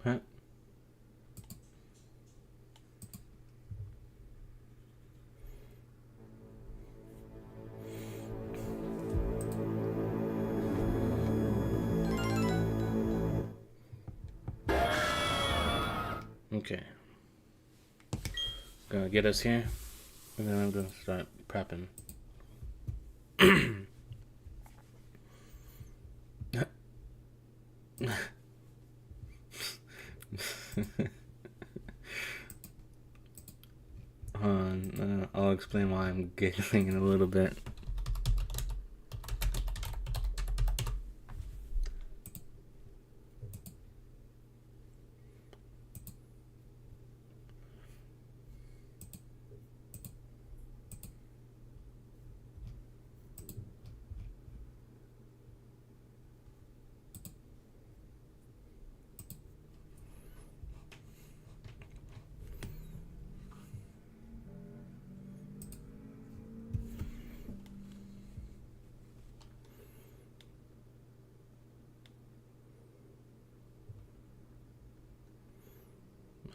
Huh? Okay. Gonna get us here, and then I'm gonna start prepping. I'll explain why I'm giggling in a little bit.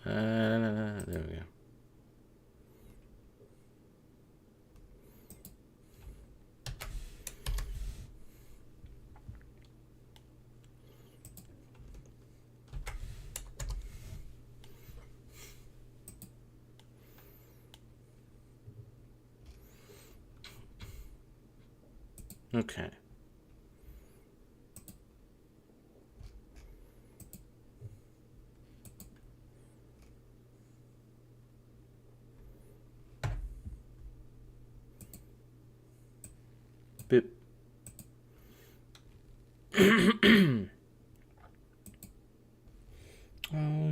There we go. Okay. Boop. Oh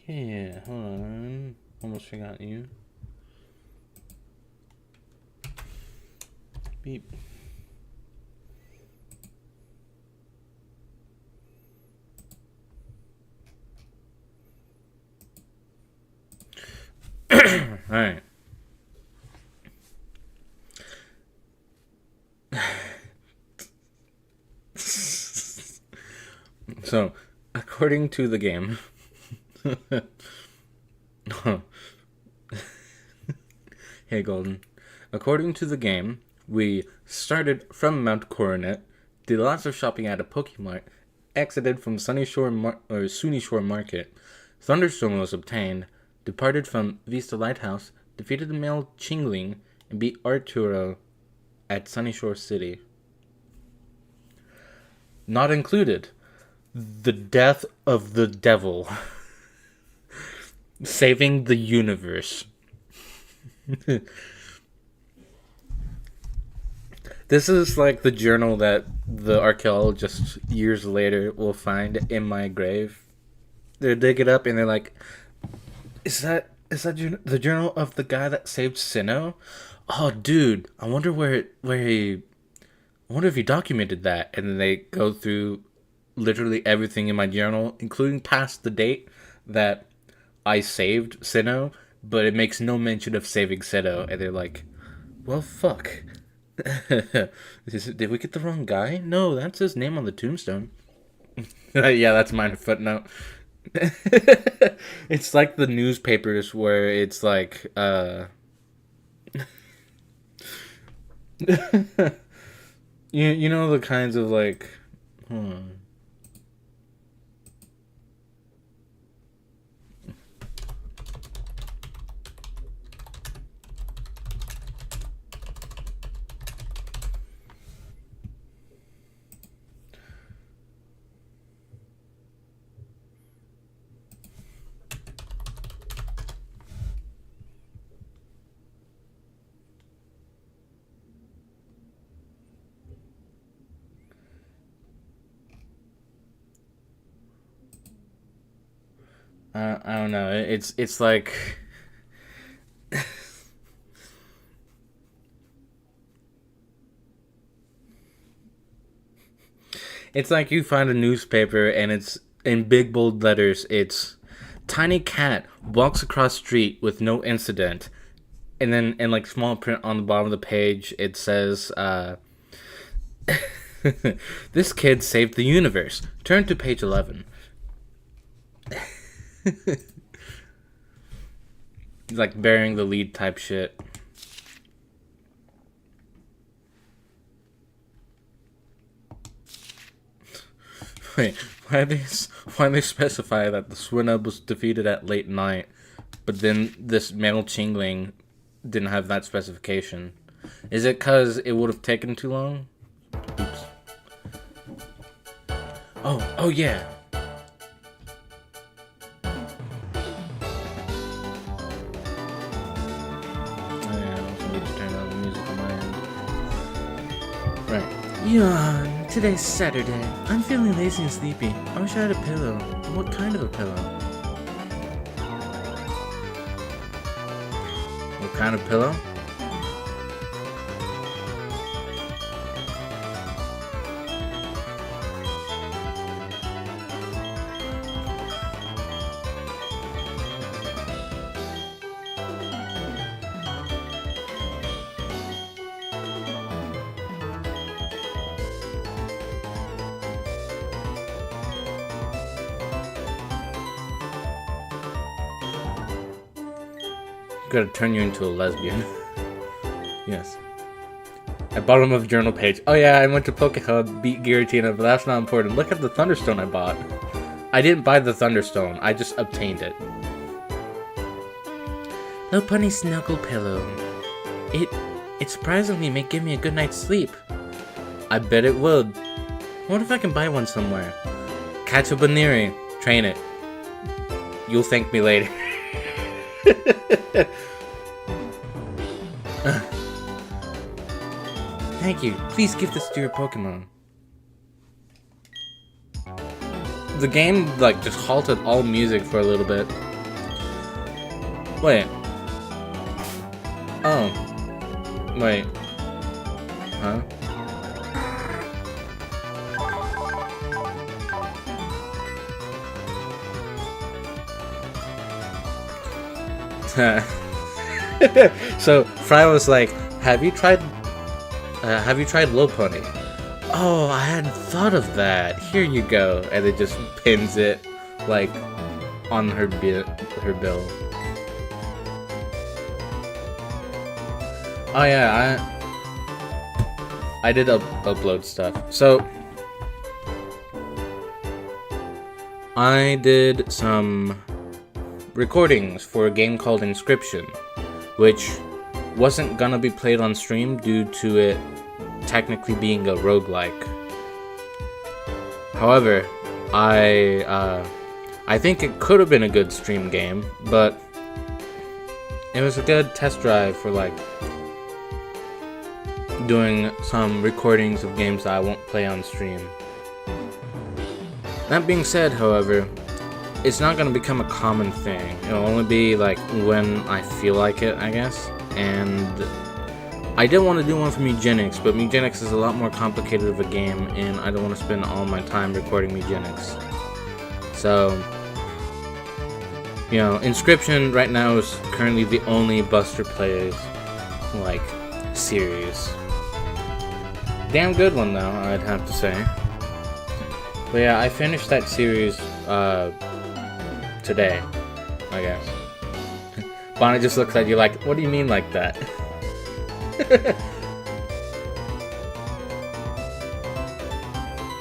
yeah, hold on. Almost forgot you. Beep. Alright. So, according to the game, hey Golden, according to the game, we started from Mount Coronet, did lots of shopping at a Pokemart, exited from Sunny Shore Market, Thunderstone was obtained, departed from Vista Lighthouse, defeated the male Chingling, and beat Arturo at Sunny Shore City. Not included, the death of the devil. Saving the universe. This is like the journal that the archaeologists years later will find in my grave. They dig it up and they're like, Is that the journal of the guy that saved Sinnoh? Oh, dude, I wonder I wonder if he documented that." And then they go through literally everything in my journal, including past the date that I saved Sinnoh, but it makes no mention of saving Sinnoh. And they're like, "Well, fuck. Did we get the wrong guy? No, that's his name on the tombstone." Yeah, that's minor footnote. It's like the newspapers where it's like you know the kinds of like hmm. I don't know. It's like it's like you find a newspaper and it's in big bold letters. It's tiny cat walks across street with no incident, and then in like small print on the bottom of the page it says this kid saved the universe. Turn to page 11. Like burying the lead type shit. Wait, why they specify that the Swinub was defeated at late night, but then this male Chingling didn't have that specification? Is it because it would have taken too long? Oops. Oh yeah. Yawn. Today's Saturday. I'm feeling lazy and sleepy. I wish I had a pillow. What kind of a pillow? What kind of pillow? Gotta turn you into a lesbian. Yes. At bottom of the journal page. Oh yeah, I went to Pokehub, beat Giratina, but that's not important. Look at the Thunderstone I bought. I didn't buy the Thunderstone, I just obtained it. Lopunny Snuggle Pillow. It surprisingly may give me a good night's sleep. I bet it would. I wonder if I can buy one somewhere. Catch a Baniri. Train it. You'll thank me later. Thank you. Please give this to your Pokemon. The game, like, just halted all music for a little bit. Wait. Oh. Wait. Huh? So Fry was like, have you tried Lopunny? Oh, I hadn't thought of that. Here you go. And it just pins it, like, on her bill. Oh yeah, I did upload stuff. So I did some recordings for a game called Inscryption, which wasn't gonna be played on stream due to it technically being a roguelike. However, I think it could have been a good stream game, but it was a good test drive for, like, doing some recordings of games that I won't play on stream. That being said, however, it's not going to become a common thing. It'll only be, like, when I feel like it, I guess. And I did want to do one for Mugenics, but Mugenics is a lot more complicated of a game, and I don't want to spend all my time recording Mugenics. So, you know, Inscryption right now is currently the only Buster Plays, like, series. Damn good one, though, I'd have to say. But yeah, I finished that series, today, I guess. Bonnie just looks at you like, what do you mean like that?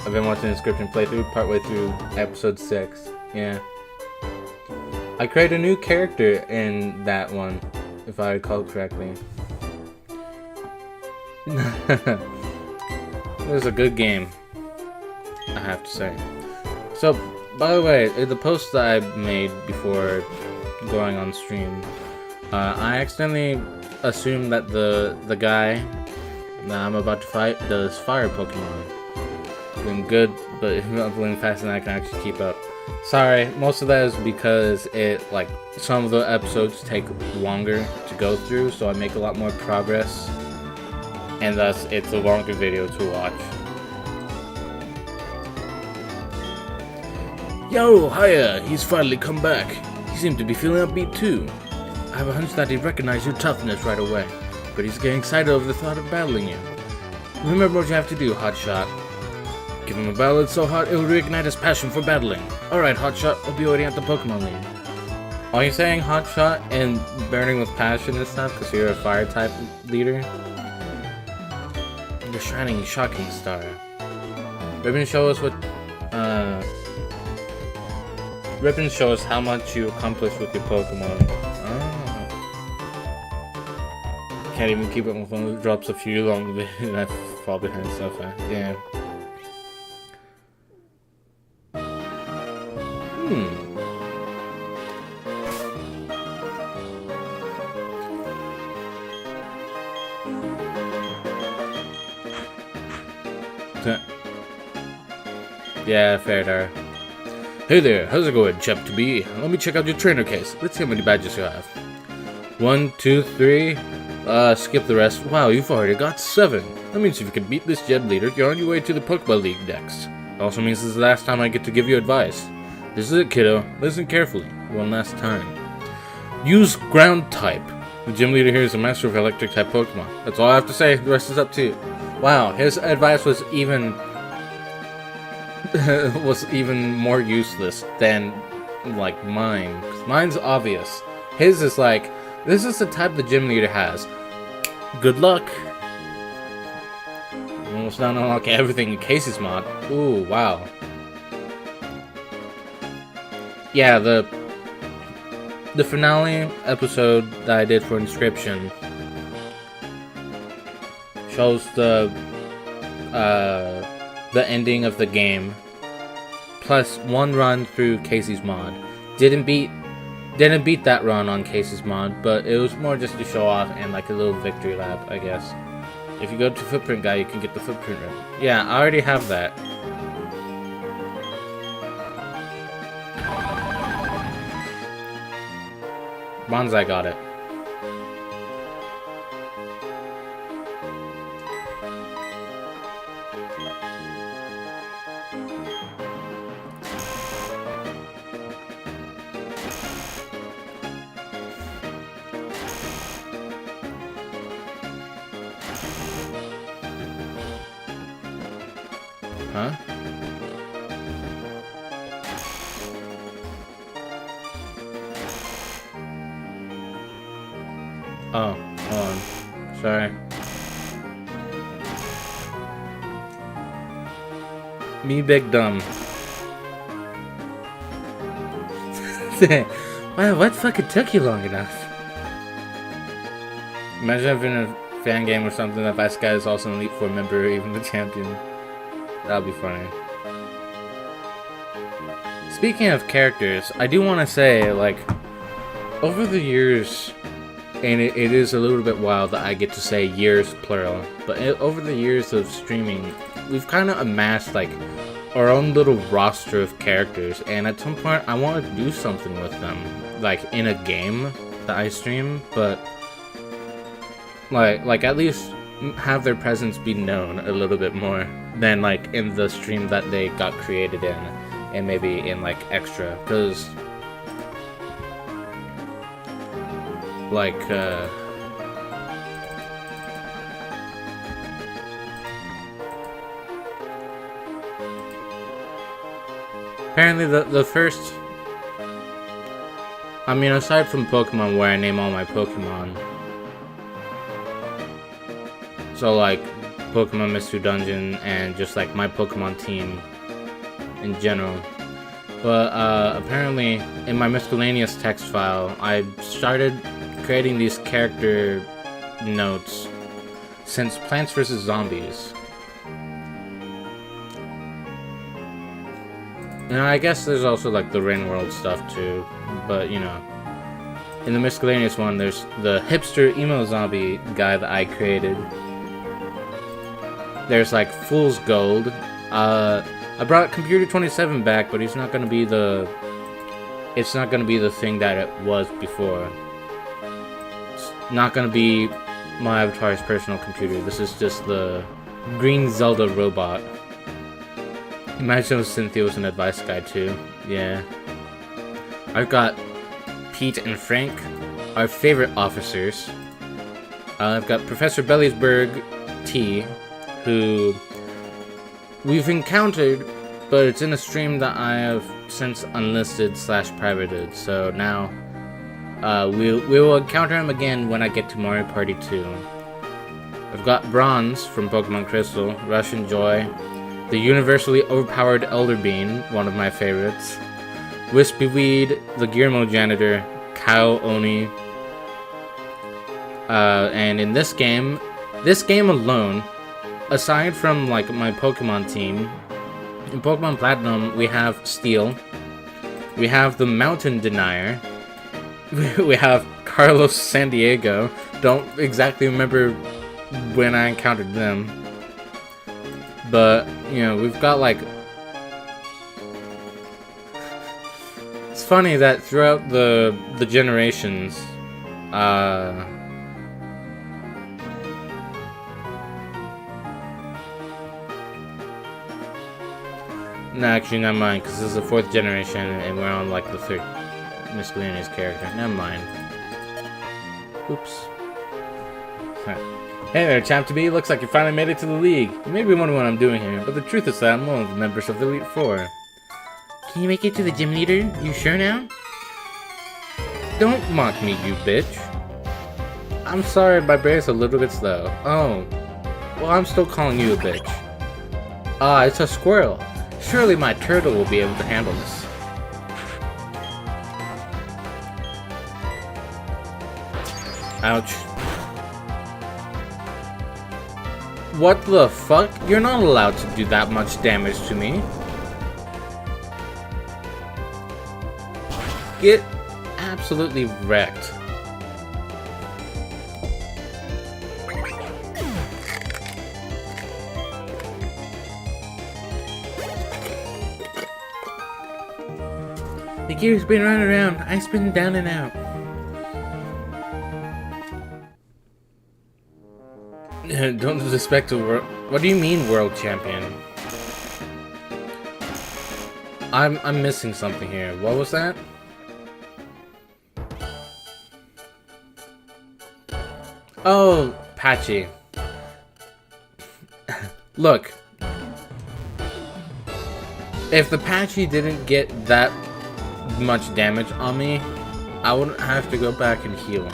I've been watching Inscryption playthrough partway through episode 6. Yeah. I created a new character in that one, if I recall correctly. It was a good game, I have to say. So, by the way, the post that I made before going on stream, I accidentally assumed that the guy that I'm about to fight does fire Pokemon. Doing good, but not doing faster than I can actually keep up. Sorry, most of that is because some of the episodes take longer to go through, so I make a lot more progress, and thus it's a longer video to watch. Yo, hiya! He's finally come back. He seemed to be feeling upbeat too. I have a hunch that he'd recognize your toughness right away, but he's getting excited over the thought of battling you. Remember what you have to do, Hotshot. Give him a battle that's so hot it'll reignite his passion for battling. Alright, Hotshot, we'll be waiting at the Pokemon League. Are you saying hotshot and burning with passion and stuff because you're a fire type leader? You're shining shocking star. Ribbon show us what Ribbon show us how much you accomplished with your Pokemon. Oh. Can't even keep it on my phone. It drops a few long videos. I fall behind so fast. Yeah. Yeah, fair there. Hey there, how's it going, chap to be? Let me check out your trainer case. Let's see how many badges you have. 1, 2, 3. Skip the rest. Wow, you've already got 7. That means if you can beat this gym leader, you're on your way to the Pokeball League next. It also means this is the last time I get to give you advice. This is it, kiddo. Listen carefully. One last time. Use ground type. The gym leader here is a master of electric type Pokemon. That's all I have to say. The rest is up to you. Wow, his advice was even more useless than like mine. 'Cause mine's obvious. His is like, this is the type the gym leader has. Good luck. Almost not unlock everything in Casey's mod. Ooh, wow. Yeah, the finale episode that I did for Inscription shows the ending of the game, plus one run through Casey's mod. Didn't beat that run on Casey's mod, but it was more just to show off and like a little victory lap, I guess. If you go to Footprint Guy, you can get the footprint run. Yeah, I already have that. Bonsai got it. Huh? Oh, hold on. Sorry. Me big dumb. Wow, what fucking took you long enough? Imagine having a fan game or something that Vice Guy is also an Elite Four member or even the champion. That'll be funny. Speaking of characters, I do want to say, like, over the years, and it is a little bit wild that I get to say years plural, but over the years of streaming, we've kind of amassed, like, our own little roster of characters, and at some point, I want to do something with them, like, in a game that I stream, but, like at least have their presence be known a little bit more than like in the stream that they got created in, and maybe in like extra, because like apparently the first, I mean, aside from Pokemon where I name all my Pokemon, so like Pokemon Mystery Dungeon and just like my Pokemon team in general. But apparently in my miscellaneous text file, I started creating these character notes since Plants vs. Zombies. And I guess there's also like the Rain World stuff too, but you know, in the miscellaneous one, there's the hipster emo zombie guy that I created. There's like Fool's Gold. I brought Computer 27 back, but he's not gonna be the. It's not gonna be the thing that it was before. It's not gonna be my avatar's personal computer. This is just the Green Zelda robot. Imagine if Cynthia was an advice guide too. Yeah. I've got Pete and Frank, our favorite officers. I've got Professor Belliesburg T, who we've encountered, but it's in a stream that I have since unlisted / privated, so now We will encounter him again when I get to Mario Party 2. I've got Bronze from Pokemon Crystal, Russian Joy, the universally overpowered Elder Bean, one of my favorites, Wispy Weed, the Gearmo Janitor, Kyle Oni, and in this game alone, aside from like my Pokemon team, in Pokemon Platinum we have Steel, we have the Mountain Denier, we have Carlos Sandiego. Don't exactly remember when I encountered them, but you know, we've got like, it's funny that throughout the generations, no, actually, never mind, because this is the 4th generation, and we're on, like, the 3rd miscellaneous character. Never mind. Oops. Right. Hey there, Champ to be. Looks like you finally made it to the league. You may be wondering what I'm doing here, but the truth is that I'm one of the members of the Elite Four. Can you make it to the gym leader? You sure now? Don't mock me, you bitch. I'm sorry, my brain's a little bit slow. Oh. Well, I'm still calling you a bitch. Ah, it's a squirrel. Surely my turtle will be able to handle this. Ouch. What the fuck? You're not allowed to do that much damage to me. Get absolutely wrecked. The gear spin right around. I spin down and out. Don't disrespect the world. What do you mean, world champion? I'm missing something here. What was that? Oh, Patchy. Look. If the Patchy didn't get that much damage on me, I wouldn't have to go back and heal.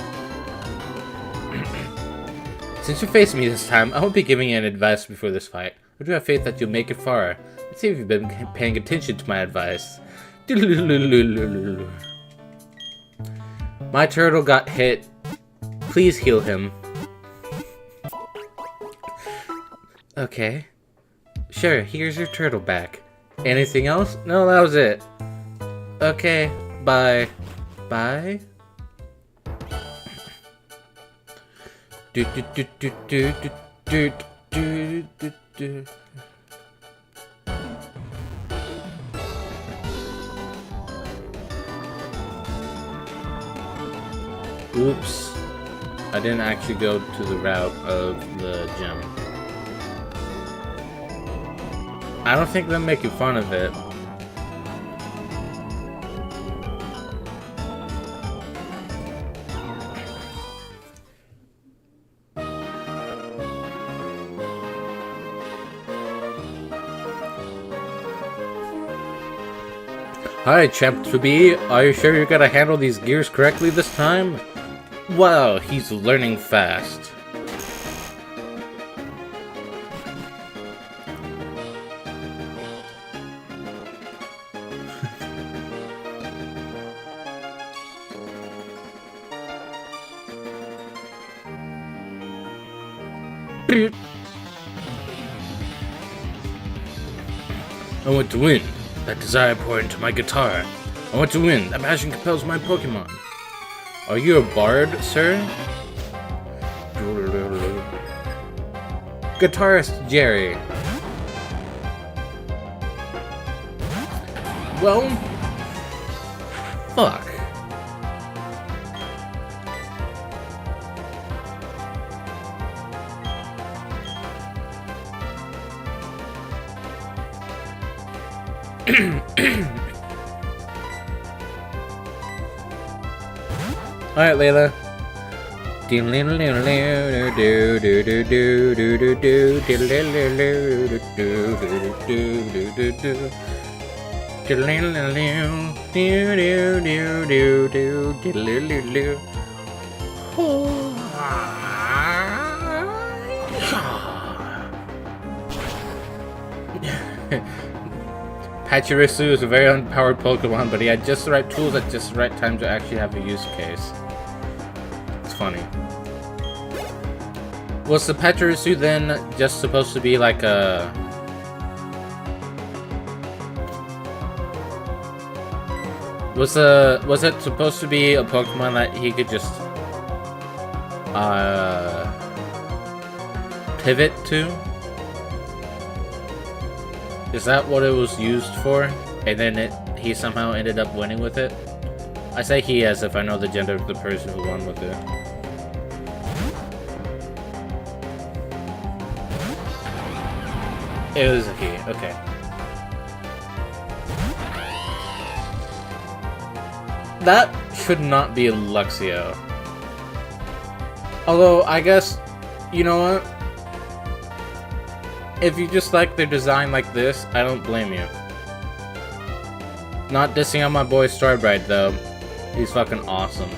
Since you faced me this time, I won't be giving you an advice before this fight. I do have faith that you'll make it far. Let's see if you've been paying attention to my advice. My turtle got hit. Please heal him. Okay. Sure, here's your turtle back. Anything else? No, that was it. Okay, bye. Bye? Do do do do do do do do do. Oops. I didn't actually go to the route of the gym. I don't think they're making fun of it. Hi, Champ to be. Are you sure you're gonna handle these gears correctly this time? Wow, he's learning fast. I want to win. That desire pour into my guitar. I want to win. That passion compels my Pokemon. Are you a bard, sir? Guitarist Jerry. Well, fuck. Alright, Layla. Pachirisu is a very unpowered Pokemon, but he had just the right tools at just the right time to actually have a use case. It's funny. Was the Pachirisu then just supposed to be like a... Was it supposed to be a Pokemon that he could just pivot to? Is that what it was used for? And then he somehow ended up winning with it? I say he as if I know the gender of the person who won with it. It was a he, okay. That should not be a Luxio. Although, I guess, you know what? If you just like their design like this, I don't blame you. Not dissing on my boy Starbright though. He's fucking awesome.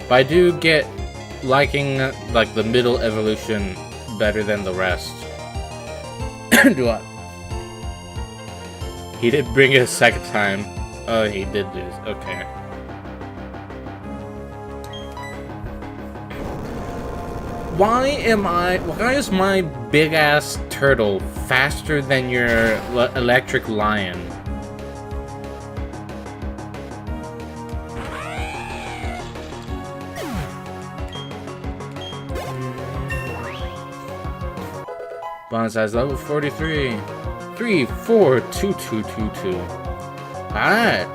But I do get liking like the middle evolution better than the rest. Do I? He did bring it a second time. Oh, he did lose. Okay. Why is my big ass turtle faster than your electric lion? Bonsai's level 43. 3, 4, 2, 2, 2, 2. Alright.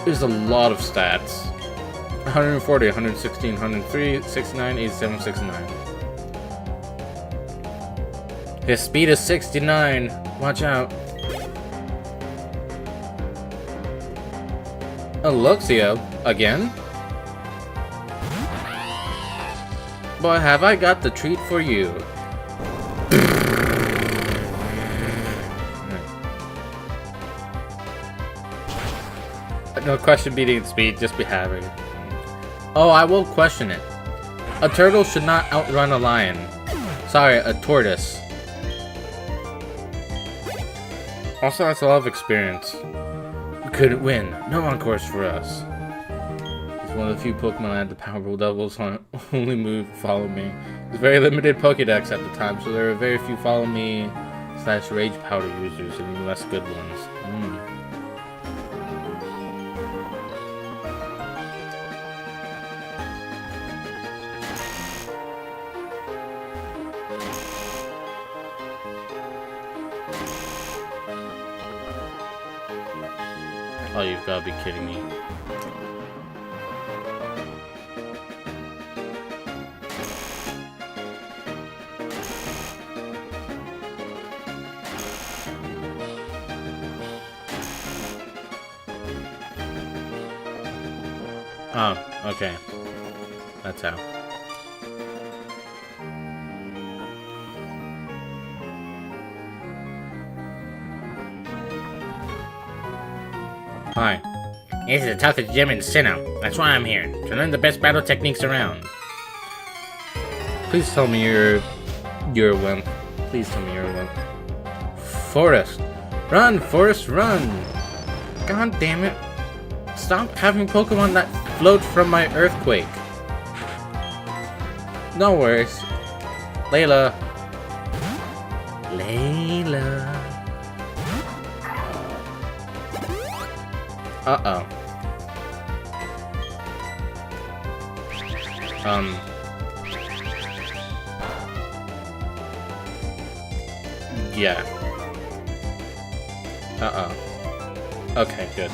There's a lot of stats. 140, 116, 103, 69, 87, 69. His speed is 69. Watch out. Luxio, again? Boy, have I got the treat for you. No question beating its speed, just be having. Oh, I will question it. A turtle should not outrun a lion. Sorry, a tortoise. Also has a lot of experience. We couldn't win. No Encores for us. He's one of the few Pokemon that had the powerful doubles on only move Follow Me. There's very limited Pokédex at the time, so there are very few Follow Me / Rage Powder users and even less good ones. Oh, you've got to be kidding me. Oh, okay. That's how. Hi. This is the toughest gym in Sinnoh. That's why I'm here, to learn the best battle techniques around. Please tell me you're a wimp. Please tell me you're a wimp. Forest. Run, Forest, run! God damn it. Stop having Pokemon that float from my earthquake. No worries. Layla. Layla. Uh-oh. Yeah. Uh-oh. Okay, good.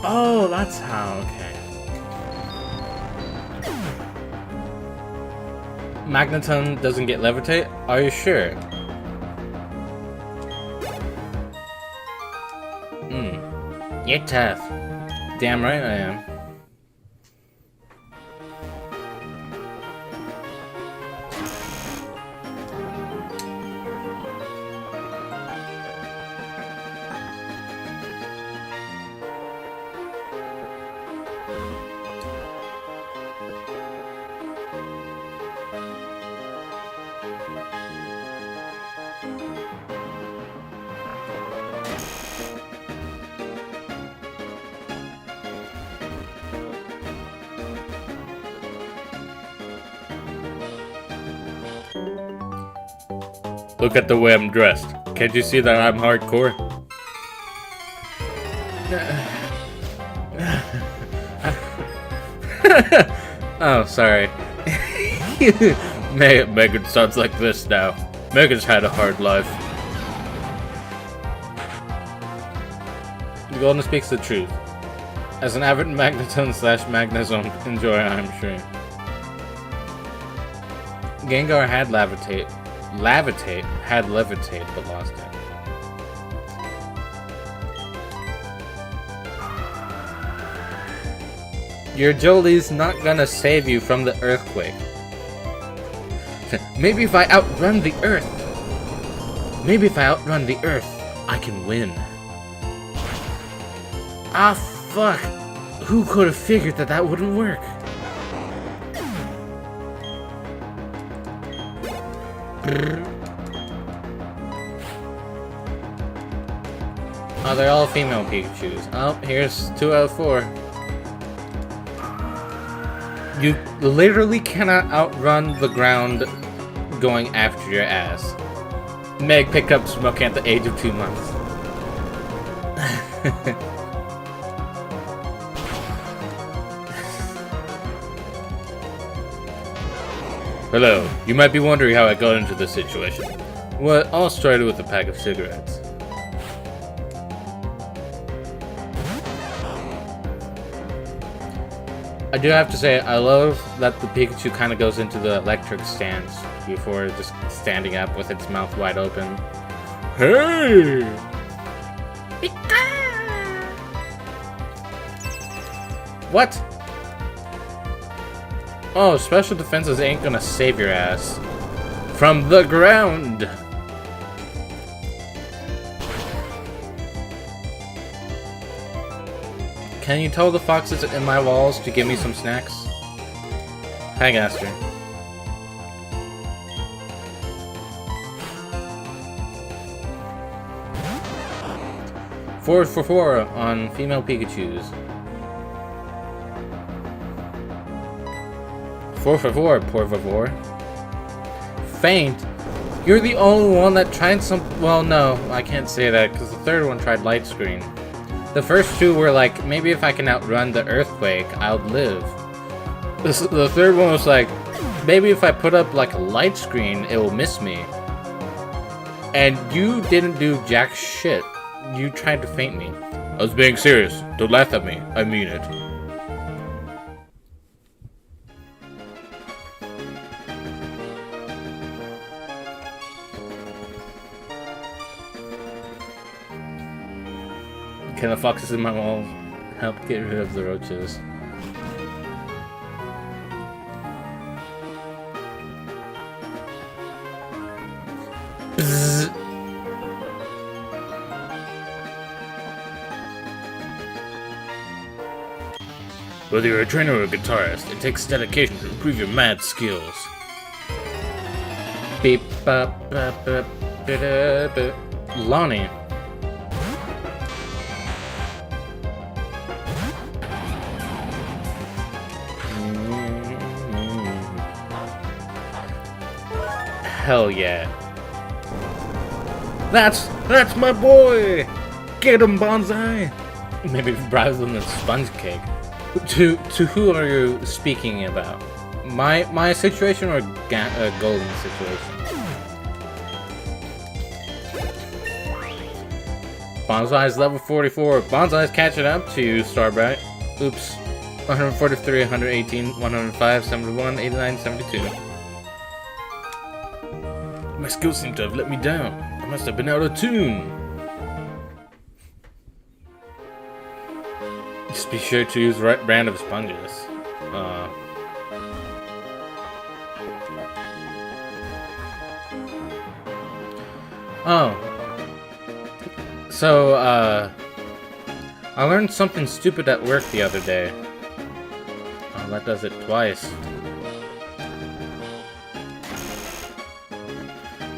Oh, that's how, okay. Magneton doesn't get Levitate? Are you sure? You're tough. Damn right I am. Look at the way I'm dressed. Can't you see that I'm hardcore? Oh, sorry. Megan sounds like this now. Megan's had a hard life. The Golden speaks the truth. As an avid Magneton / Magnezone enjoyer, I'm sure. Gengar had levitate, but lost it. Your Jolie's not gonna save you from the earthquake. Maybe if I outrun the Earth. Maybe if I outrun the Earth, I can win. Ah, fuck. Who could have figured that that wouldn't work? Oh, they're all female Pikachus. Oh, here's 2 out of 4. You literally cannot outrun the ground going after your ass. Meg picked up smoking at the age of 2 months. Hello, you might be wondering how I got into this situation. Well, it all started with a pack of cigarettes. I do have to say, I love that the Pikachu kind of goes into the electric stance before just standing up with its mouth wide open. Hey! What? Oh, special defenses ain't gonna save your ass. From the ground! Can you tell the foxes in my walls to give me some snacks? Hi, Gaster. Four for 4 on female Pikachus. 4 for 4, por favor. Faint? You're the only one that tried some. Well, no, I can't say that because the third one tried light screen. The first 2 were like, maybe if I can outrun the earthquake, I'll live. The third one was like, maybe if I put up like a light screen, it will miss me. And you didn't do jack shit. You tried to faint me. I was being serious. Don't laugh at me. I mean it. Can the foxes in my wall help get rid of the roaches? Bzz. Whether you're a trainer or a guitarist, it takes dedication to improve your mad skills. Beep bop bop bop ba ba. Lonnie. Hell yeah. That's my boy! Get him, Bonsai! Maybe browse on the sponge cake. To who are you speaking about? My situation or Golden situation? Bonsai's level 44. Bonsai's catching up to you, Starbright. Oops. 143, 118, 105, 71, 89, 72. My skills seem to have let me down. I must have been out of tune. Just be sure to use the right brand of sponges. So, I learned something stupid at work the other day. Oh, that does it twice.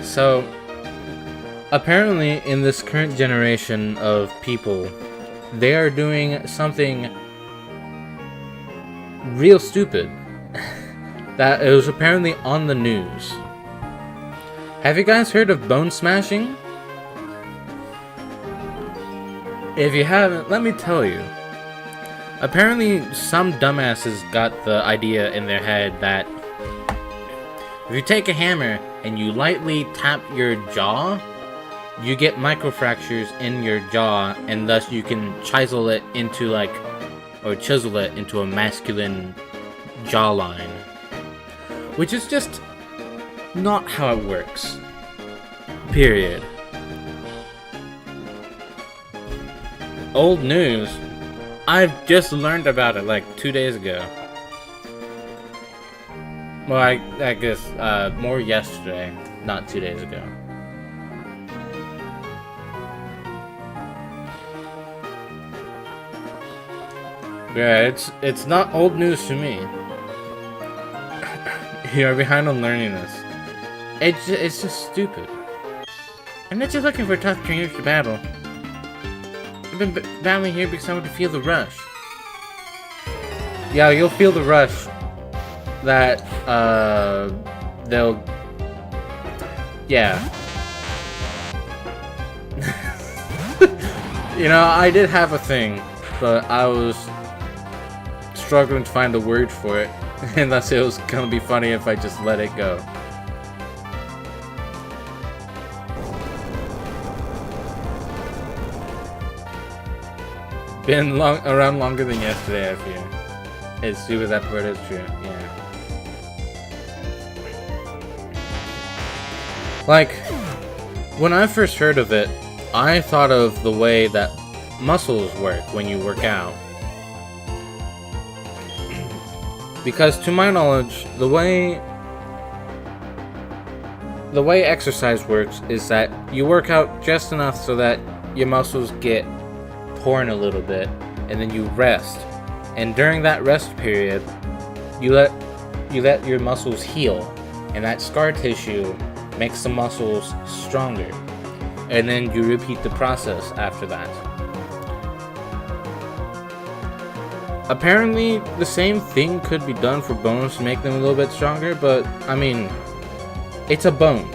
So, apparently in this current generation of people, they are doing something real stupid. That it was apparently on the news. Have you guys heard of bone smashing? If you haven't, let me tell you. Apparently, some dumbasses got the idea in their head that if you take a hammer and you lightly tap your jaw, you get microfractures in your jaw, and thus you can chisel it into a masculine jawline. Which is just not how it works. Period. Old news. I've just learned about it like 2 days ago. Well, I guess more yesterday, not 2 days ago. Yeah, it's not old news to me. You're behind on learning this. It's just stupid. I'm not just looking for tough trainers to battle. I've been battling here because I want to feel the rush. Yeah, you'll feel the rush that, they'll... Yeah. You know, I did have a thing, but I was struggling to find a word for it, and thus it was gonna be funny if I just let it go. Been around longer than yesterday, I fear. It's true, that part is true, yeah. Like, when I first heard of it, I thought of the way that muscles work when you work out. Because to my knowledge, the way exercise works is that you work out just enough so that your muscles get torn a little bit, and then you rest. And during that rest period, you let your muscles heal, and that scar tissue makes the muscles stronger. And then you repeat the process after that. Apparently, the same thing could be done for bones to make them a little bit stronger, but I mean, it's a bone.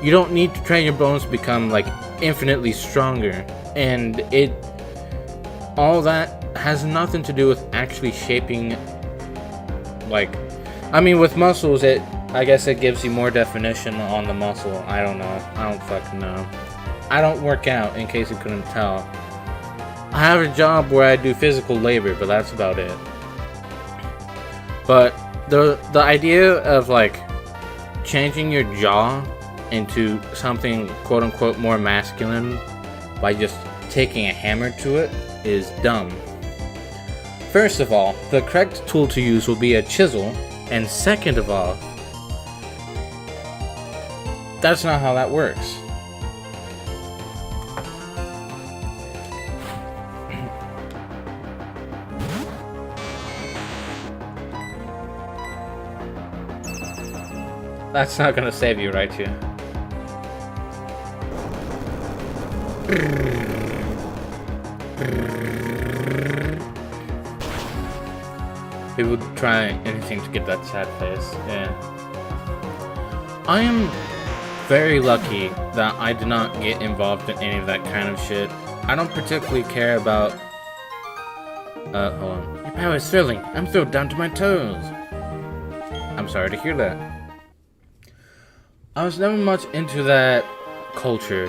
You don't need to train your bones to become like infinitely stronger, and all that has nothing to do with actually shaping, like, I mean, with muscles, I guess it gives you more definition on the muscle. I don't know. I don't fucking know. I don't work out, in case you couldn't tell. I have a job where I do physical labor, but that's about it. But the idea of, like, changing your jaw into something quote-unquote more masculine by just taking a hammer to it is dumb. First of all, the correct tool to use will be a chisel, and second of all, that's not how that works. That's not gonna save you, right, you? People would try anything to get that sad face, yeah. I am very lucky that I did not get involved in any of that kind of shit. I don't particularly care about... hold on. Your power is thrilling. I'm thrilled down to my toes. I'm sorry to hear that. I was never much into that culture.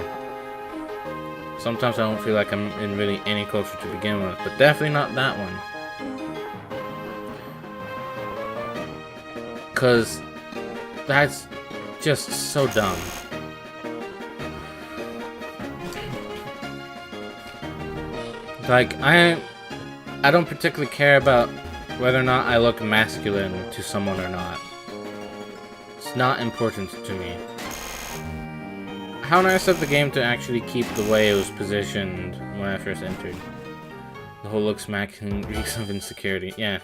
Sometimes I don't feel like I'm in really any culture to begin with, but definitely not that one. Cause that's just so dumb. Like, I don't particularly care about whether or not I look masculine to someone or not. It's not important to me. How nice of the game to actually keep the way it was positioned when I first entered. The whole looks masculine reeks of insecurity, yeah.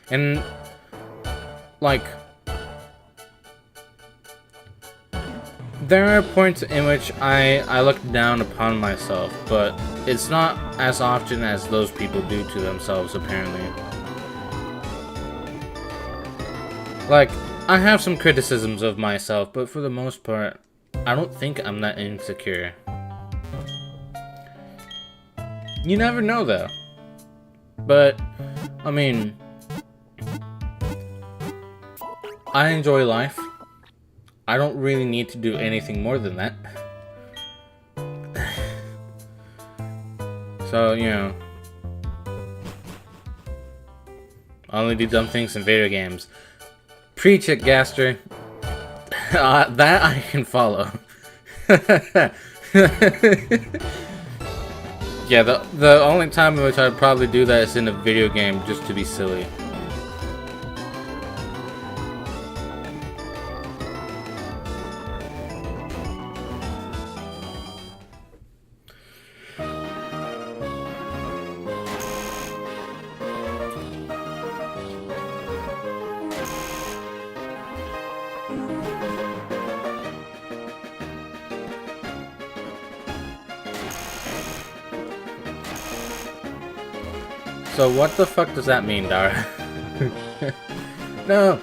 And like, there are points in which I look down upon myself, but it's not as often as those people do to themselves, apparently. Like, I have some criticisms of myself, but for the most part, I don't think I'm that insecure. You never know, though. But, I mean, I enjoy life. I don't really need to do anything more than that. So, you know, I only do dumb things in video games. Preach it, Gaster. That I can follow. Yeah, the only time in which I'd probably do that is in a video game, just to be silly. So what the fuck does that mean, Dara? No!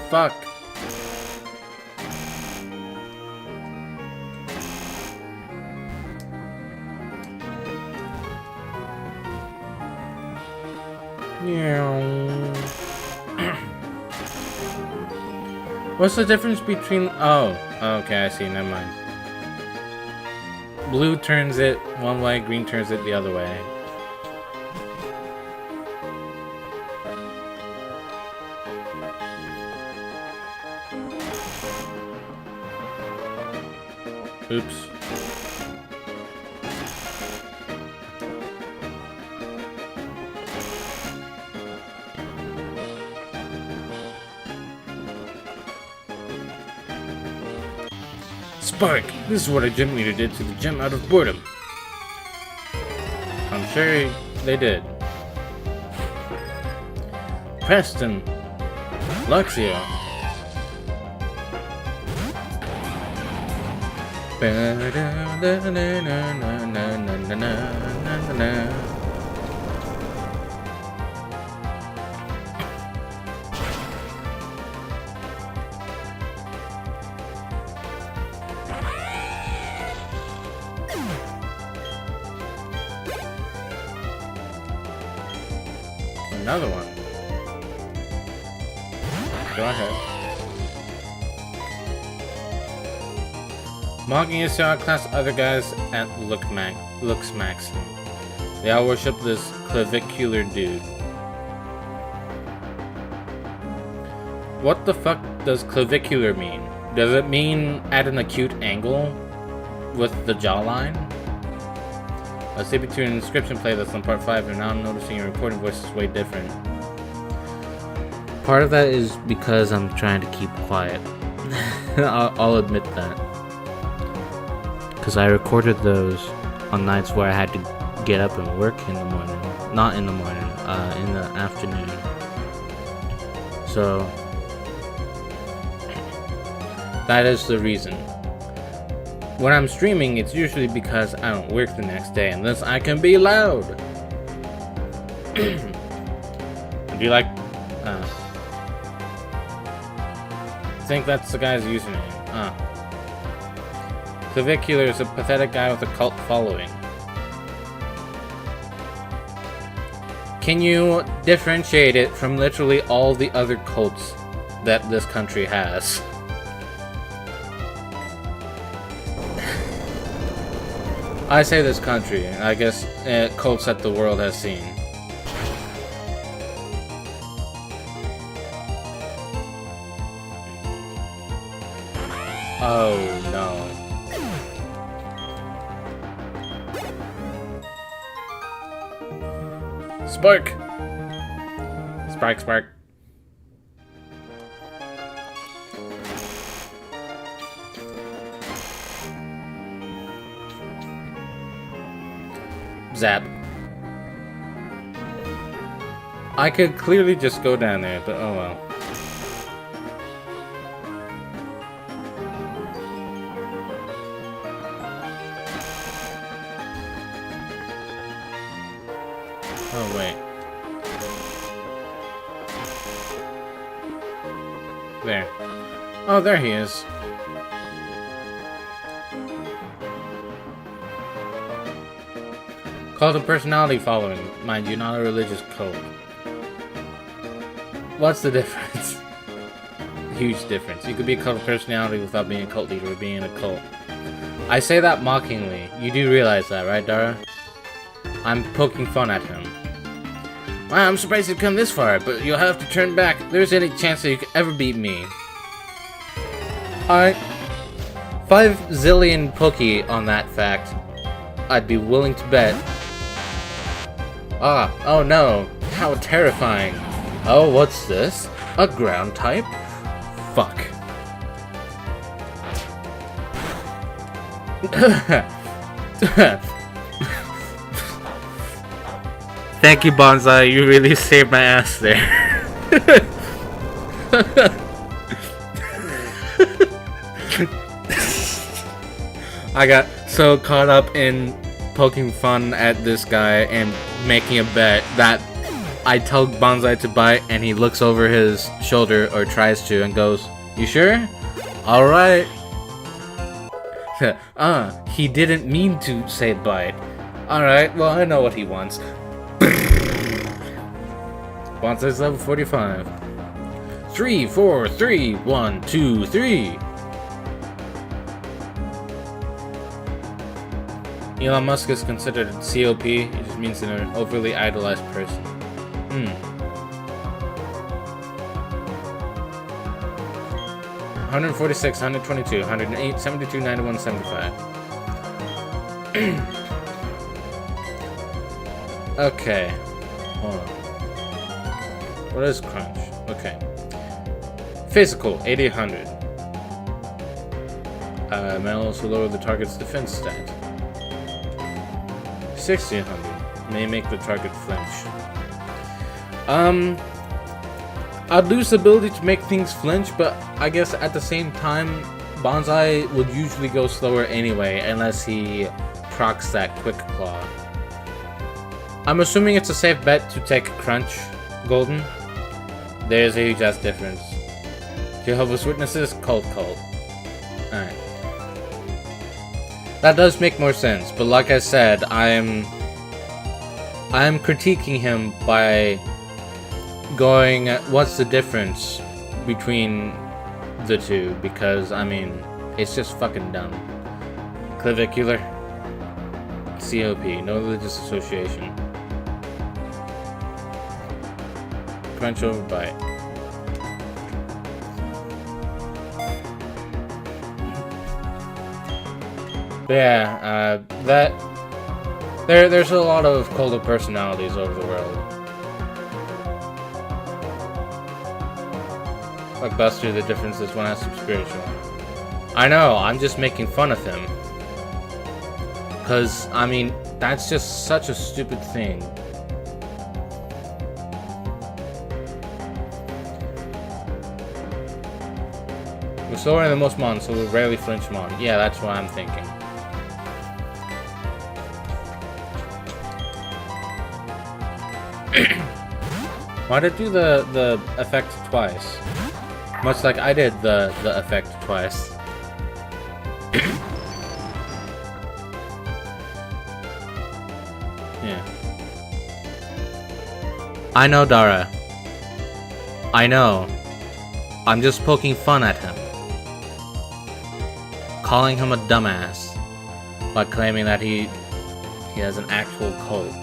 Fuck. What's the difference between... Oh, okay, I see, never mind. Blue turns it one way, green turns it the other way. Oops. Spark! This is what a gym leader did to the gym out of boredom. I'm sure they did. Preston. Luxio. Another one. Go ahead. Mocking is to outclass other guys at looks max. They all worship this clavicular dude. What the fuck does clavicular mean? Does it mean at an acute angle with the jawline? I see between an inscription playlist on part 5 and now I'm noticing your recording voice is way different. Part of that is because I'm trying to keep quiet. I'll admit that. Because I recorded those on nights where I had to get up and work in the morning. Not in the morning, in the afternoon. So, that is the reason. When I'm streaming, it's usually because I don't work the next day, and thus I can be loud. Do you like... I think that's the guy's username. Clavicular is a pathetic guy with a cult following. Can you differentiate it from literally all the other cults that this country has? I say this country, I guess cults that the world has seen. Oh no. Spark! Spark, spark. Zap. I could clearly just go down there, but oh well. Oh wait. There. Oh, there he is. Cult of personality following. Mind you, not a religious cult. What's the difference? Huge difference. You could be a cult of personality without being a cult leader or being in a cult. I say that mockingly. You do realize that, right, Dara? I'm poking fun at him. Wow, I'm surprised you've come this far, but you'll have to turn back. There's any chance that you could ever beat me. Alright. 5 zillion Pokey on that fact. I'd be willing to bet. Ah, oh no. How terrifying. Oh, what's this? A ground type? Fuck. Thank you, Bonsai. You really saved my ass there. I got so caught up in poking fun at this guy and making a bet that I tell Bonsai to bite, and he looks over his shoulder, or tries to, and goes, "You sure? Alright." He didn't mean to say bite. Alright, well, I know what he wants. Bonsai's level 45. 3, 4, 3, 1, 2, 3. Elon Musk is considered COP. It just means an overly idolized person. 146, 122, 108, 72, 91, 75. Okay. Hold on. What is crunch? Okay. Physical, 8800. May also lower the target's defense stat. 1600. May make the target flinch. I'd lose the ability to make things flinch, but I guess at the same time, Bonsai would usually go slower anyway, unless he procs that Quick Claw. I'm assuming it's a safe bet to take Crunch, Golden. There's a huge ass difference. Jehovah's Witnesses, Cult. Alright. That does make more sense, but like I said, I am critiquing him by going, what's the difference between the two? Because, I mean, it's just fucking dumb. Clavicular. COP, no religious association. Crunch over bite. But yeah, there's a lot of cult of personalities over the world. Like Buster, the difference is one has some spiritual. I know, I'm just making fun of him. Cause, I mean, that's just such a stupid thing. We're slower than most Mon, so we rarely flinch Mon. Yeah, that's what I'm thinking. Why'd it do the effect twice? Much like I did the effect twice. Yeah. I know, Dara. I know. I'm just poking fun at him. Calling him a dumbass by claiming that he has an actual cult.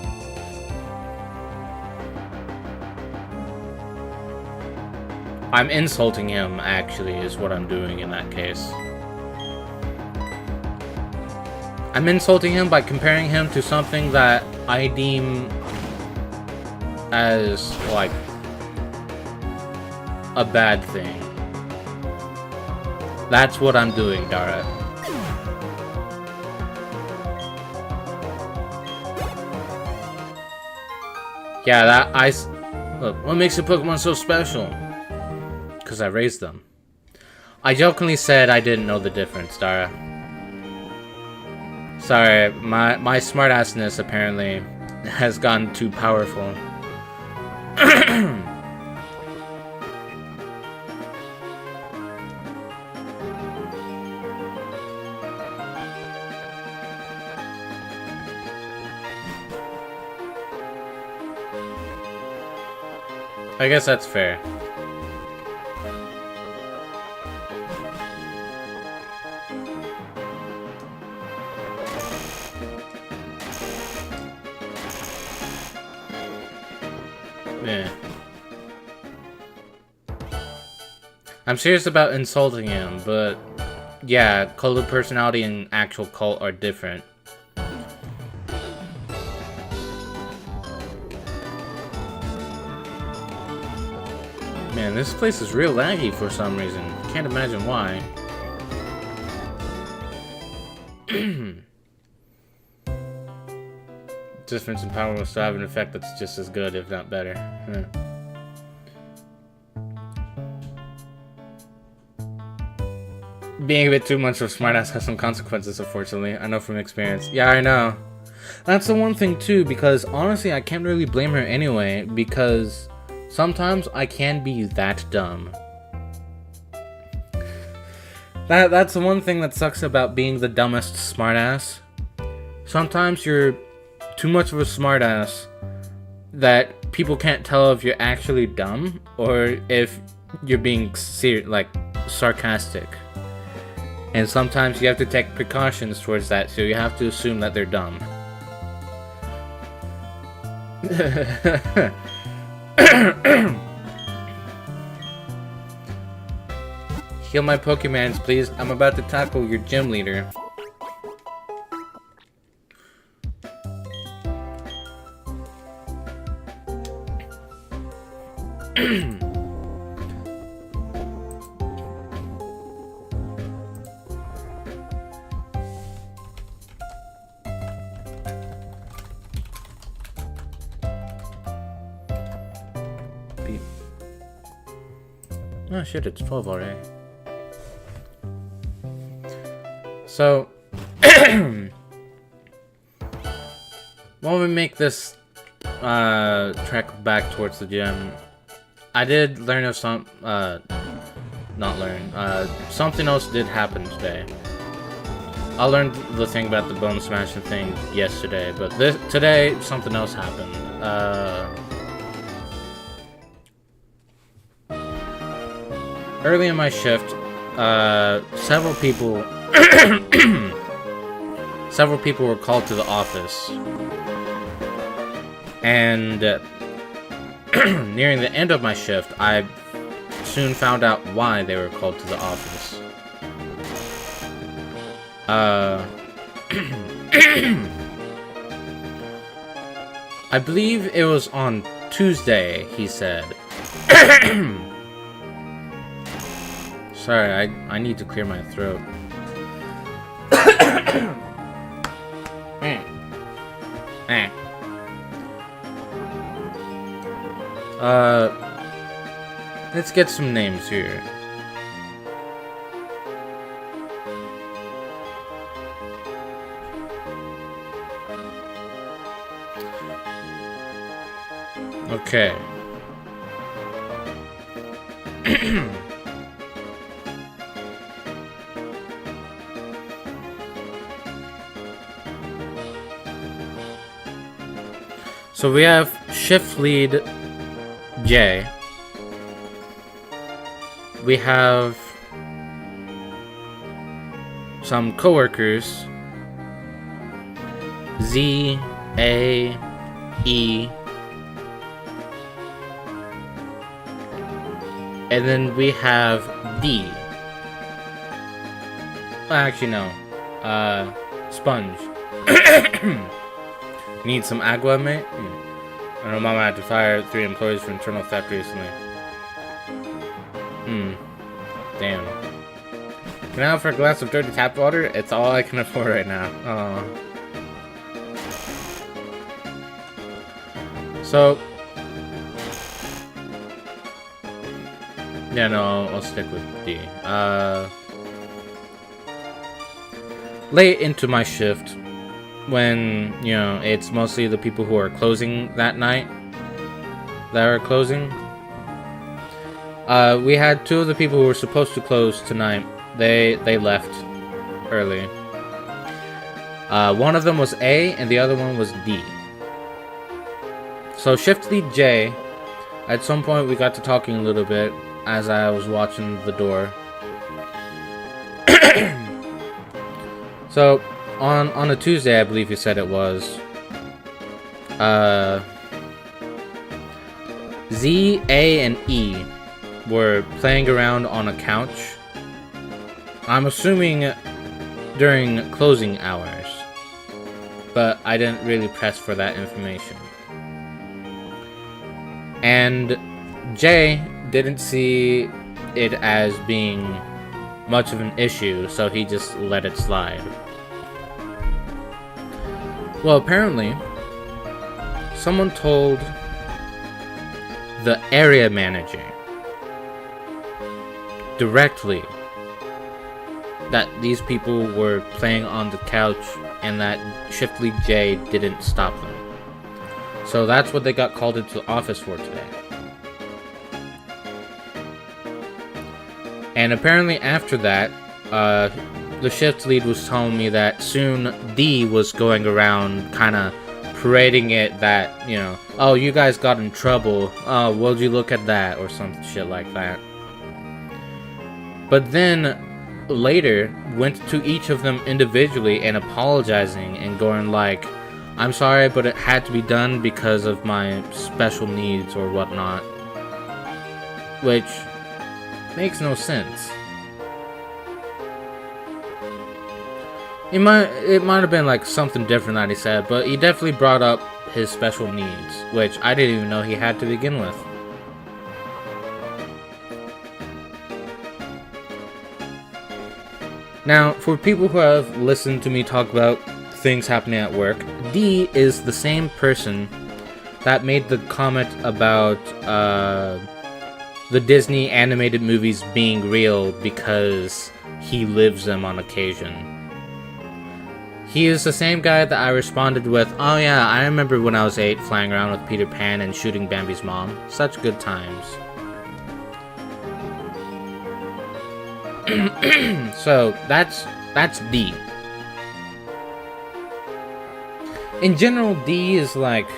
I'm insulting him, actually, is what I'm doing in that case. I'm insulting him by comparing him to something that I deem as, like, a bad thing. That's what I'm doing, Dara. Yeah, look, what makes a Pokemon so special? Because I raised them. I jokingly said I didn't know the difference, Dara. Sorry, my smartassness apparently has gotten too powerful. I guess that's fair. Yeah. I'm serious about insulting him, but yeah, cult of personality and actual cult are different. Man, this place is real laggy for some reason. Can't imagine why. Difference in power will still have an effect that's just as good, if not better. Being a bit too much of a smartass has some consequences, unfortunately. I know from experience. Yeah, I know. That's the one thing, too, because honestly, I can't really blame her anyway, because sometimes I can be that dumb. That's the one thing that sucks about being the dumbest smartass. Sometimes you're too much of a smartass that people can't tell if you're actually dumb or if you're being sarcastic. And sometimes you have to take precautions towards that, so you have to assume that they're dumb. Heal my Pokemons, please. I'm about to tackle your gym leader. Oh shit, it's 12 already. So, while we make this trek back towards the gym, I did learn of something else did happen today. I learned the thing about the bone smashing thing yesterday, but today something else happened. Early in my shift, several people were called to the office, and nearing the end of my shift, I soon found out why they were called to the office. I believe it was on Tuesday, he said. Sorry, I need to clear my throat. Let's get some names here. Okay. So we have shift lead J. We have some coworkers Z, A, E, and then we have D. Actually, no. Sponge. Need some agua, mate? I know Mama had to fire 3 employees for internal theft recently. Damn. Can I offer a glass of dirty tap water? It's all I can afford right now. Aww. So... yeah, no, I'll stick with D. Late into my shift, when, you know, it's mostly the people who are closing that night, that are closing. We had two of the people who were supposed to close tonight. They left early. One of them was A, and the other one was D. So Shift Lead J, at some point we got to talking a little bit as I was watching the door. So on a Tuesday, I believe you said it was. Z, A, and E were playing around on a couch. I'm assuming during closing hours, but I didn't really press for that information. And Jay didn't see it as being much of an issue, so he just let it slide. Well, apparently, someone told the area manager directly that these people were playing on the couch and that Shift Lead J didn't stop them. So that's what they got called into the office for today. And apparently after that, the shift lead was telling me that soon D was going around kind of parading it that, you know, oh, you guys got in trouble, oh, would you look at that, or some shit like that. But then later went to each of them individually and apologizing and going like, I'm sorry, but it had to be done because of my special needs or whatnot. Which makes no sense. It might have been like something different that he said, but he definitely brought up his special needs, which I didn't even know he had to begin with. Now, for people who have listened to me talk about things happening at work, D is the same person that made the comment about the Disney animated movies being real because he lives them on occasion. He is the same guy that I responded with, oh yeah, I remember when I was 8 flying around with Peter Pan and shooting Bambi's mom. Such good times. So, that's D. In general, D is like...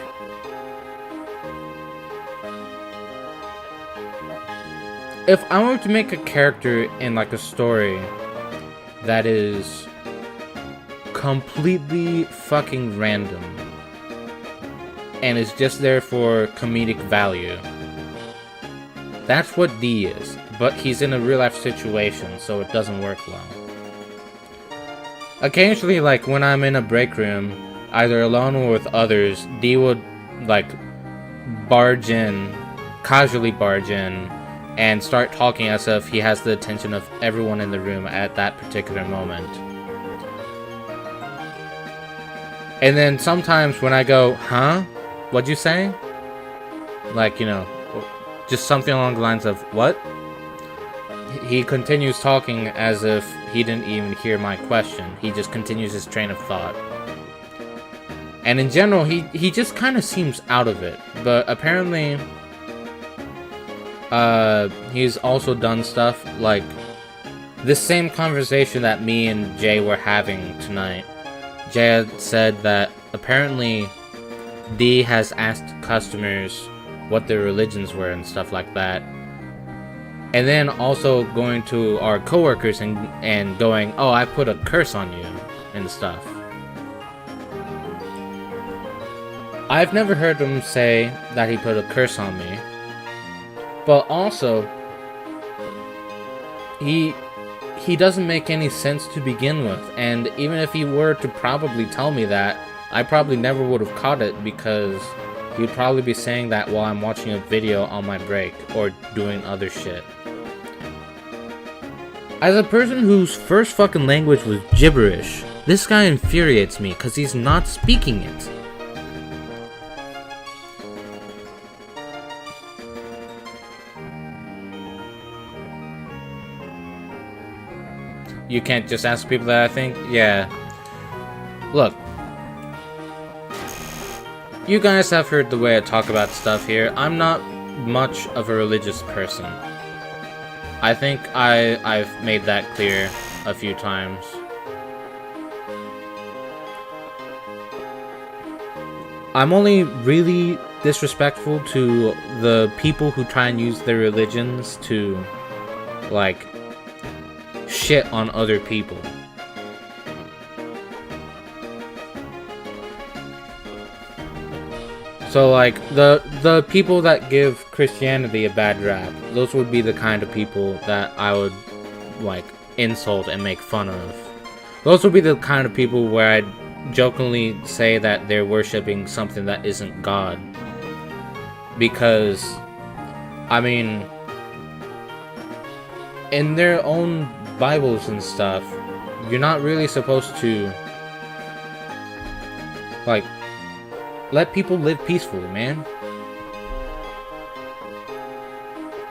if I were to make a character in like a story that is completely fucking random and is just there for comedic value, that's what D is. But he's in a real life situation, so it doesn't work well. Occasionally, like when I'm in a break room, either alone or with others, D would like casually barge in and start talking as if he has the attention of everyone in the room at that particular moment. And then sometimes when I go, huh? What'd you say? Like, you know, just something along the lines of, what? He continues talking as if he didn't even hear my question. He just continues his train of thought. And in general, he just kind of seems out of it. But apparently... he's also done stuff like this same conversation that me and Jay were having tonight. Jay had said that apparently D has asked customers what their religions were and stuff like that. And then also going to our coworkers and going, oh, I put a curse on you and stuff. I've never heard him say that he put a curse on me. But also, he doesn't make any sense to begin with, and even if he were to probably tell me that, I probably never would have caught it because he would probably be saying that while I'm watching a video on my break or doing other shit. As a person whose first fucking language was gibberish, this guy infuriates me because he's not speaking it. You can't just ask people that I think? Yeah. Look. you guys have heard the way I talk about stuff here. I'm not much of a religious person. I think I've made that clear a few times. I'm only really disrespectful to the people who try and use their religions to, like, shit on other people. So, like, the people that give Christianity a bad rap, those would be the kind of people that I would, like, insult and make fun of. Those would be the kind of people where I'd jokingly say that they're worshipping something that isn't God. Because, I mean, in their own Bibles and stuff, you're not really supposed to, like, let people live peacefully, man.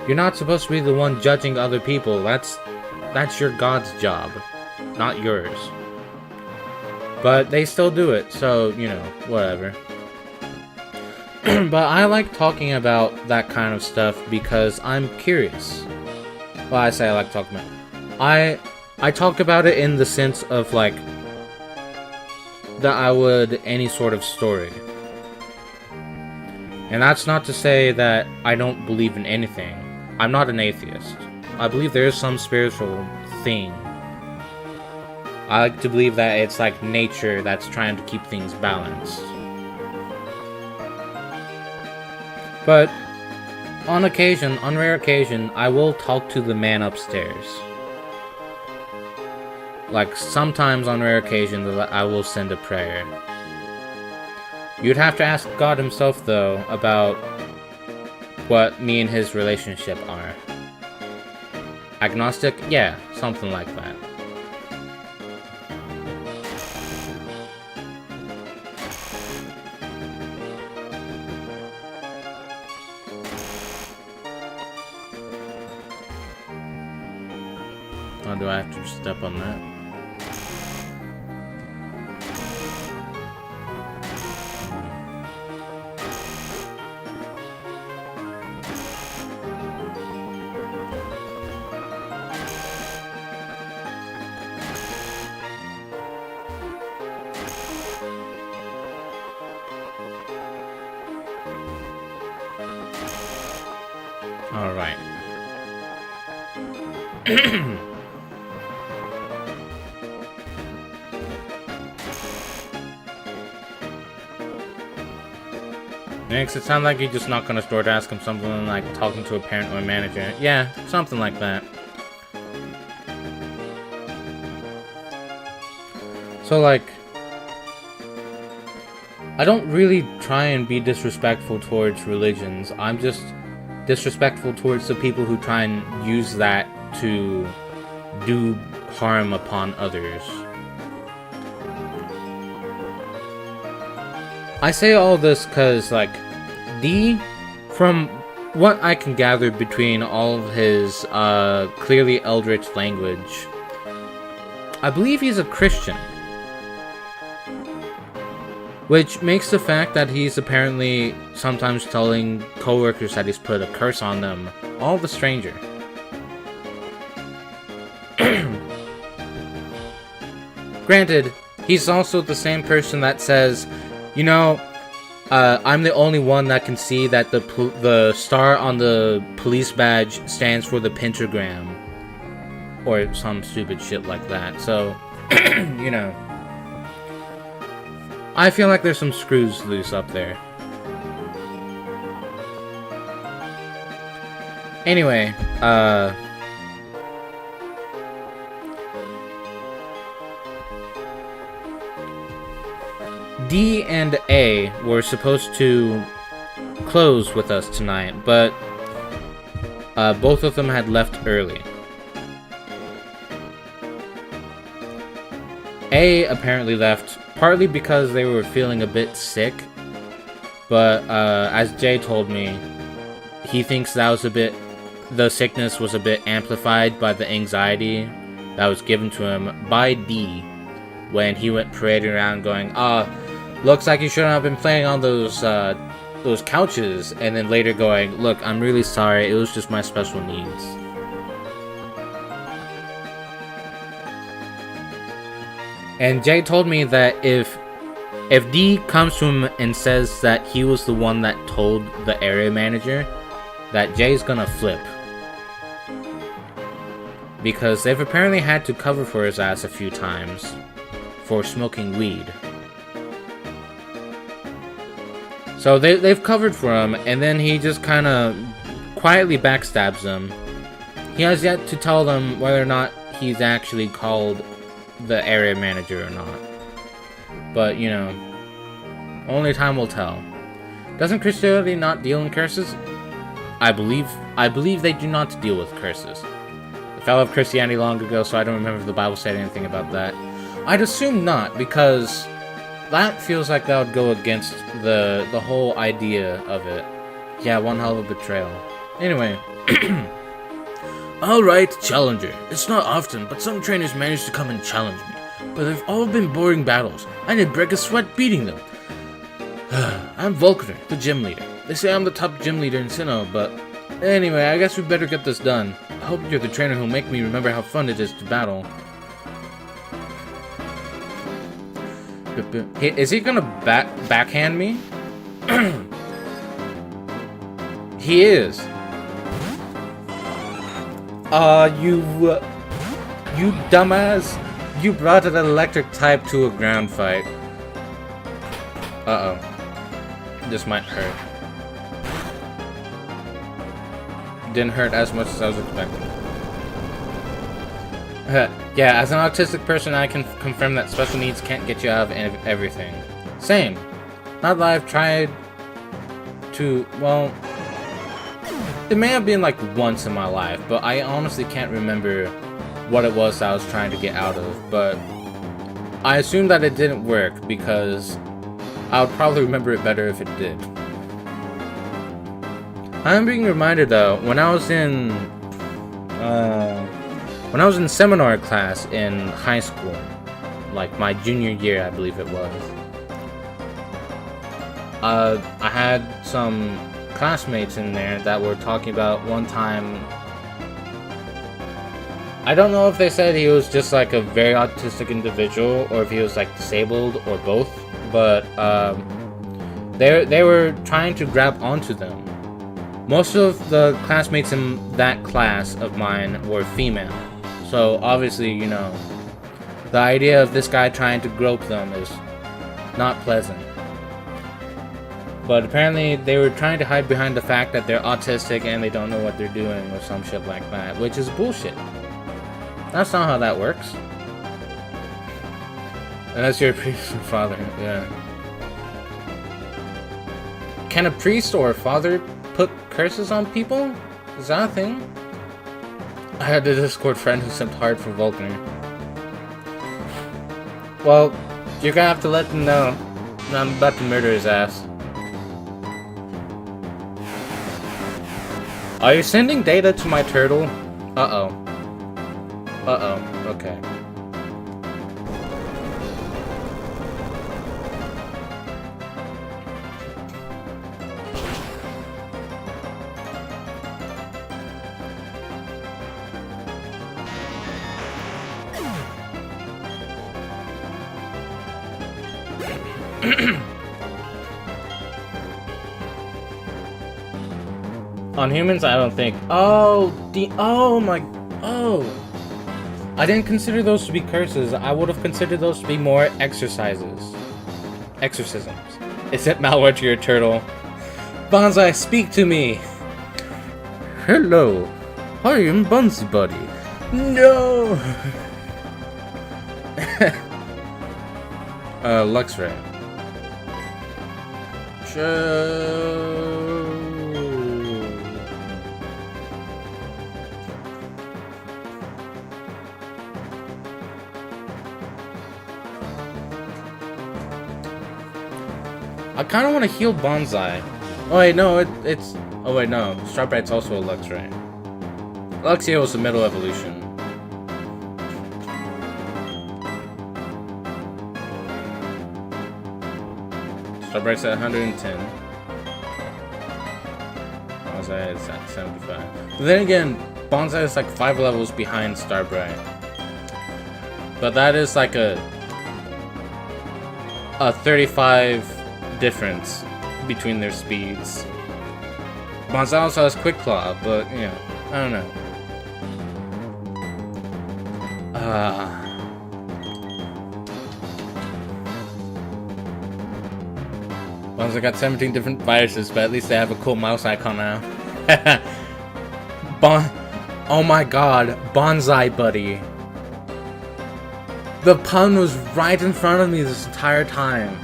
You're not supposed to be the one judging other people. That's your God's job, not yours. But they still do it, so, you know, whatever. But I like talking about that kind of stuff because I'm curious. Well, I say I like talking about... I talk about it in the sense of, like, that I would any sort of story. And that's not to say that I don't believe in anything. I'm not an atheist. I believe there is some spiritual thing. I like to believe that it's like nature that's trying to keep things balanced. But on occasion, on rare occasion, I will talk to the man upstairs. Like sometimes on rare occasion, I will send a prayer. You'd have to ask God himself, though, about what me and his relationship are. Agnostic? Yeah, something like that. Oh, do I have to step on that? Alright. Makes it sound like you're just knocking on his door to ask him something, like talking to a parent or a manager. Yeah, something like that. So, like, I don't really try and be disrespectful towards religions. I'm just disrespectful towards the people who try and use that to do harm upon others. I say all this because, like, D, from what I can gather between all of his clearly eldritch language, I believe he's a Christian. Which makes the fact that he's apparently sometimes telling coworkers that he's put a curse on them all the stranger. Granted, he's also the same person that says, you know, I'm the only one that can see that the star on the police badge stands for the pentagram. Or some stupid shit like that. So, you know, I feel like there's some screws loose up there. Anyway, D and A were supposed to close with us tonight, but both of them had left early. A apparently left partly because they were feeling a bit sick, but as Jay told me, he thinks that was the sickness was a bit amplified by the anxiety that was given to him by D when he went parading around going, Looks like you shouldn't have been playing on those couches, and then later going, look, I'm really sorry, it was just my special needs. And Jay told me that if D comes to him and says that he was the one that told the area manager, that Jay's gonna flip. Because they've apparently had to cover for his ass a few times for smoking weed. So they've covered for him, and then he just kind of quietly backstabs them. He has yet to tell them whether or not he's actually called the area manager or not. But, you know, only time will tell. Doesn't Christianity not deal in curses? I believe they do not deal with curses. I fell off Christianity long ago, so I don't remember if the Bible said anything about that. I'd assume not, because that feels like that would go against the whole idea of it. Yeah, one hell of a betrayal. Anyway. Alright, Challenger. It's not often, but some trainers manage to come and challenge me. But they've all been boring battles. I didn't break a sweat beating them. I'm Volkner, the gym leader. They say I'm the top gym leader in Sinnoh, but anyway, I guess we better get this done. I hope you're the trainer who'll make me remember how fun it is to battle. Is he gonna backhand me? He is. You dumbass. You brought an electric type to a ground fight. Uh-oh. This might hurt. Didn't hurt as much as I was expecting. Yeah, as an autistic person, I can confirm that special needs can't get you out of everything. Same. Not that I've tried to, well, it may have been like once in my life, but I honestly can't remember what it was that I was trying to get out of, but I assume that it didn't work because I would probably remember it better if it did. I'm being reminded though, when I was in seminar class in high school, like my junior year, I believe it was, I had some classmates in there that were talking about one time. I don't know if they said he was just like a very autistic individual or if he was like disabled or both, but they were trying to grab onto them. Most of the classmates in that class of mine were female, so obviously, you know, the idea of this guy trying to grope them is not pleasant. But apparently they were trying to hide behind the fact that they're autistic and they don't know what they're doing or some shit like that, which is bullshit. That's not how that works. Unless you're a priest or father, yeah. Can a priest or a father put curses on people? Is that a thing? I had a Discord friend who simped hard for Volkner. Well, you're gonna have to let them know that I'm about to murder his ass. Are you sending data to my turtle? Uh-oh. Uh-oh, okay. On humans, I don't think. Oh, I didn't consider those to be curses. I would have considered those to be more exercises. Exorcisms. It sent malware to your turtle. Bonsai, speak to me! Hello, I am Bunsy Buddy. No! Luxray. I kind of want to heal Bonsai. Oh wait, no, it's... Oh wait, no. Starbright's also a Luxray. Luxio was the middle evolution. Starbright's at 110. Bonsai is at 75. But then again, Bonsai is like 5 levels behind Starbright. But that is like a 35 difference between their speeds. Bonsai also has Quick Claw, but yeah, I don't know. Bonsai got 17 different viruses, but at least they have a cool mouse icon now. Oh my god, Bonsai Buddy. The pun was right in front of me this entire time.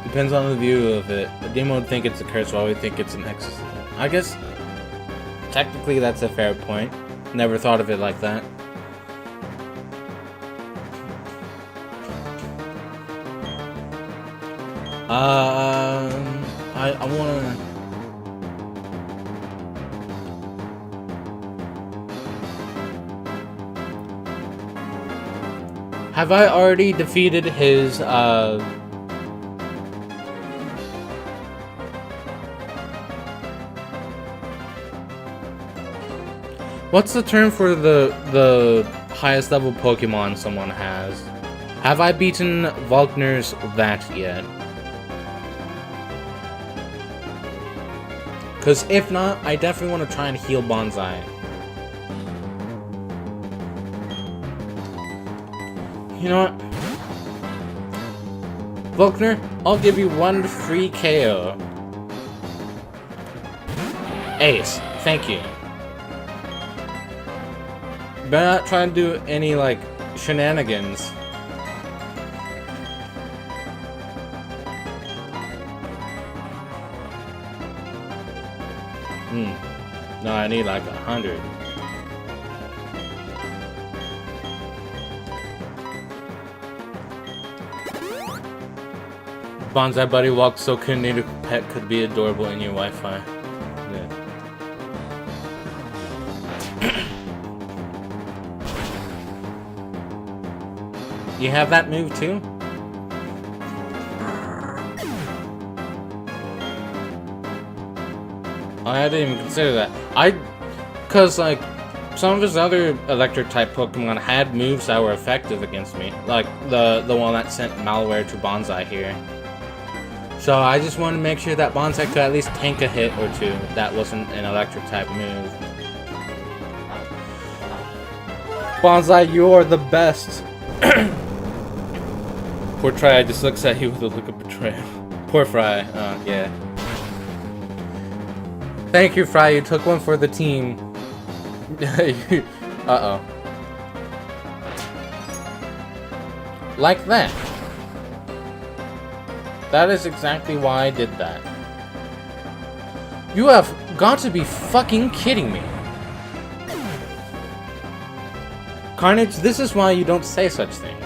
Depends on the view of it. The demo would think it's a curse while we think it's an exorcism. I guess technically that's a fair point. Never thought of it like that. I wanna... Have I already defeated his, What's the term for the highest level Pokemon someone has? Have I beaten Volkner's that yet? Because if not, I definitely want to try and heal Bonsai. You know what? Volkner, I'll give you 1 free KO. Ace, thank you. Better not try and do any, like, shenanigans. No, I need like 100. Bonsai Buddy walks so Kinetic Pet could be adorable in your Wi-Fi. Yeah. You have that move too? I didn't even consider that. Cause like, some of his other electric type Pokemon had moves that were effective against me. Like the one that sent malware to Bonsai here. So I just wanted to make sure that Bonsai could at least tank a hit or two that wasn't an electric type move. Bonsai, you're the best. Poor Tri just looks at you with a look of betrayal. Poor Fry, yeah. Thank you, Fry. You took one for the team. Uh-oh. Like that. That is exactly why I did that. You have got to be fucking kidding me. Carnage, this is why you don't say such things.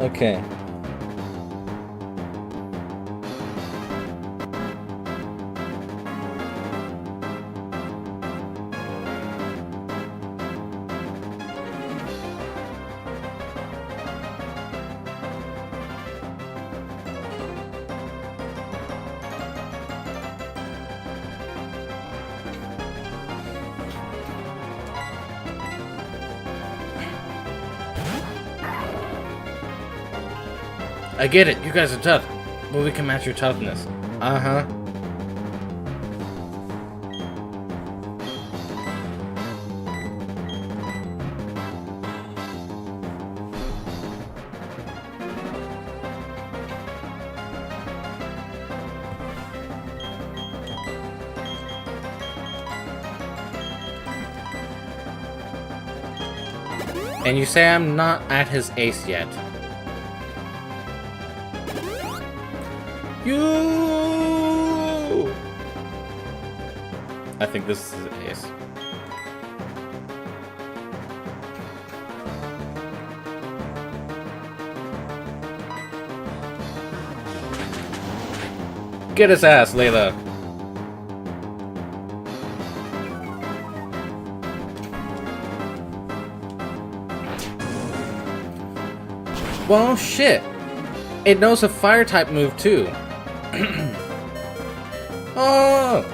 Okay. I get it, you guys are tough, but we can match your toughness. Uh-huh. And you say I'm not at his ace yet. You. I think this is an ace. Get his ass, Layla. Well, shit. It knows a fire type move too. Oh!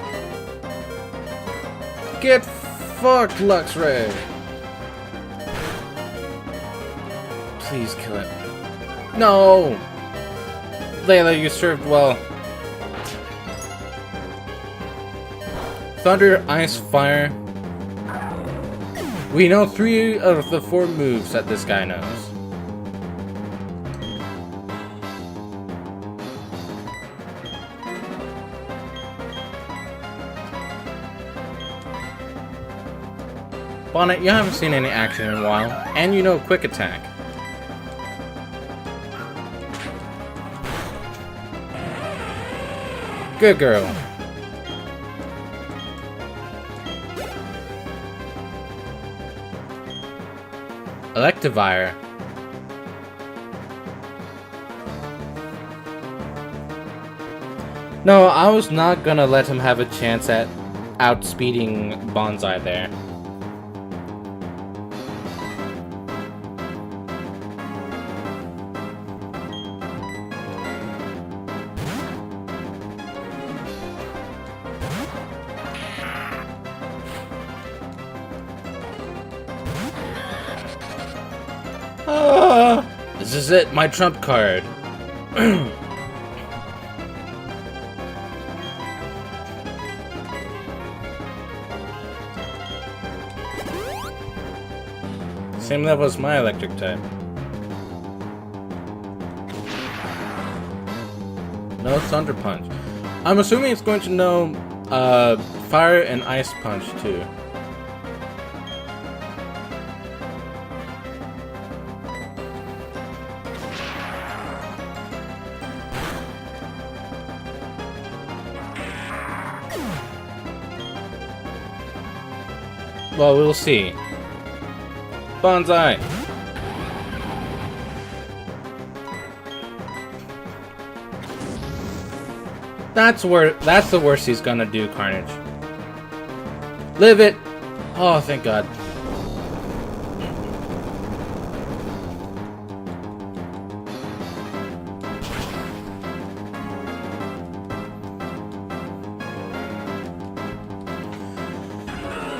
Get fucked, Luxray. Please kill it. No! Layla, you served well. Thunder, Ice, Fire. We know 3 of the 4 moves that this guy knows. Bonnet, you haven't seen any action in a while, and you know Quick Attack. Good girl. Electivire. No, I was not gonna let him have a chance at outspeeding Bonsai there. This is it, my trump card. Same level as my electric type. No Thunder Punch. I'm assuming it's going to know Fire and Ice Punch too. Well, we'll see. Bonsai! That's the worst he's gonna do, Carnage. Live it! Oh, thank God.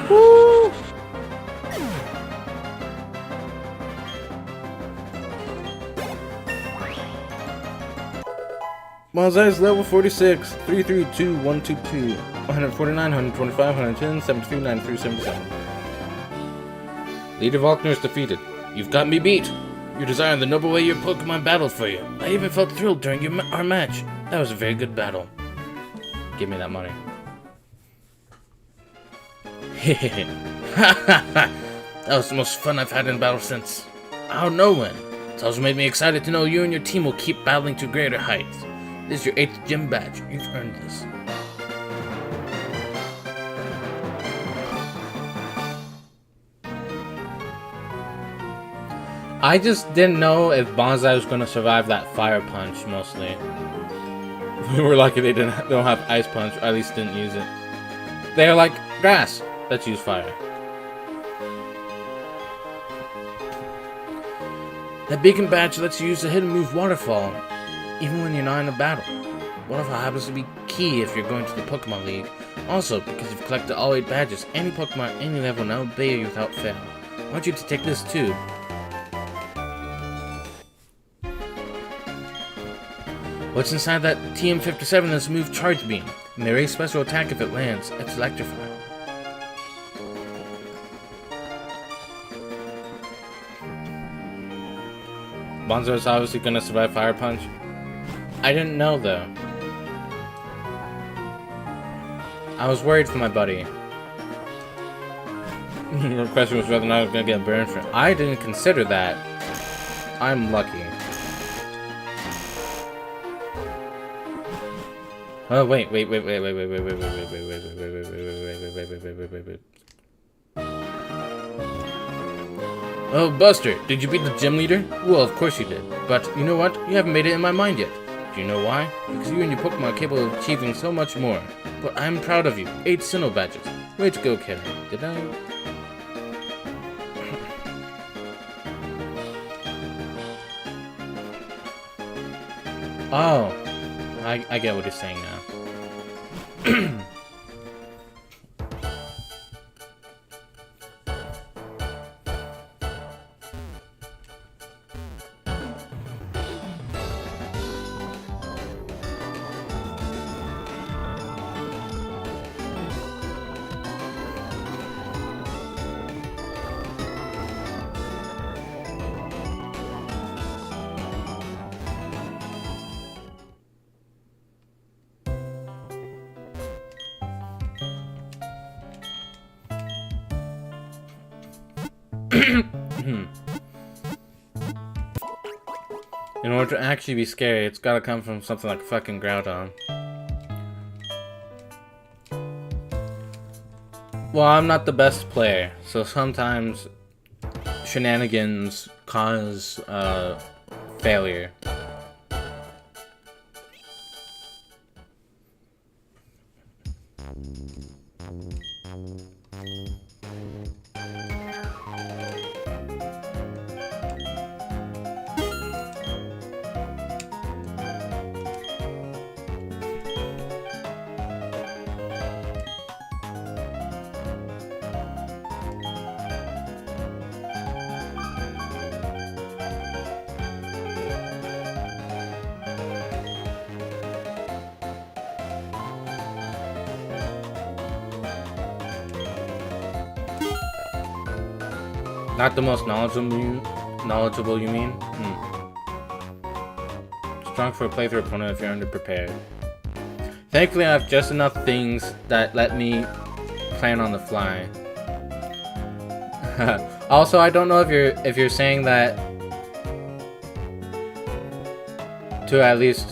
Woo! Bonsai's level 46, 332, 122, 149, 125, 110, 73, 93, 77. Leader Volkner is defeated. You've got me beat. You desire the noble way your Pokemon battled for you. I even felt thrilled during our match. That was a very good battle. Give me that money. Hehehe. That was the most fun I've had in battle since. I don't know when. It's also made me excited to know you and your team will keep battling to greater heights. This is your 8th gym badge. You've earned this. I just didn't know if Bonsai was going to survive that fire punch, mostly. We were lucky they don't have ice punch, or at least didn't use it. They're like grass. Let's use fire. That beacon badge lets you use the hidden move Waterfall, even when you're not in a battle. Waterfall happens to be key if you're going to the Pokemon League. Also, because you've collected all 8 badges, any Pokemon at any level now obey you without fail. I want you to take this too. What's inside that TM57 is move Charge Beam. It may raise special attack if it lands. It's electrifying. Bonzo is obviously gonna survive Fire Punch. I didn't know though. I was worried for my buddy. Your question was whether or not I was gonna get burned for it. I didn't consider that. I'm lucky. Oh wait. Oh, Buster, did you beat the gym leader? Well, of course you did. But you know what? You haven't made it in my mind yet. Do Do you know why? Because you and your Pokemon are capable of achieving so much more. But I'm proud of you. 8 Sinnoh badges. Way to go, kid. Did I? Oh. I get what he's saying now. In order to actually be scary, it's gotta come from something like fucking Groudon. Well, I'm not the best player, so sometimes shenanigans cause failure. Not the most knowledgeable, you mean? Strong for a playthrough opponent if you're underprepared. Thankfully, I have just enough things that let me plan on the fly. Also, I don't know if you're saying that to at least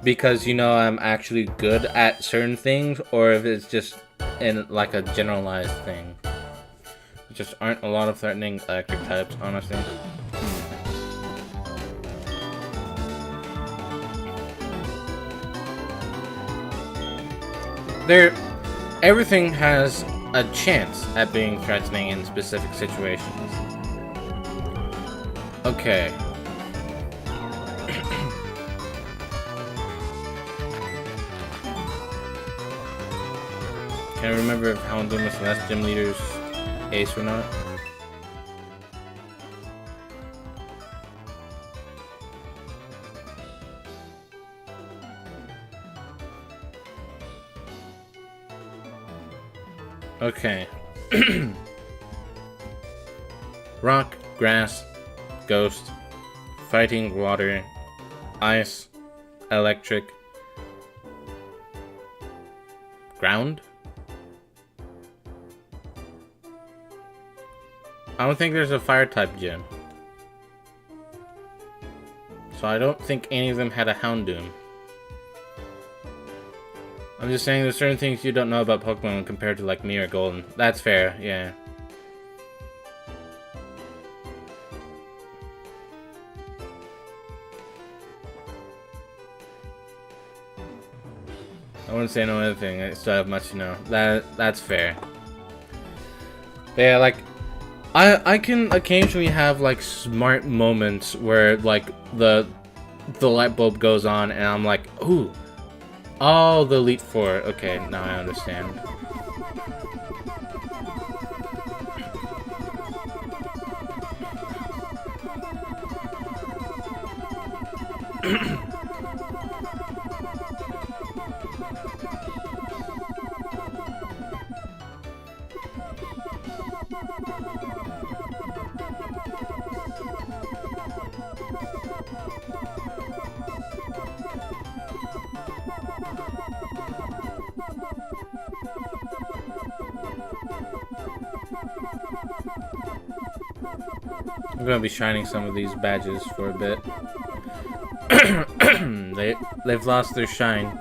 because you know I'm actually good at certain things, or if it's just in like a generalized thing. There just aren't a lot of threatening electric types, honestly. Everything has a chance at being threatening in specific situations. Okay. Can't remember if Houndoom was the last gym leader's ace or not. Okay. Rock, grass, ghost, fighting, water, ice, electric, ground? I don't think there's a fire type gym. So I don't think any of them had a Houndoom. I'm just saying there's certain things you don't know about Pokemon compared to like me or Golden. That's fair, yeah. I wouldn't say no other thing. I still have much to know. That's fair. But yeah, like I can occasionally have like smart moments where like the light bulb goes on and I'm like, ooh, oh, the Elite Four. Okay, now I understand. I'm gonna be shining some of these badges for a bit. They've lost their shine.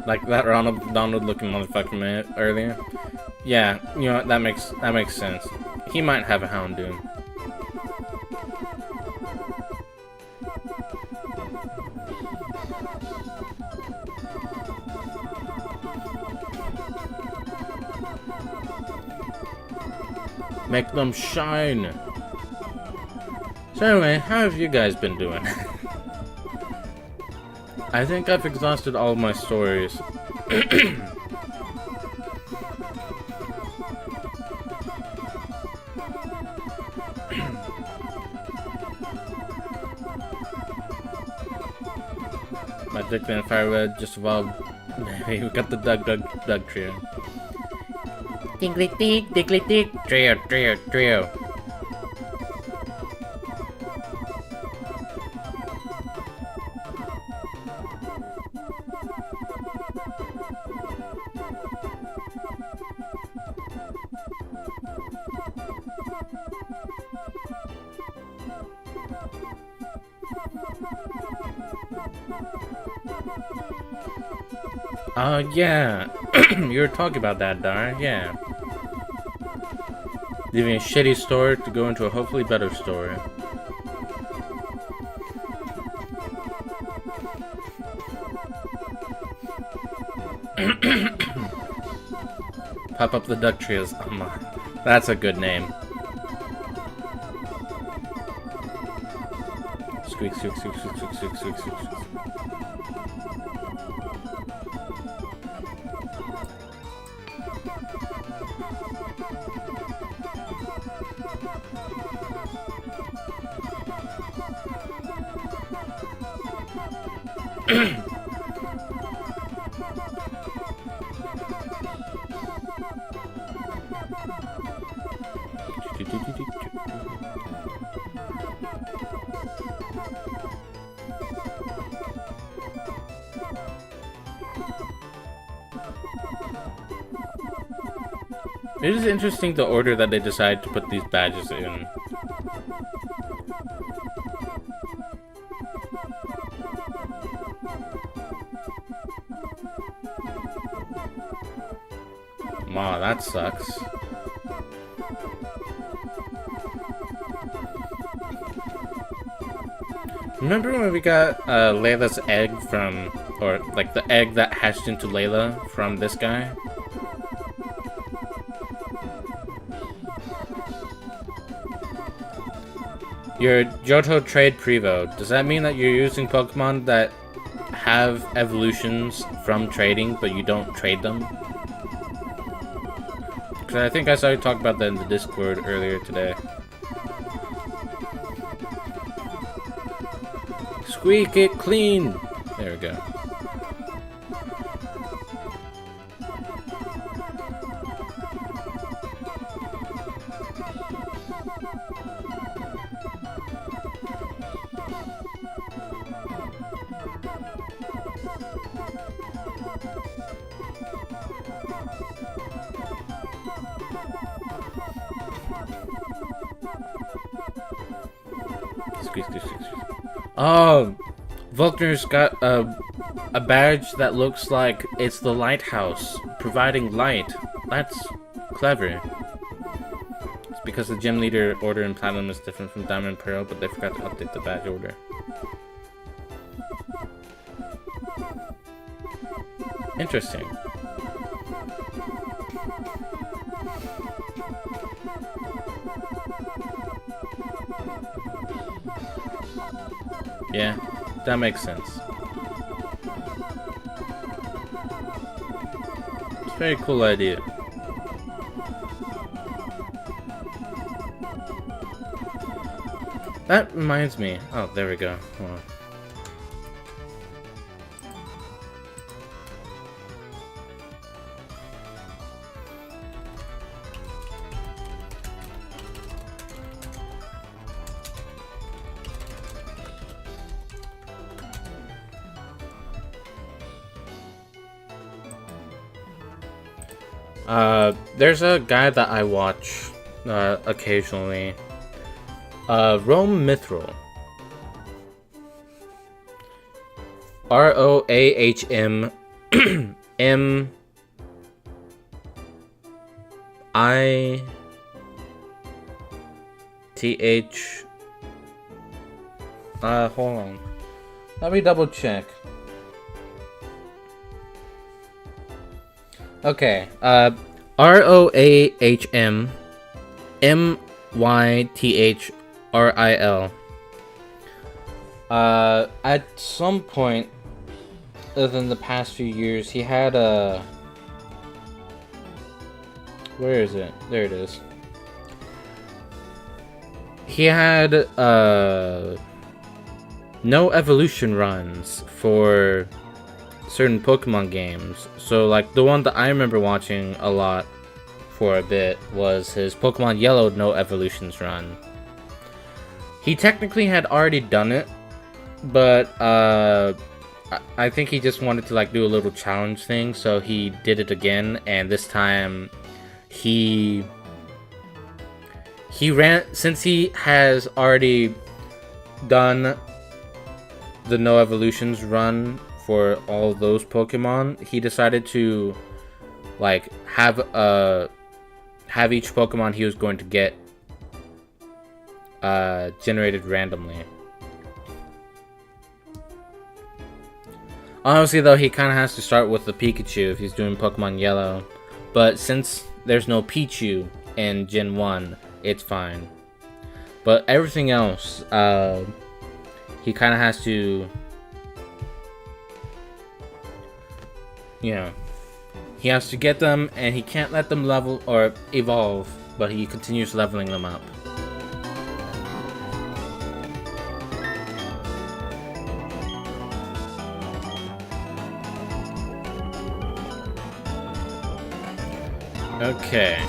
Like that Ronald Donald looking motherfucker man earlier. Yeah, you know what, that makes sense. He might have a Houndoom. Make them shine. So anyway, how have you guys been doing? I think I've exhausted all of my stories. My Dickman and Firewood just evolved. We got the Doug trio. Diggly dick, trio. Yeah. You were talking about that, Dar. Yeah. Leaving a shitty store to go into a hopefully better store. Pop up the duck trios. Oh my. That's a good name. Squeak, squeak, squeak, squeak, squeak, squeak, squeak, squeak. It is interesting the order that they decide to put these badges in. Wow, that sucks. Remember when we got Layla's egg from, or like the egg that hatched into Layla from this guy? Your Johto trade Prevo. Does that mean that you're using Pokemon that have evolutions from trading, but you don't trade them? Because I think I saw you talk about that in the Discord earlier today. Squeak it clean! There we go. Oh, Volkner's got a badge that looks like it's the lighthouse, providing light. That's clever. It's because the gym leader order in Platinum is different from Diamond and Pearl, but they forgot to update the badge order. Interesting. Yeah, that makes sense. It's a very cool idea. That reminds me. Oh, there we go. Hold on. There's a guy that I watch occasionally. Rome Mithril. ROAHM M I TH. Hold on. Let me double check. Okay. ROAHM MYTHRIL. At some point within the past few years, he had a. Where is it? There it is. He had no evolution runs for certain Pokemon games. So like the one that I remember watching a lot for a bit was his Pokemon Yellow no evolutions run. He technically had already done it, but I think he just wanted to like do a little challenge thing, so he did it again, and this time he ran, since he has already done the no evolutions run for all those Pokemon. He decided to like have each Pokemon he was going to get generated randomly. Honestly though, he kind of has to start with the Pikachu if he's doing Pokemon Yellow, but since there's no Pichu in Gen 1, it's fine. But everything else, he kind of has to, you know, he has to get them, and he can't let them level or evolve, but he continues leveling them up. Okay.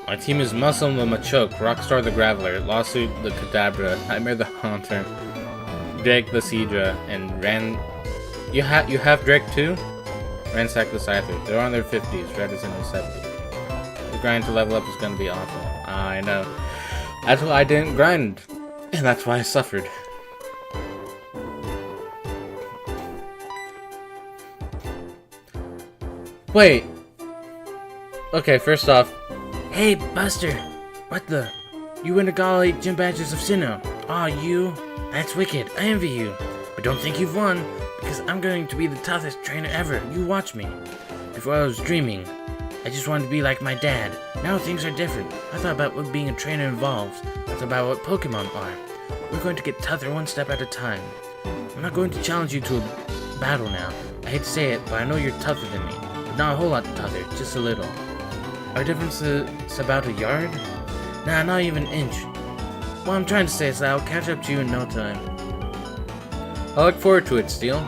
My team is Muscle the Machoke, Rockstar the Graveler, Lawsuit the Kadabra, Nightmare the Haunter, Drake the Seadra, and You have Drake too? Ransack the Scyther. They're on their 50s, Red is in their 70s. The grind to level up is gonna be awful. I know. That's why I didn't grind. And that's why I suffered. Wait. Okay, first off. Hey, Buster! What the? You win the Gala Gym Badges of Sinnoh. Aw, you? That's wicked. I envy you. But don't think you've won, because I'm going to be the toughest trainer ever. You watch me. Before I was dreaming, I just wanted to be like my dad. Now things are different. I thought about what being a trainer involves. I thought about what Pokemon are. We're going to get tougher one step at a time. I'm not going to challenge you to a battle now. I hate to say it, but I know you're tougher than me. But not a whole lot tougher, just a little. Our difference is about a yard? Nah, not even an inch. What I'm trying to say is that I'll catch up to you in no time. I look forward to it, Steel.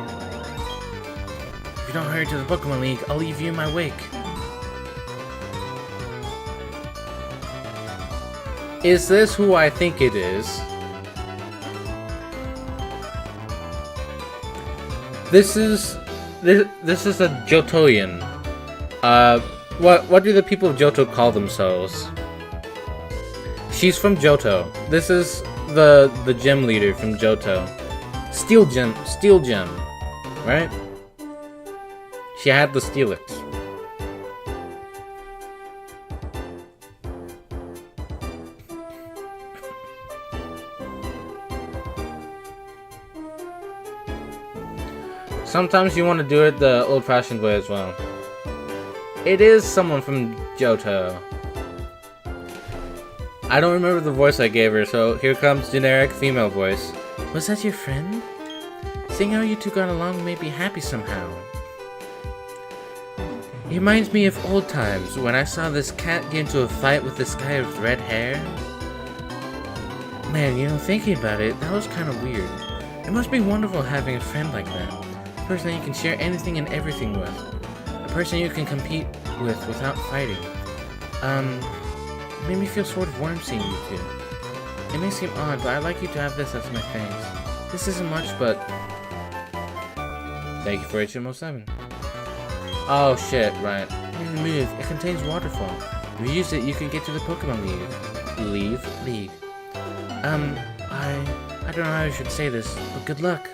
If you don't hurry to the Pokemon League, I'll leave you in my wake. Is this who I think it is? This is a Johtoian. What do the people of Johto call themselves? She's from Johto. This is the gym leader from Johto. Steel Gem, right? She had the Steelix. Sometimes you want to do it the old-fashioned way as well. It is someone from Johto. I don't remember the voice I gave her, so here comes generic female voice. Was that your friend? Seeing how you two got along made me happy somehow. It reminds me of old times when I saw this cat get into a fight with this guy with red hair. Man, you know, thinking about it, that was kind of weird. It must be wonderful having a friend like that. A person that you can share anything and everything with. A person you can compete with without fighting. It made me feel sort of warm seeing you two. It may seem odd, but I'd like you to have this as my thanks. This isn't much, but thank you for HM07. Oh shit, right. Move. It contains waterfall. If you use it, you can get to the Pokemon League. Um, I don't know how I should say this, but good luck.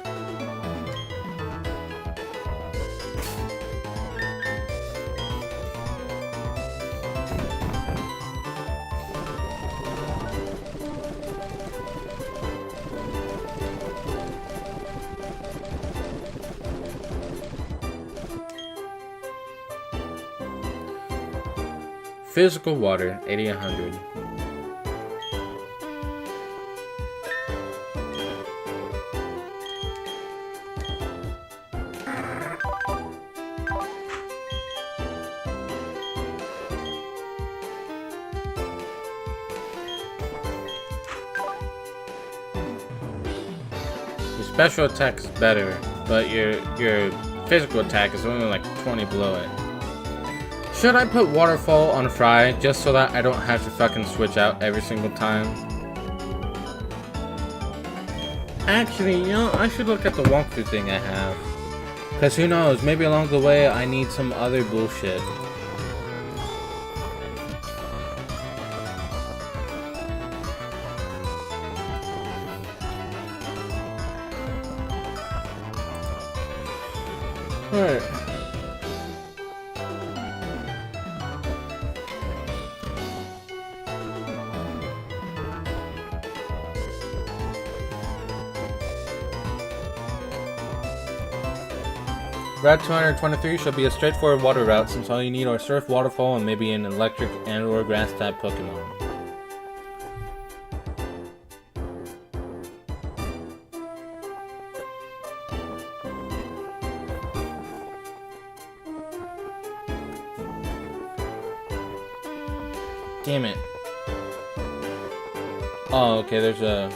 Physical water, 80-100. Your special attack is better, but your physical attack is only like 20 below it. Should I put Waterfall on Fry just so that I don't have to fucking switch out every single time? Actually, you know, I should look at the walkthrough thing I have. Because who knows, maybe along the way I need some other bullshit. Alright. Route 223 shall be a straightforward water route since all you need are surf, waterfall, and maybe an electric and or grass type Pokemon. Damn it. Oh, okay, there's a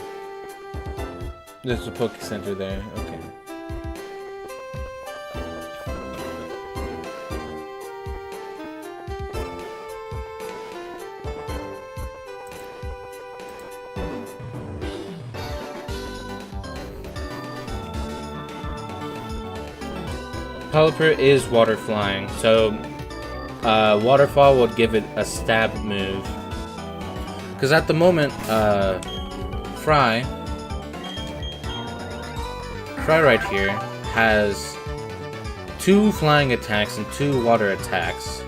Poke Center there, okay. Pelipper is water flying, so Waterfall would give it a stab move. Because at the moment, Fry right here has 2 flying attacks and 2 water attacks.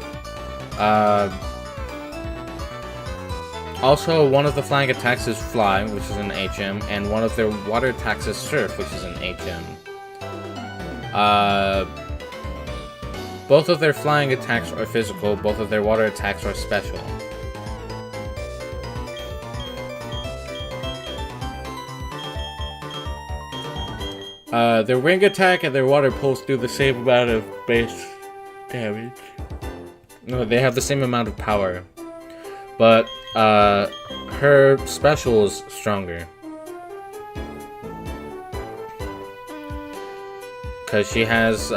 Also, one of the flying attacks is Fly, which is an HM, and one of their water attacks is Surf, which is an HM. Both of their flying attacks are physical, both of their water attacks are special. Their wing attack and their water pulse do the same amount of base damage. No, they have the same amount of power. But, her special is stronger. Because she has,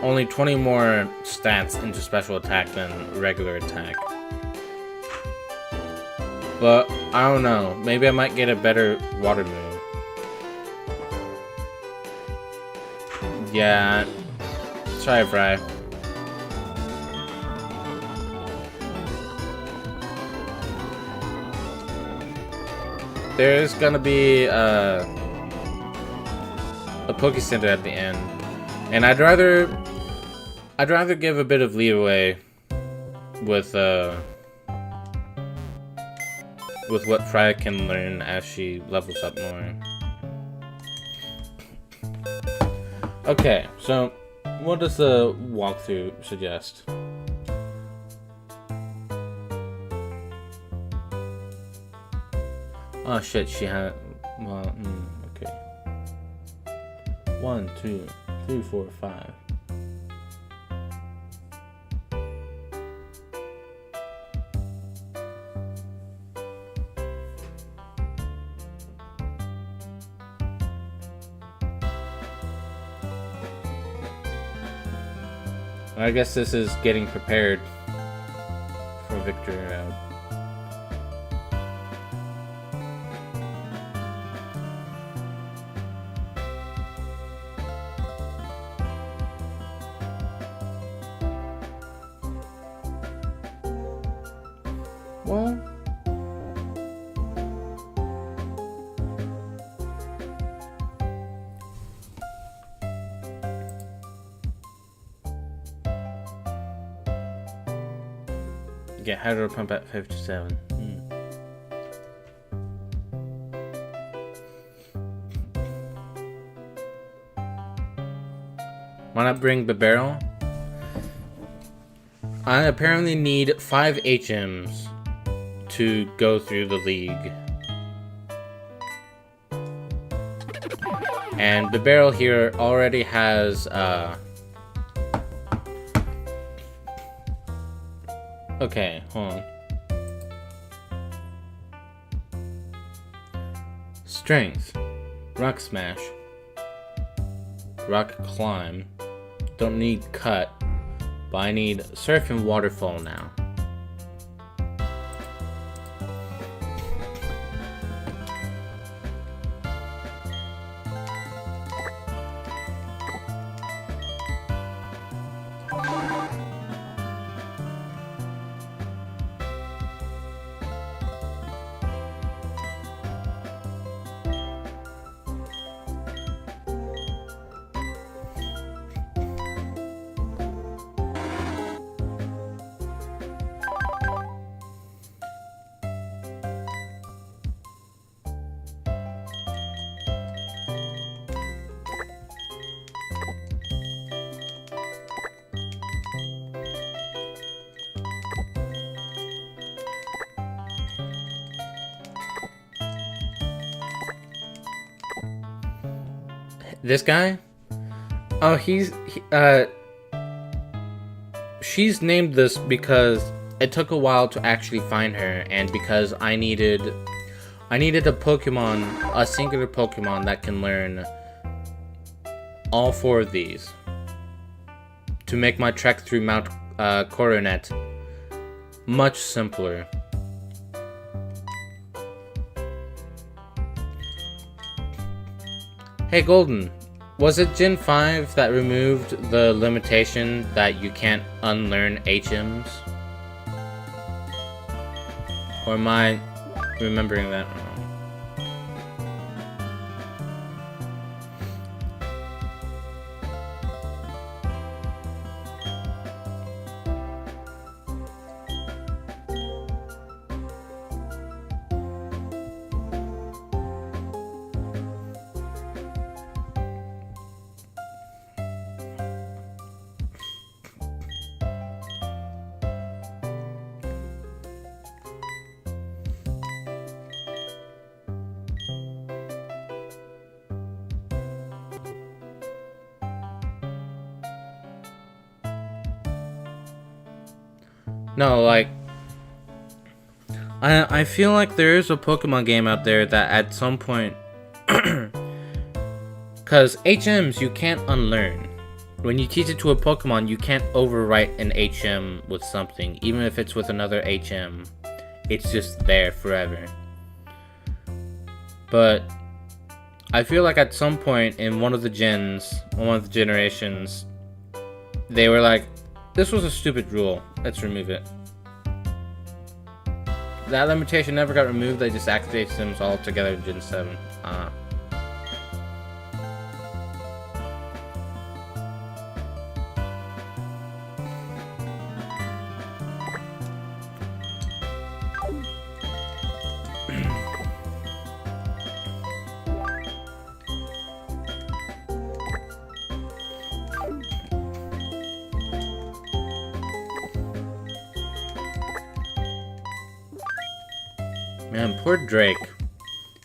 only 20 more stats into special attack than regular attack. But, I don't know. Maybe I might get a better water move. Yeah. Sorry, Fry. There's gonna be, a Poke Center at the end. And I'd rather give a bit of leeway with what Fry can learn as she levels up more. Okay, so what does the walkthrough suggest? Oh shit, she had, well, okay. 1, 2, 3, 4, 5. I guess this is getting prepared for Victory Route. Well, get hydro pump at 57. Why not bring the barrel? I apparently need 5 HMs to go through the league. And the barrel here already has, okay, hold on. Strength. Rock smash. Rock climb. Don't need cut. But I need surf and waterfall now. This guy? Oh, she's named this because it took a while to actually find her, and because I needed a Pokemon, a singular Pokemon that can learn all 4 of these to make my trek through Mount Coronet much simpler. Hey Golden, was it Gen 5 that removed the limitation that you can't unlearn HMs? Or am I remembering that wrong? No, like, I feel like there is a Pokemon game out there that at some point, because HMs you can't unlearn. When you teach it to a Pokemon, you can't overwrite an HM with something, even if it's with another HM. It's just there forever. But I feel like at some point in one of the generations, they were like, this was a stupid rule. Let's remove it. That limitation never got removed. They just activated them all together in Gen 7. Man, poor Drake.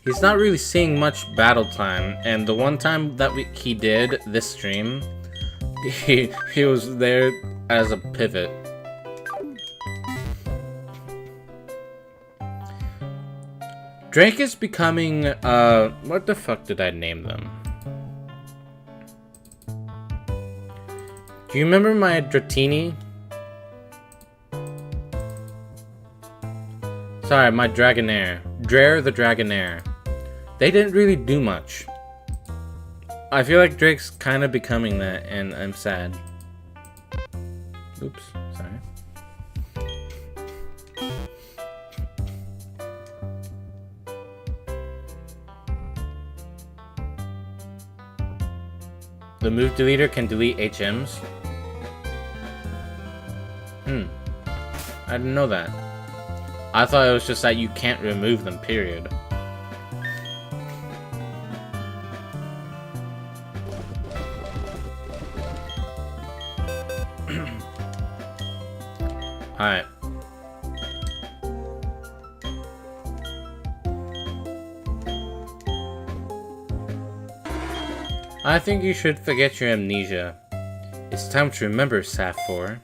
He's not really seeing much battle time, and the one time that he did this stream, he was there as a pivot. Drake is becoming, what the fuck did I name them? Do you remember my Dratini? Sorry, my Dragonair. Drare the Dragonair. They didn't really do much. I feel like Drake's kind of becoming that, and I'm sad. Oops, sorry. The move deleter can delete HMs? I didn't know that. I thought it was just that you can't remove them, period. Alright. I think you should forget your amnesia. It's time to remember, Sappho.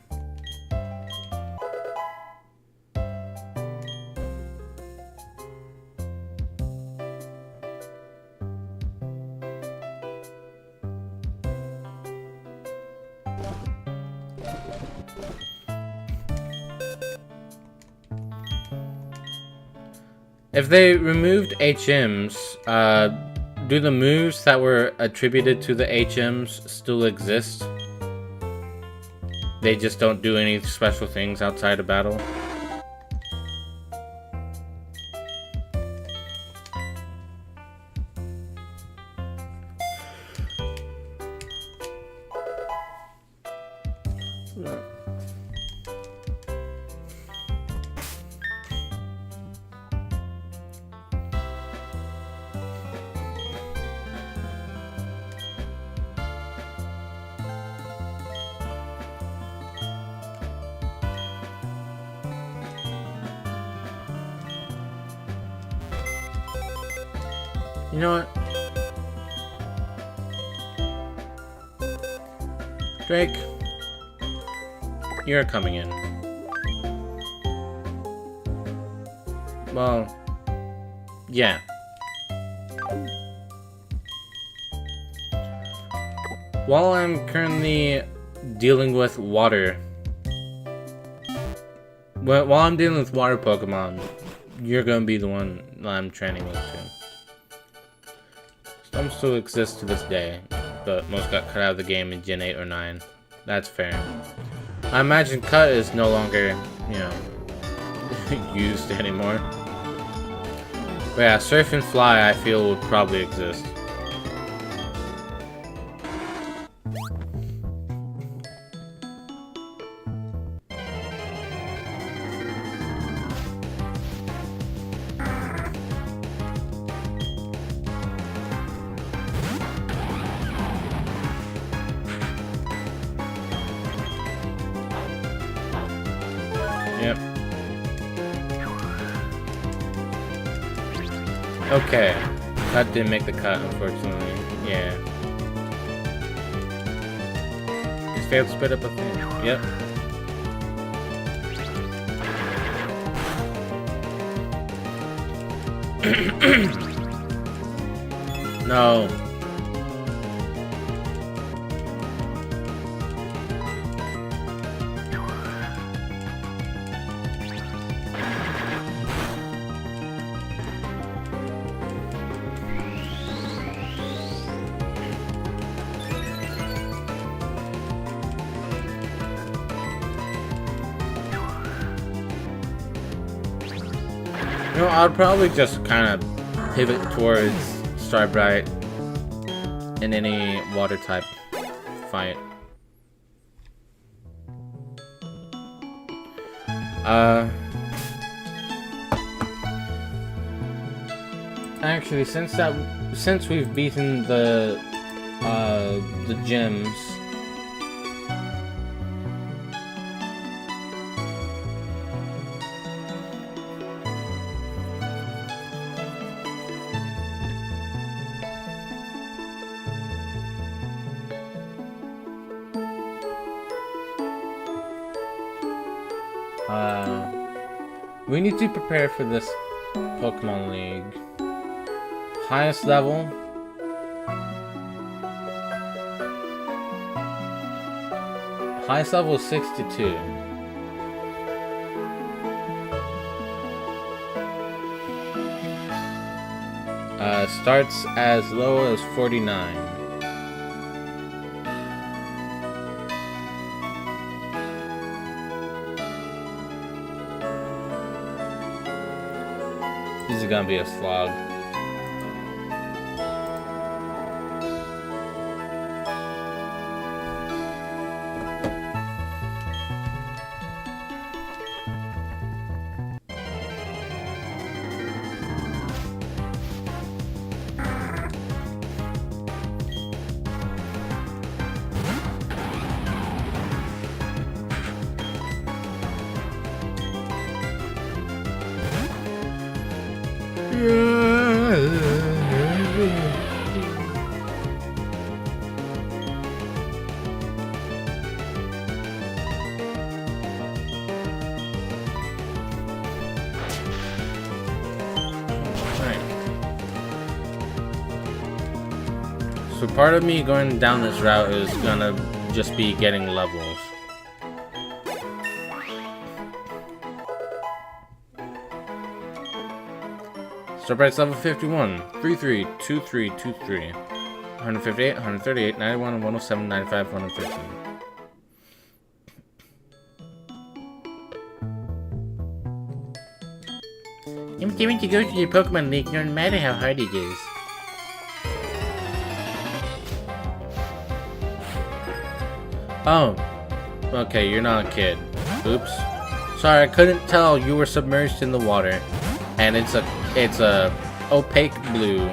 If they removed HMs, do the moves that were attributed to the HMs still exist? They just don't do any special things outside of battle? You know what? Drake, you're coming in. Well, yeah. While I'm currently dealing with water, while I'm dealing with water Pokemon, you're gonna be the one I'm training with too. Some still exist to this day, but most got cut out of the game in Gen 8 or 9. That's fair. I imagine cut is no longer, you know, used anymore. But yeah, Surf and Fly I feel would probably exist. Yep. Okay. That didn't make the cut, unfortunately. Yeah. It's failed to split up a thing. Yep. No. You know, I'd probably just kind of pivot towards Starbright in any water type fight. Actually, since we've beaten the gyms, we need to prepare for this Pokemon League. Highest level. Highest level is 62. Starts as low as 49. This is gonna be a slog. So part of me going down this route is gonna just be getting levels. Start price level 51, 33, 23, 23, 158, 138, 91, 107, 95, 115. I'm going to go to the Pokemon League no matter how hard it is. Oh, okay, you're not a kid. Oops. Sorry, I couldn't tell you were submerged in the water. And it's a opaque blue.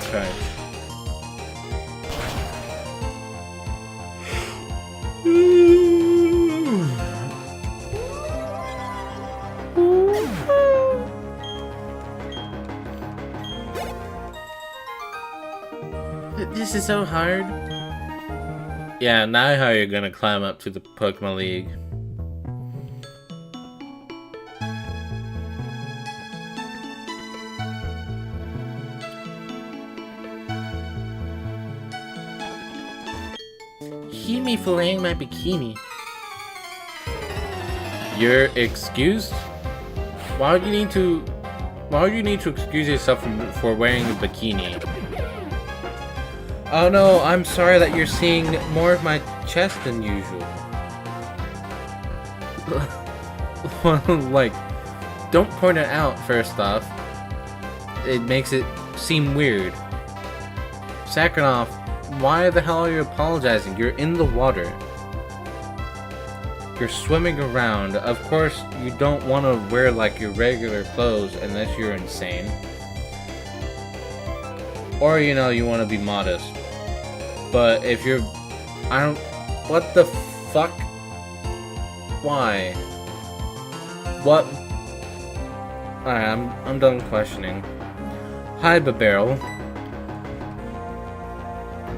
Okay. This is so hard. Yeah, now how you're gonna climb up to the Pokemon League. Excuse me for wearing my bikini. You're excused? Why would you need to excuse yourself for wearing a bikini? Oh no, I'm sorry that you're seeing more of my chest than usual. Like, don't point it out first off. It makes it seem weird. Second off, why the hell are you apologizing? You're in the water. You're swimming around. Of course, you don't want to wear like your regular clothes unless you're insane. Or, you know, you want to be modest. But if you're... what the fuck? Why? What? Alright, I'm done questioning. Hi, Babarrel.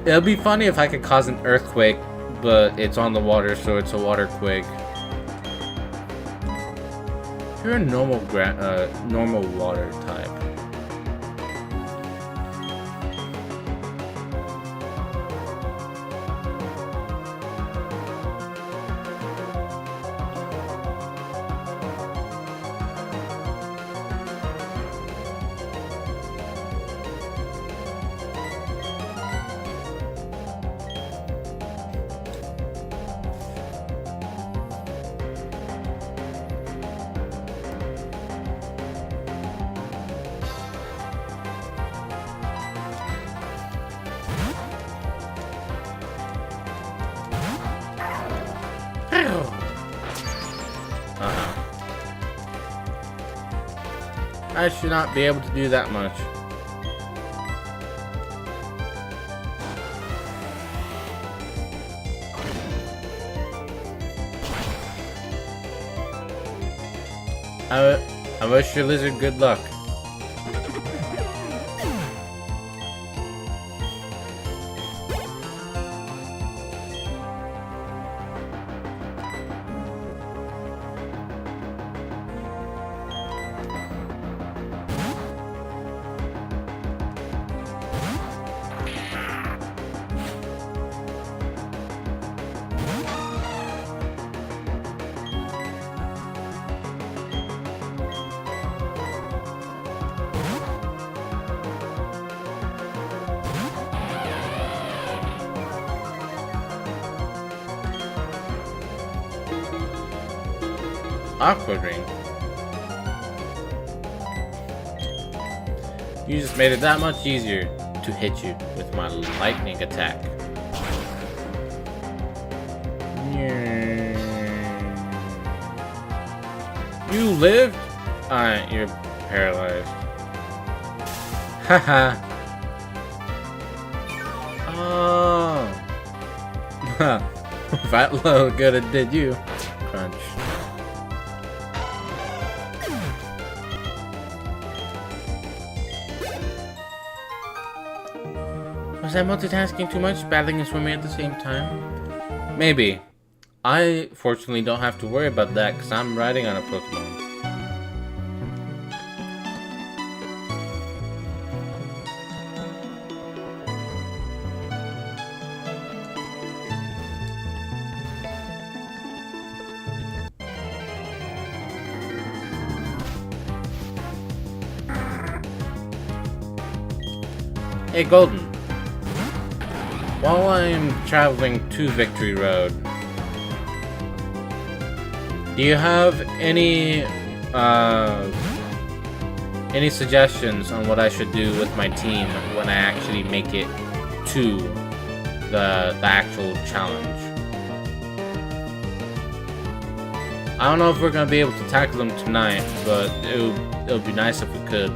It'll be funny if I could cause an earthquake, but it's on the water, so it's a waterquake. You're a normal normal water type. I should not be able to do that much. I wish your lizard good luck. Aqua Ring. You just made it that much easier. to hit you with my lightning attack. You lived? Alright, you're paralyzed. Haha. Oh. Fat low good it did you. Crunch. Was I multitasking too much, battling and swimming at the same time? Maybe. I fortunately don't have to worry about that because I'm riding on a Pokemon. Hey, Golden. While I'm traveling to Victory Road, do you have any suggestions on what I should do with my team when I actually make it to the actual challenge? I don't know if we're gonna be able to tackle them tonight, but it would be nice if we could.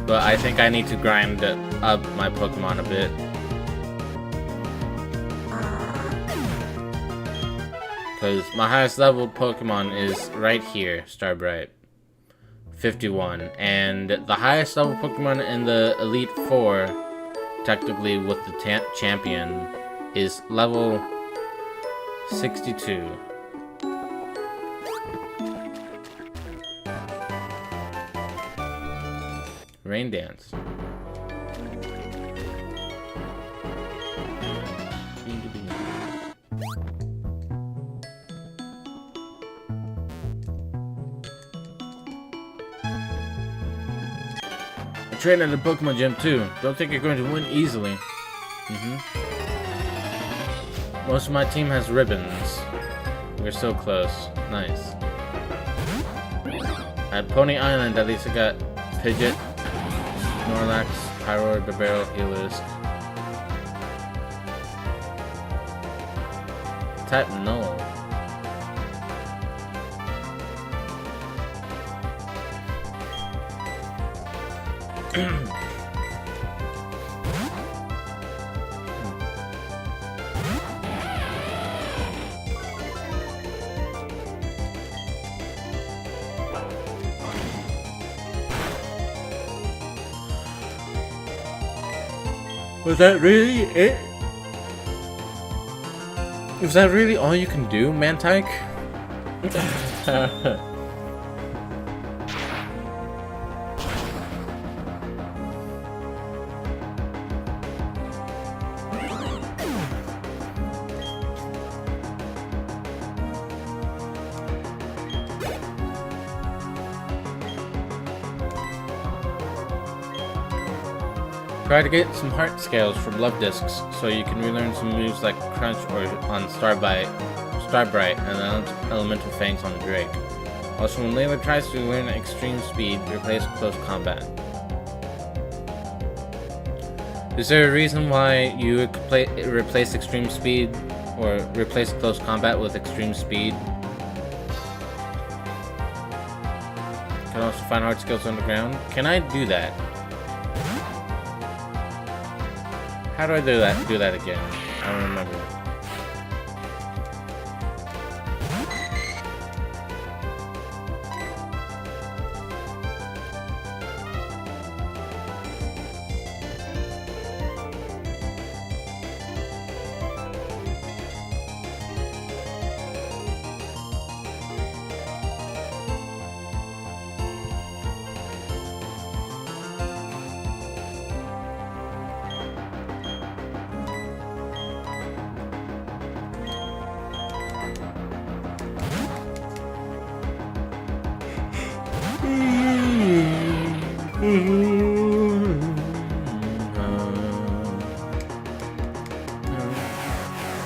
But I think I need to grind up my Pokemon a bit. Because my highest level Pokemon is right here, Starbright. 51. And the highest level Pokemon in the Elite Four, technically with the champion, is level 62. Rain Dance. I train at the Pokemon Gym too. Don't think you're going to win easily. Most of my team has ribbons. We're so close. Nice. At Pony Island, at least I got Pidgeot, Snorlax, Pyroid, Bibarel, Heliolisk. Type Null. Was that really it? Was that really all you can do, Mantike? Try to get some heart scales from love discs so you can relearn some moves like Crunch or on Starbright and Elemental Fangs on Drake. Also, when Layla tries to learn Extreme Speed, replace Close Combat. Is there a reason why you would replace Extreme Speed or replace Close Combat with Extreme Speed? You can also find heart skills on the ground. Can I do that? How do I do that? Do that again? I don't remember.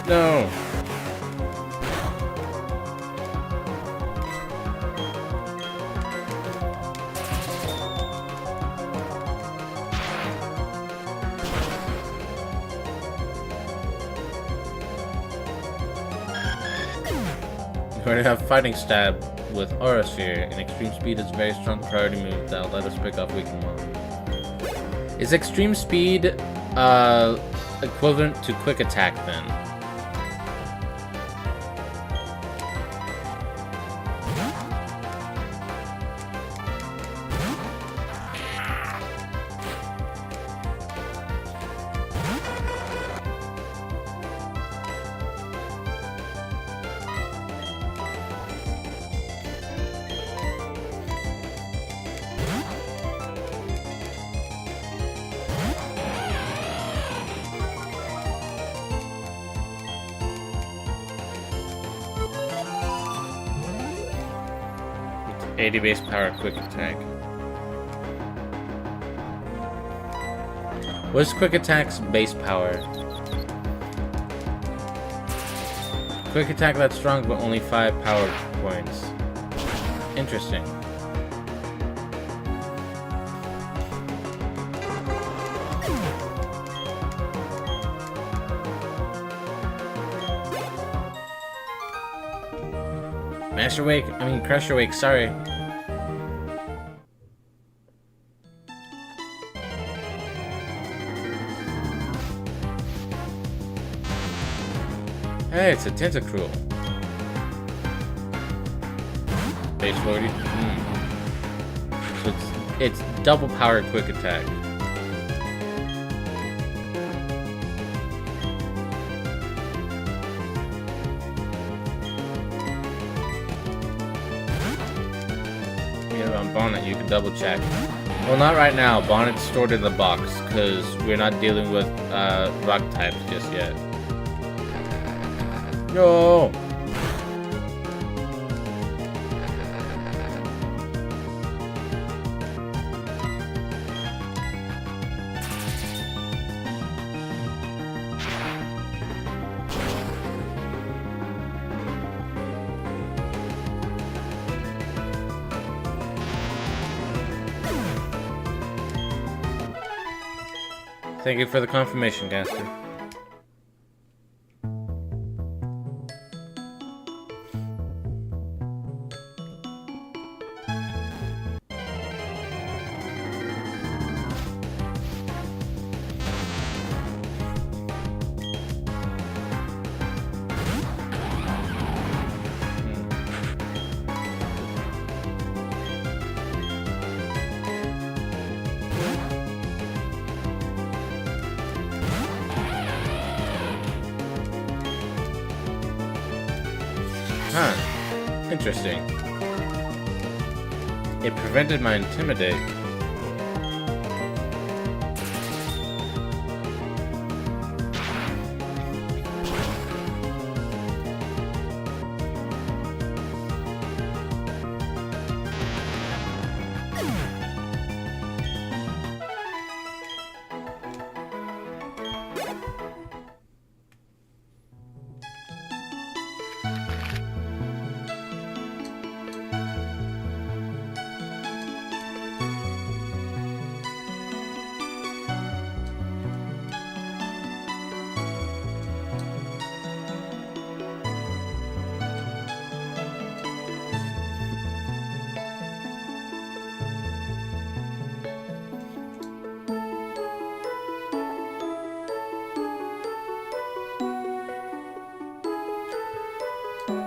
No. We're gonna have Fighting Stab with Aura Sphere, and Extreme Speed is a very strong priority move that'll let us pick off weakened mobs. Is Extreme Speed equivalent to Quick Attack then? It's 80 base power Quick Attack. What's Quick Attack's base power? Quick Attack that's strong, but only 5 power points. Interesting. Master Wake, Crusher Wake, sorry. Hey, it's a Tentacruel. Base 40. So it's double power Quick Attack. Bonnet, you can double check. Well, not right now. Bonnet's stored in the box because we're not dealing with rock types just yet. No. Thank you for the confirmation, Gaster. Huh. Interesting. It prevented my Intimidate.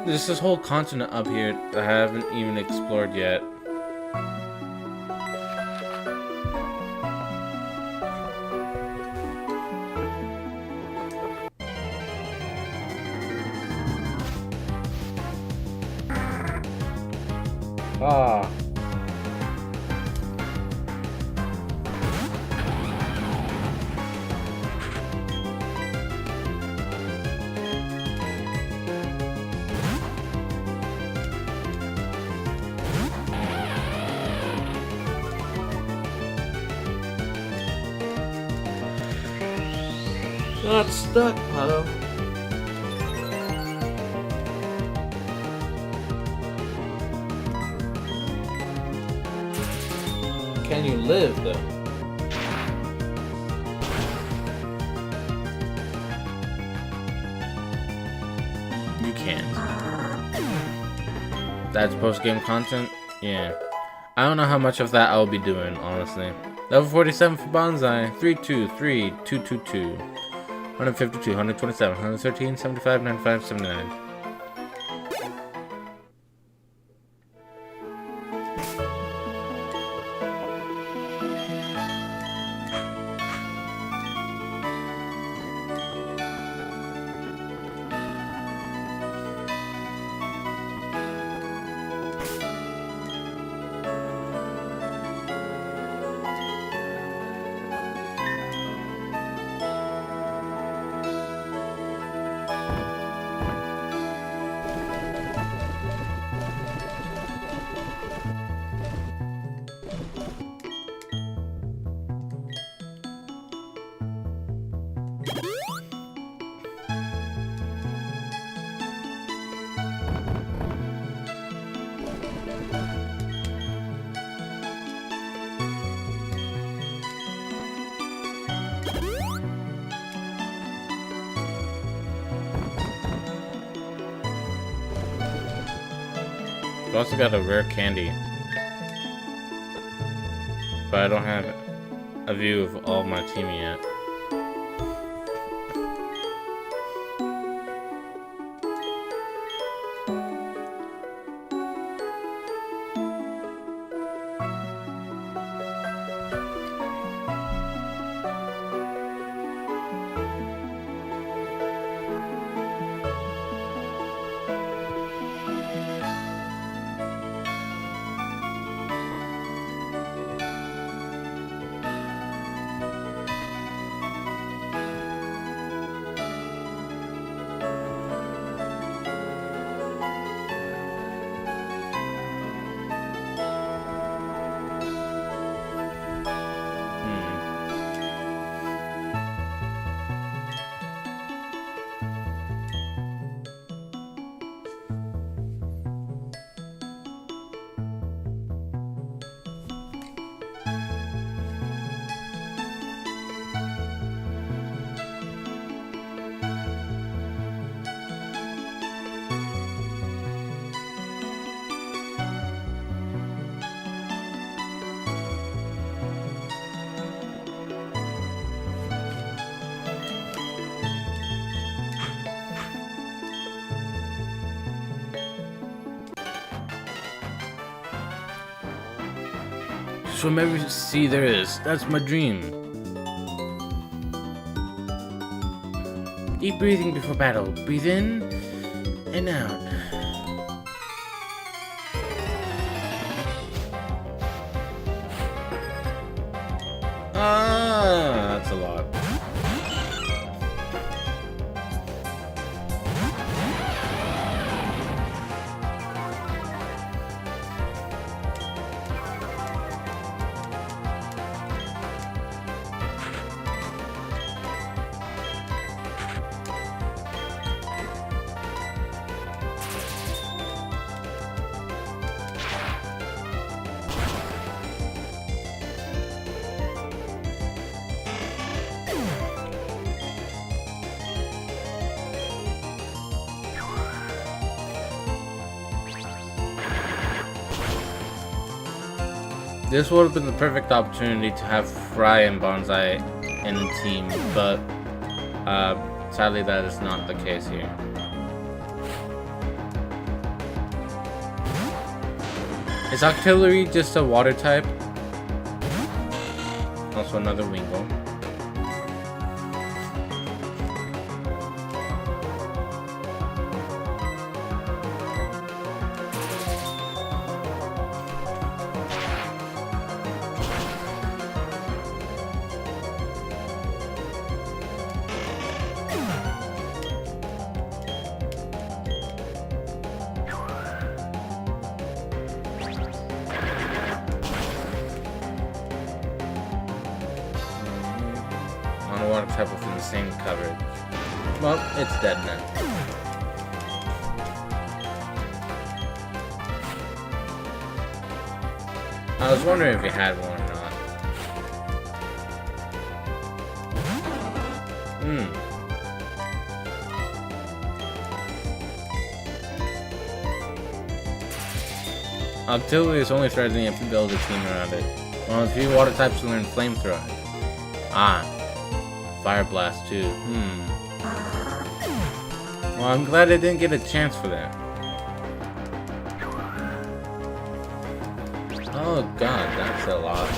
There's this whole continent up here that I haven't even explored yet. Ah. Not stuck, Pato. Can you live, though? You can't. That's post-game content? Yeah. I don't know how much of that I'll be doing, honestly. Level 47 for Bonsai. 323, 222. 152, 127, 113, 75, 95, 79. We also got a rare candy. But I don't have a view of all my team yet. Swim every sea there is. That's my dream. Deep breathing before battle. Breathe in and out. Ah, that's a lot. This would have been the perfect opportunity to have Fry and Bonsai in a team, but sadly that is not the case here. Is Octillery just a water type? Also another Wingull. Water type within the same coverage. Well, it's dead now. I was wondering if he had one or not. Octillery is only threatening if you build a team around it. One of the few water types to learn Flamethrower. Ah. Fire Blast too. Well, I'm glad I didn't get a chance for that. Oh god, that's a lot.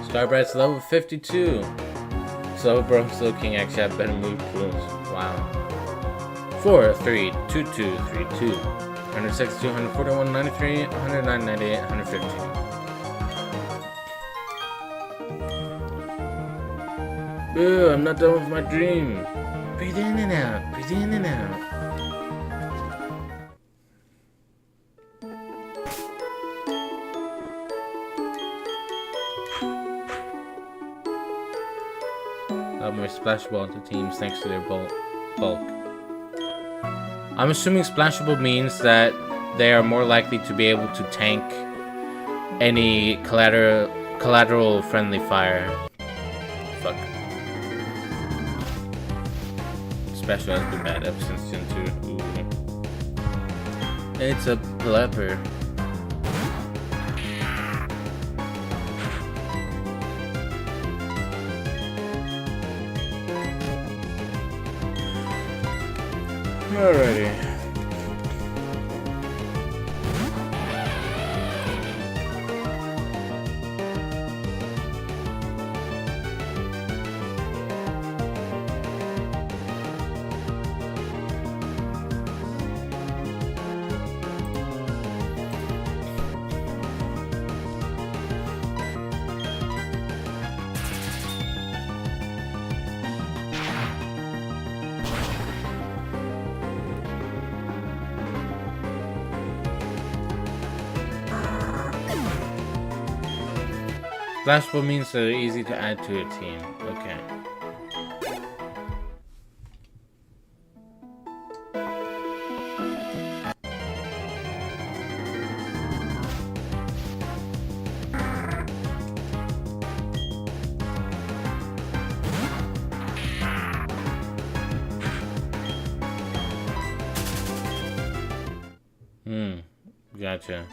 Starbright's level 52. Slowbro, Slow King actually have better move pools. Wow. 4, 3, 2, 2, 3, 2. 162, 141, 93, 109, 98, 115. Ooh, I'm not done with my dream. Breathe in and out, breathe in and out. More splashable to teams thanks to their bulk. I'm assuming splashable means that they are more likely to be able to tank any collateral friendly fire. Fuck. Special has been bad ever since Gen 2. Ooh. It's a leper. Alrighty. Splashable means they're easy to add to a team. Okay. Gotcha.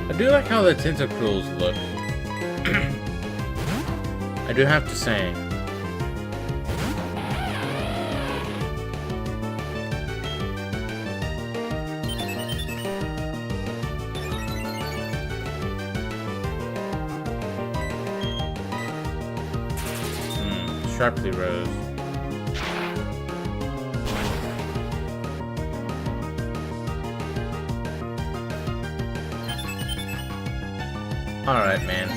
I do like how the tentacles look. I do have to say. Sharply Rose. Alright, man.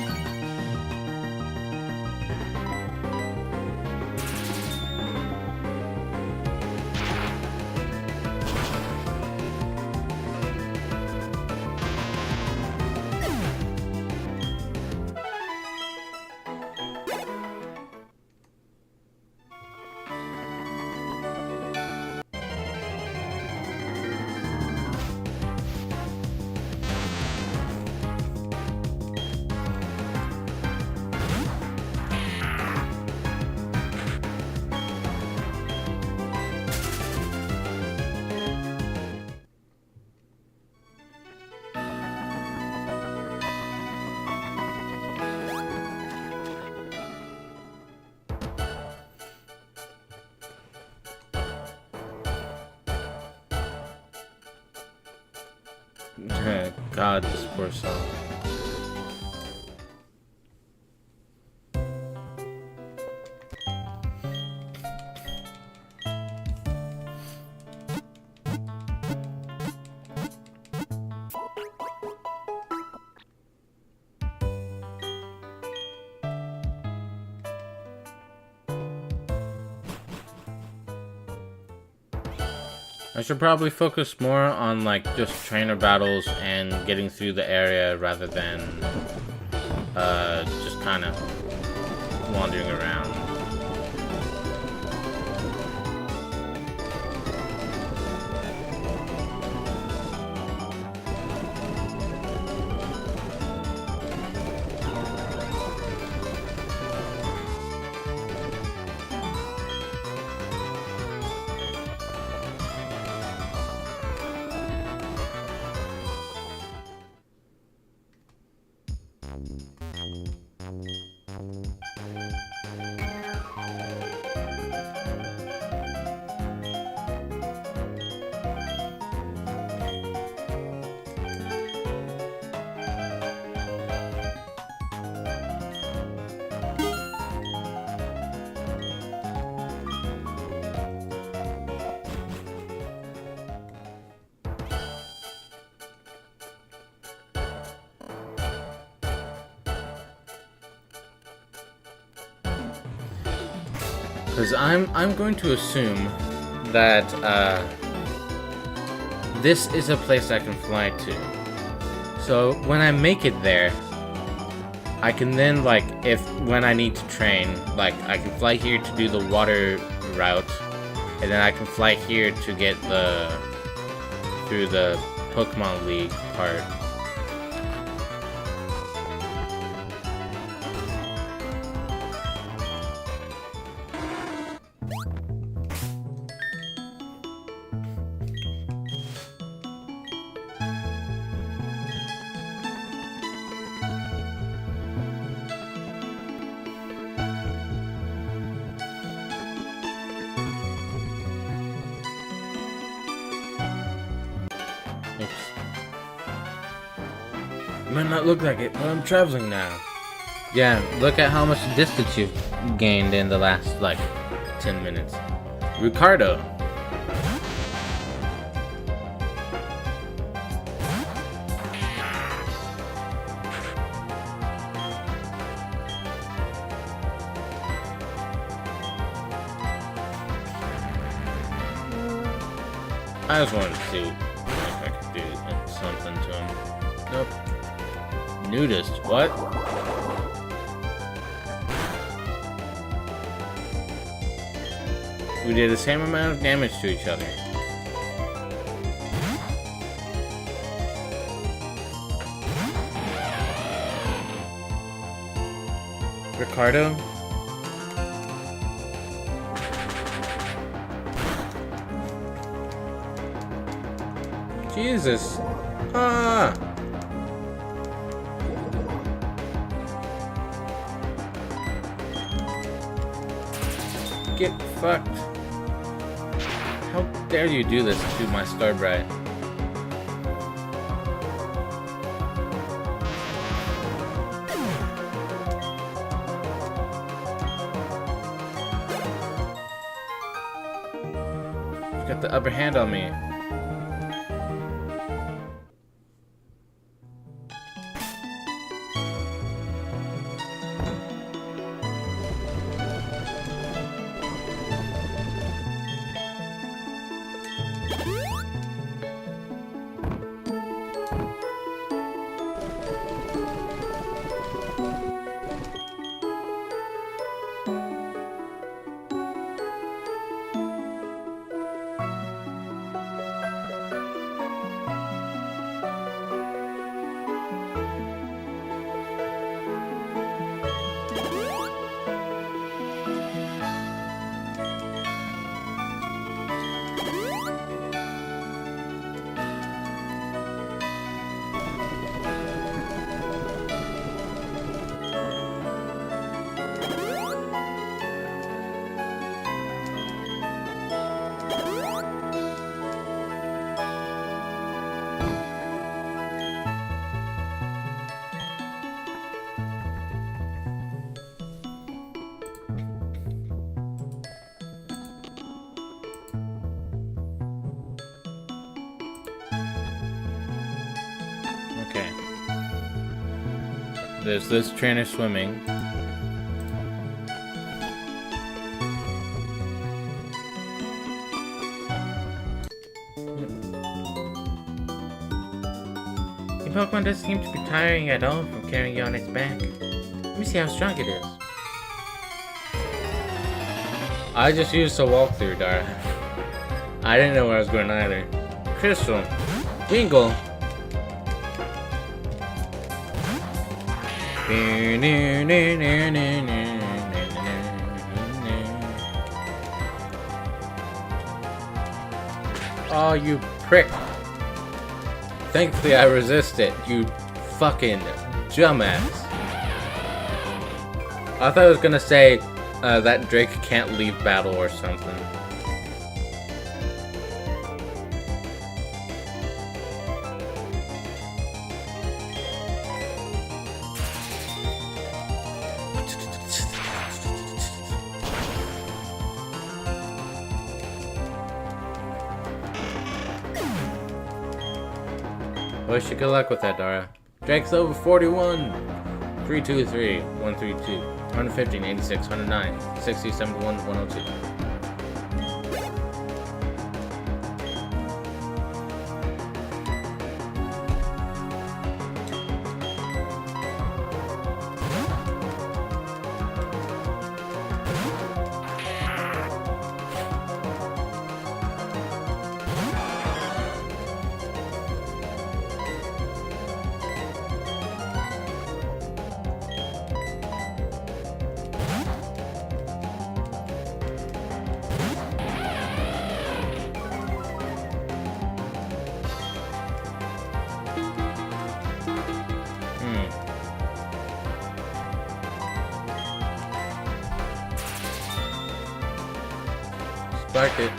God, this poor song. I should probably focus more on like just trainer battles and getting through the area rather than just kind of wandering around. Because I'm going to assume that this is a place I can fly to. So when I make it there, I can then, like, when I need to train, like, I can fly here to do the water route, and then I can fly here to get through the Pokemon League part. It might not look like it, but I'm traveling now. Yeah, look at how much distance you've gained in the last, like, 10 minutes. Ricardo. I just wanted to see if I could do something to him. Nope. Nudist, what? We did the same amount of damage to each other. Ricardo? Jesus. Ah! Get fucked. How dare you do this to my Starbright? You've got the upper hand on me. There's this trainer swimming. Your Pokemon doesn't seem to be tiring at all from carrying you on its back. Let me see how strong it is. I just used a walkthrough, Dara. I didn't know where I was going either. Crystal. Wingull. Oh, you prick. Thankfully I resisted, you fucking dumbass. I thought I was gonna say that Drake can't leave battle or something. Wish you good luck with that, Dara. Drake's over 41. 323, 132, 115, 86, 109, 60, 71, 102. Spark it.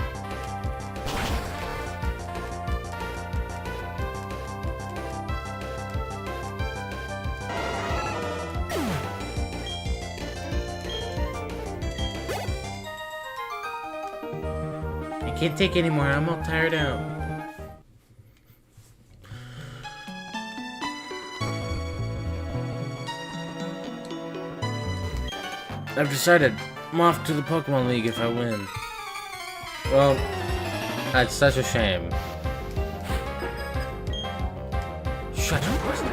I can't take anymore, I'm all tired out. I've decided I'm off to the Pokemon League if I win. Well, that's such a shame. Shut up, Wesley.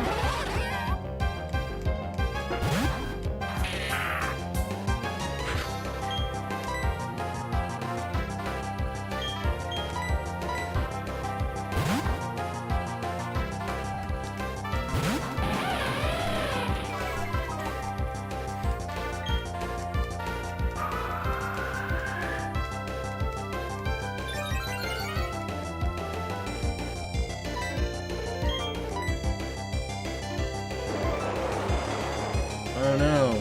Oh no.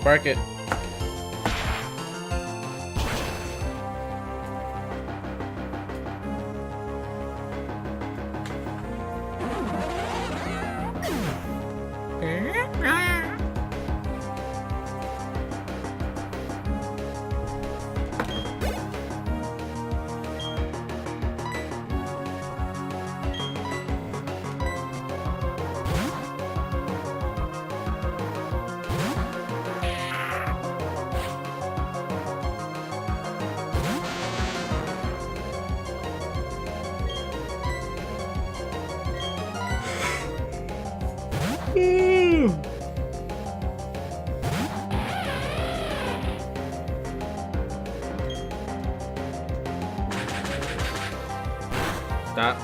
Spark it. Stop.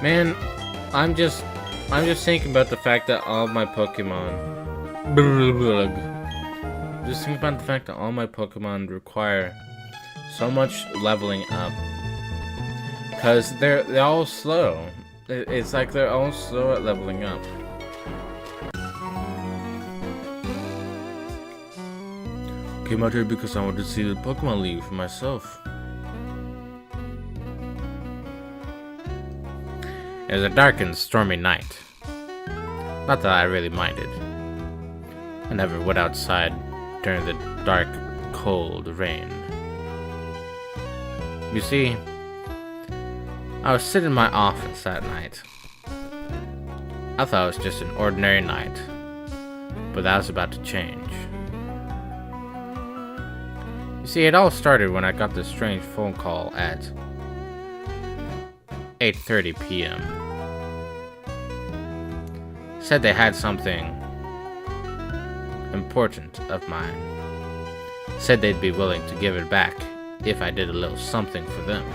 Man, I'm just thinking about the fact that all my Pokemon just think about the fact that all my Pokemon require so much leveling up. Cause they're all slow. It's like they're all slow at leveling up. Came out here because I wanted to see the Pokemon League for myself. It was a dark and stormy night. Not that I really minded. I never went outside during the dark, cold rain. You see, I was sitting in my office that night, I thought it was just an ordinary night, but that was about to change. You see, it all started when I got this strange phone call at 8:30 p.m. Said they had something important of mine. Said they'd be willing to give it back if I did a little something for them.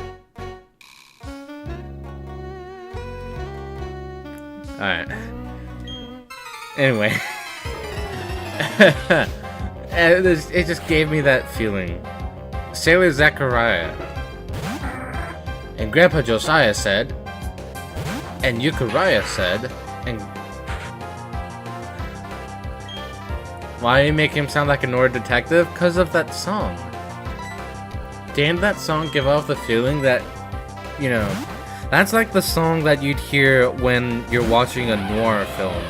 Alright. Anyway. And it just gave me that feeling. Sailor Zachariah and Grandpa Josiah said, and Euchariah said, and why do you make him sound like a Nord detective? Because of that song. Didn't that song give off the feeling that, you know, that's like the song that you'd hear when you're watching a noir film.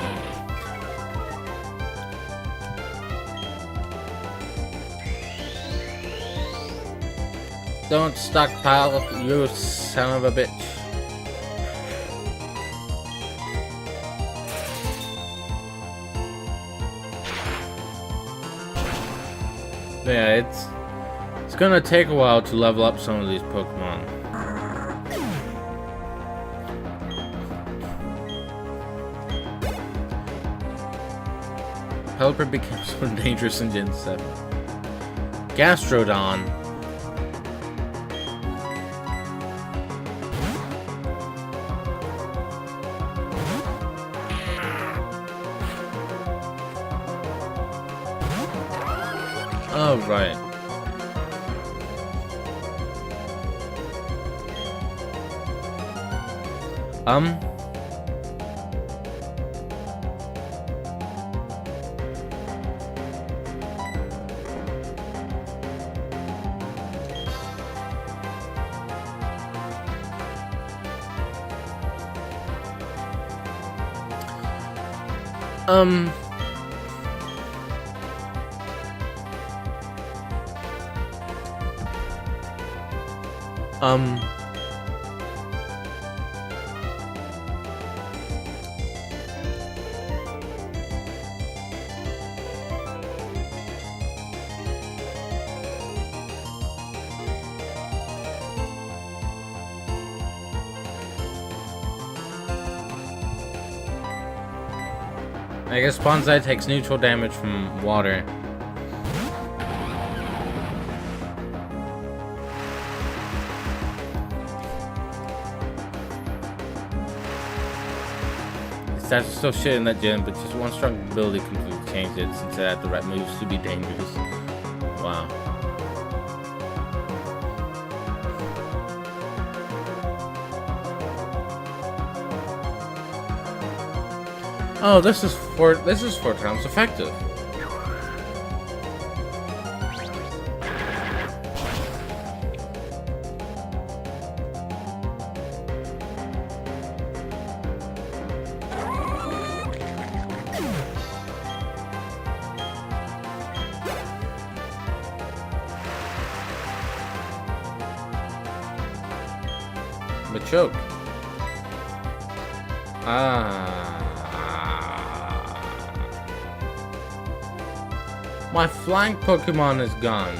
Don't stockpile, you son of a bitch. Yeah, it's gonna take a while to level up some of these Pokemon. Pelipper became so dangerous in Gen 7. Gastrodon. Oh, right. Um, I guess Bonsai takes neutral damage from water. That's still shit in that gym, but just one strong ability completely changed it since it had the right moves to be dangerous. Wow. Oh, this is 4 times effective. Machoke. My flying Pokemon is gone.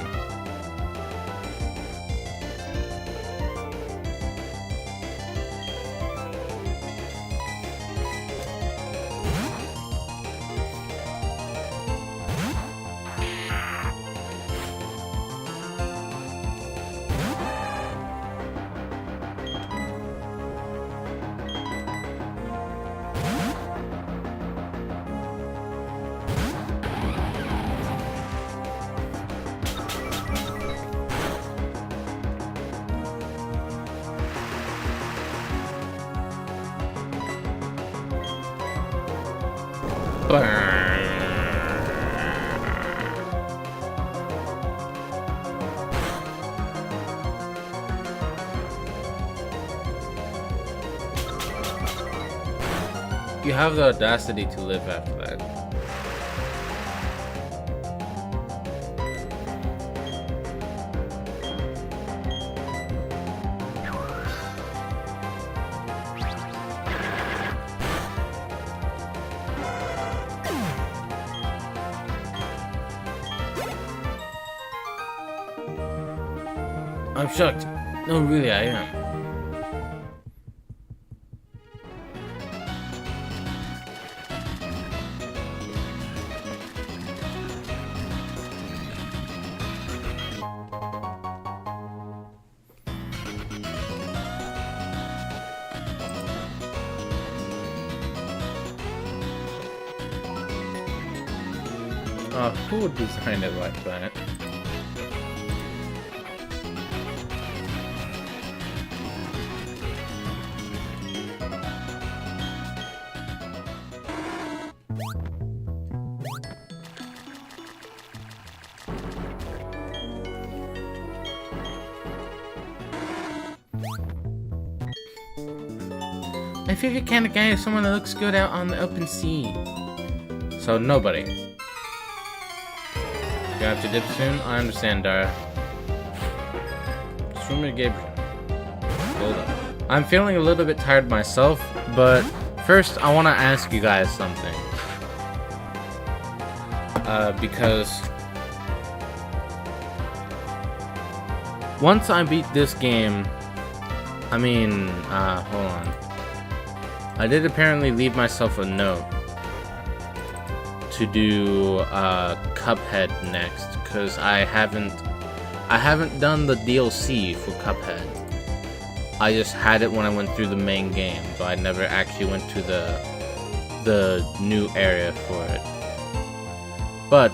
You have the audacity to live after that. I'm shocked. No, really, I am. Who would design it like that? My favorite kind of guy is someone that looks good out on the open sea. So nobody. You have to dip soon? I understand, Dara. Swim to Gabriel. Hold up. I'm feeling a little bit tired myself, but first I want to ask you guys something. Because once I beat this game, hold on. I did apparently leave myself a note to do Cuphead next, because I haven't done the DLC for Cuphead. I just had it when I went through the main game, but I never actually went to the new area for it. But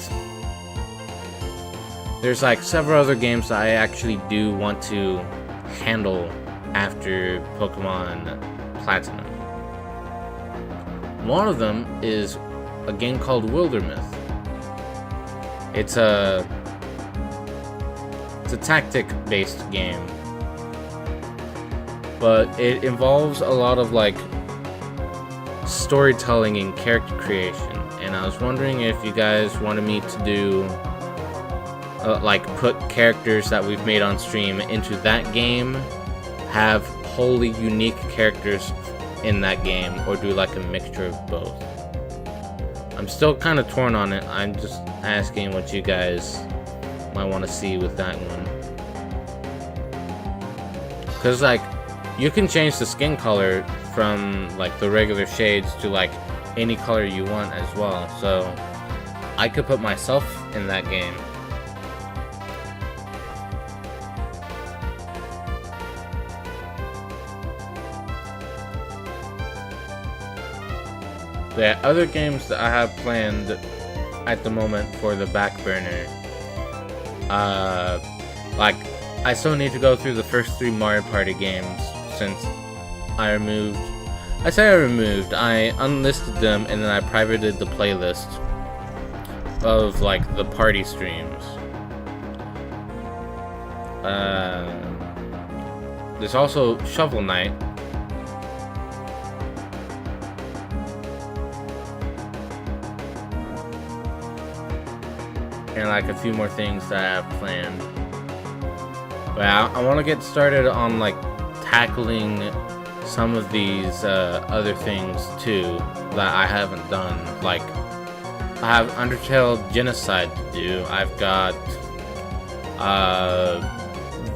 there's like several other games that I actually do want to handle after Pokemon Platinum. One of them is a game called Wildermyth. It's a tactic-based game, but it involves a lot of like storytelling and character creation. And I was wondering if you guys wanted me to do put characters that we've made on stream into that game, have wholly unique characters in that game, or do like a mixture of both. I'm still kind of torn on it. I'm just asking what you guys might want to see with that one. Because like, you can change the skin color from like the regular shades to like any color you want as well. So I could put myself in that game. The other games that I have planned at the moment for the back burner, like I still need to go through the first 3 Mario Party games since I unlisted them and then I privated the playlist of like the party streams. There's also Shovel Knight. And like a few more things that I have planned. But I want to get started on like tackling some of these other things too that I haven't done. Like I have Undertale Genocide to do. I've got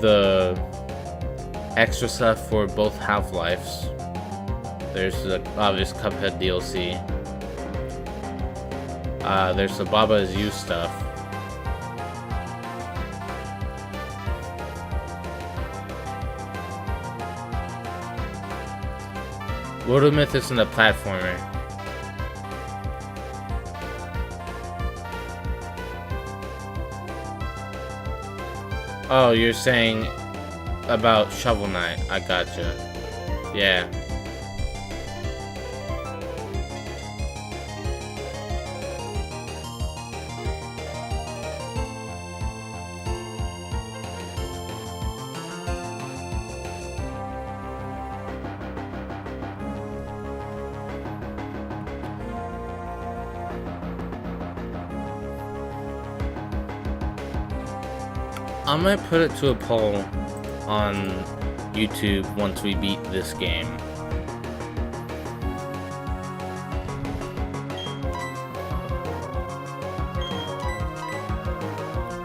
the extra stuff for both Half-Lives. There's the obvious Cuphead DLC. There's the Baba Is You stuff. Wildermyth isn't a platformer. Oh, you're saying about Shovel Knight. I gotcha. Yeah. I might put it to a poll on YouTube once we beat this game.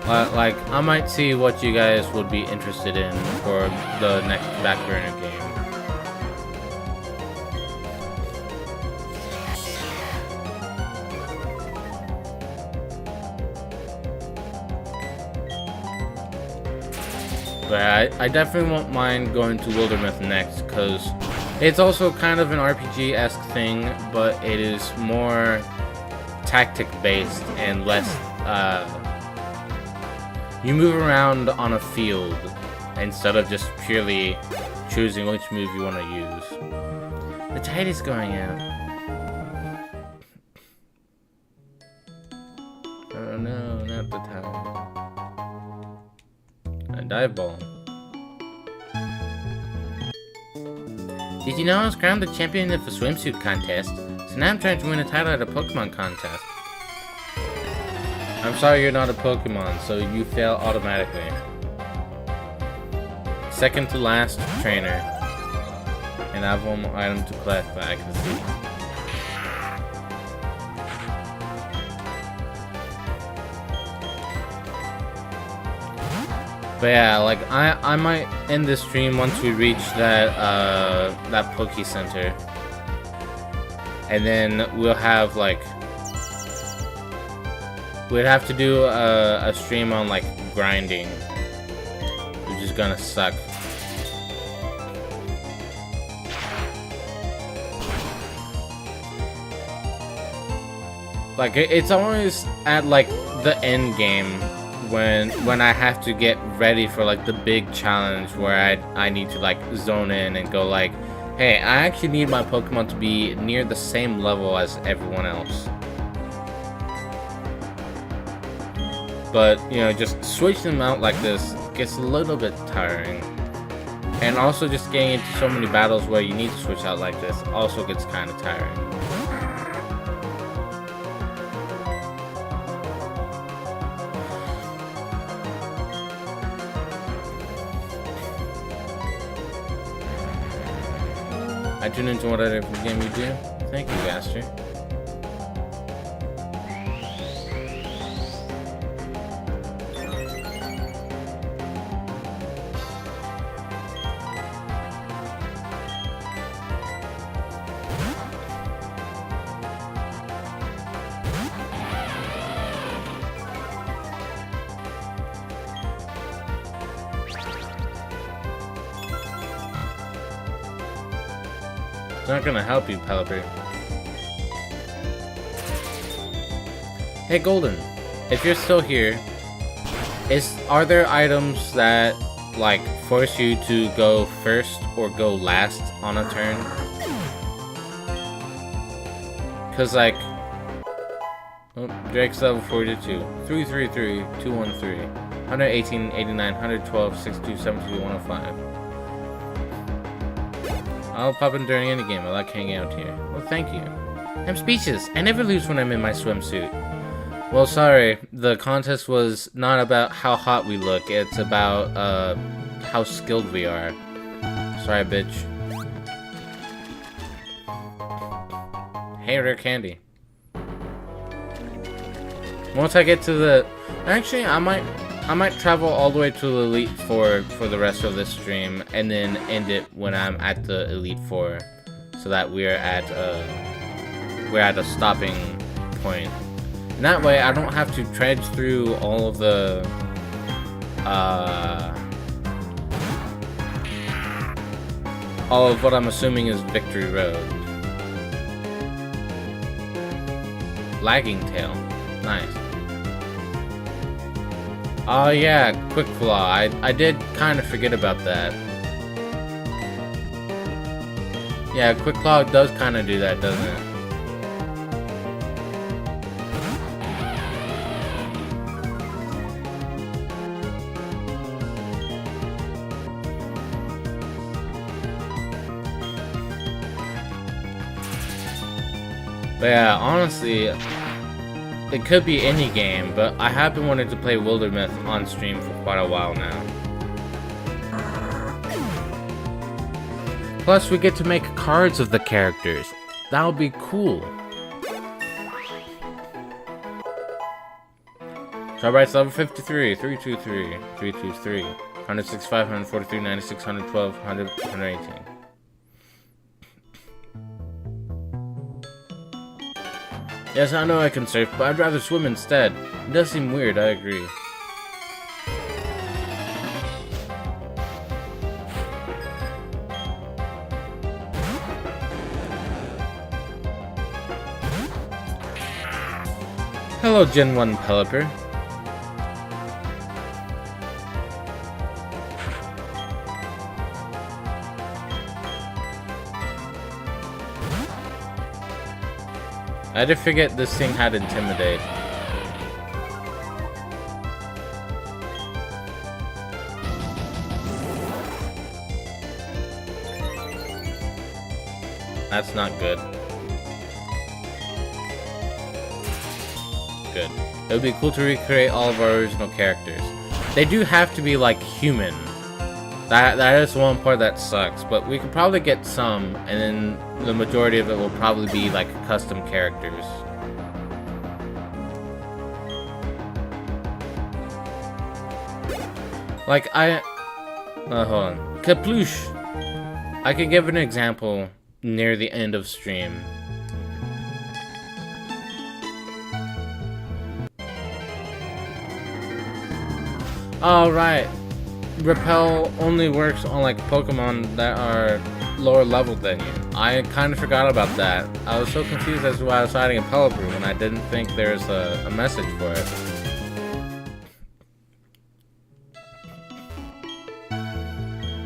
Like, I might see what you guys would be interested in for the next Backburner game. But I definitely won't mind going to Wildermyth next, because it's also kind of an RPG-esque thing, but it is more tactic-based and less, you move around on a field instead of just purely choosing which move you want to use. The tide is going out. Oh no, not the tide. A dive ball. Did you know I was crowned the champion of a swimsuit contest? So now I'm trying to win a title at a Pokemon contest. I'm sorry you're not a Pokemon, so you fail automatically. Second to last trainer. And I have one more item to collect that I can see. But yeah, like I might end this stream once we reach that Poke Center, and then we'll have like we'd have to do a stream on like grinding, which is gonna suck. Like it's always at like the end game. When I have to get ready for like the big challenge where I need to like zone in and go like, hey, I actually need my Pokemon to be near the same level as everyone else. But, you know, just switching them out like this gets a little bit tiring. And also just getting into so many battles where you need to switch out like this also gets kind of tiring. I tune into whatever game you do. Thank you, Gaster. It's not gonna help you, Pelipper. Hey, Golden, if you're still here, are there items that like force you to go first or go last on a turn? Cause like, oh, Drake's level 42, 333, 213, 118, 89, 112, 62, 72, 105. I'll pop in during any game. I like hanging out here. Well, thank you. I'm speechless. I never lose when I'm in my swimsuit. Well, sorry. The contest was not about how hot we look. It's about, how skilled we are. Sorry, bitch. Hey, rare candy. Once I get to the... Actually, I might travel all the way to the Elite Four for the rest of this stream, and then end it when I'm at the Elite Four, so that we're at a stopping point. And that way, I don't have to trudge through all of the all of what I'm assuming is Victory Road. Lagging Tail, nice. Oh yeah, Quick Flaw. I did kind of forget about that. Yeah, Quick Claw does kind of do that, doesn't it? But yeah, honestly, it could be any game, but I have been wanting to play Wildermyth on stream for quite a while now. Plus, we get to make cards of the characters. That would be cool. Starbright's level 53, 323, 323, 165, 143, 96, 112, 100, 118. Yes, I know I can surf, but I'd rather swim instead. It does seem weird, I agree. Hello, Gen 1 Pelipper. I did forget this thing had Intimidate. That's not good. Good. It would be cool to recreate all of our original characters. They do have to be like human. That is one part that sucks, but we could probably get some, and then the majority of it will probably be like custom characters. Like hold on. Kaploosh! I can give an example near the end of stream. Alright. Repel only works on like Pokemon that are lower level than you. I kind of forgot about that. I was so confused as to why I was fighting a Pelipper when I didn't think there's a message for it.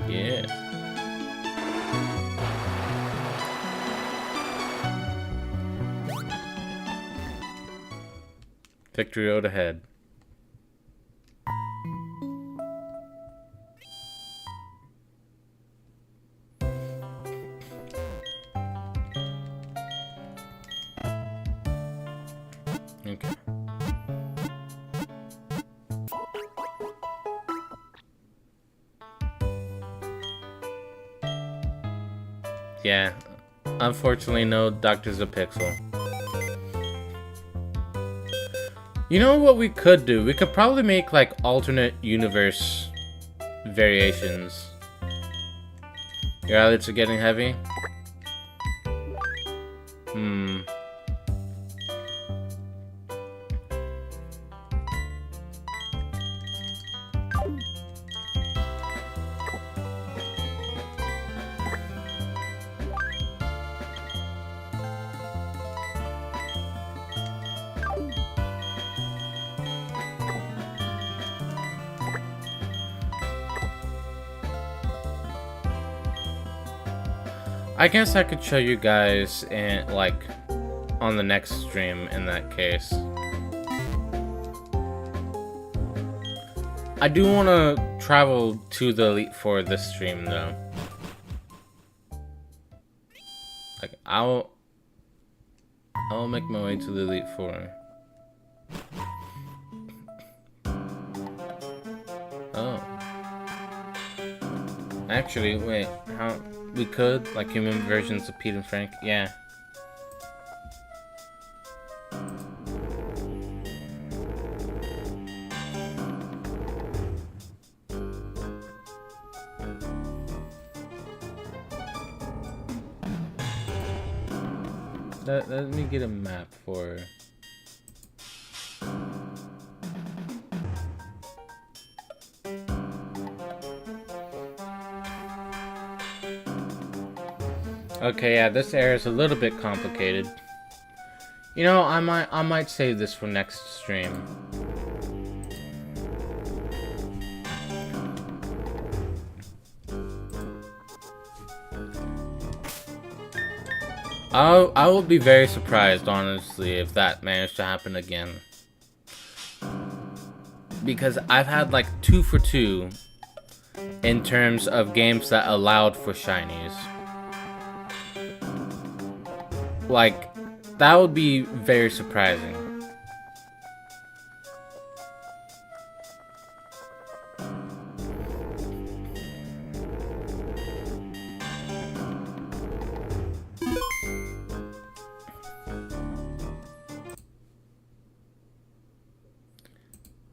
Yes. Victory road ahead. Okay. Yeah, unfortunately no Dr. Zapixel. You know what we could do? We could probably make like alternate universe variations. Your eyelids are getting heavy? I guess I could show you guys in, like, on the next stream in that case. I do want to travel to the Elite Four this stream, though. Like, I'll make my way to the Elite Four. Oh. Actually, wait, how... We could, like human versions of Pete and Frank, yeah. Let me get a map for... Okay, yeah, this area is a little bit complicated. You know, I might save this for next stream. I will be very surprised, honestly, if that managed to happen again. Because I've had like 2 for 2 in terms of games that allowed for shinies. Like, that would be very surprising.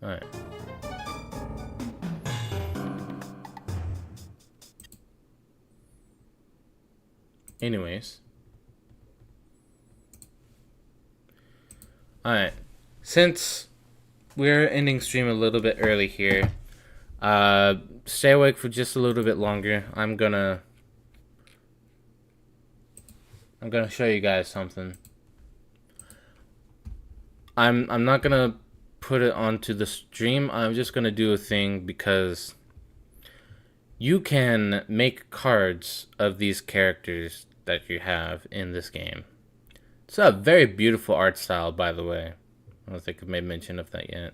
Alright. Anyways. Alright. Since we're ending stream a little bit early here, stay awake for just a little bit longer. I'm gonna show you guys something. I'm not gonna put it onto the stream. I'm just gonna do a thing because you can make cards of these characters that you have in this game. It's a very beautiful art style, by the way. I don't think I've made mention of that yet.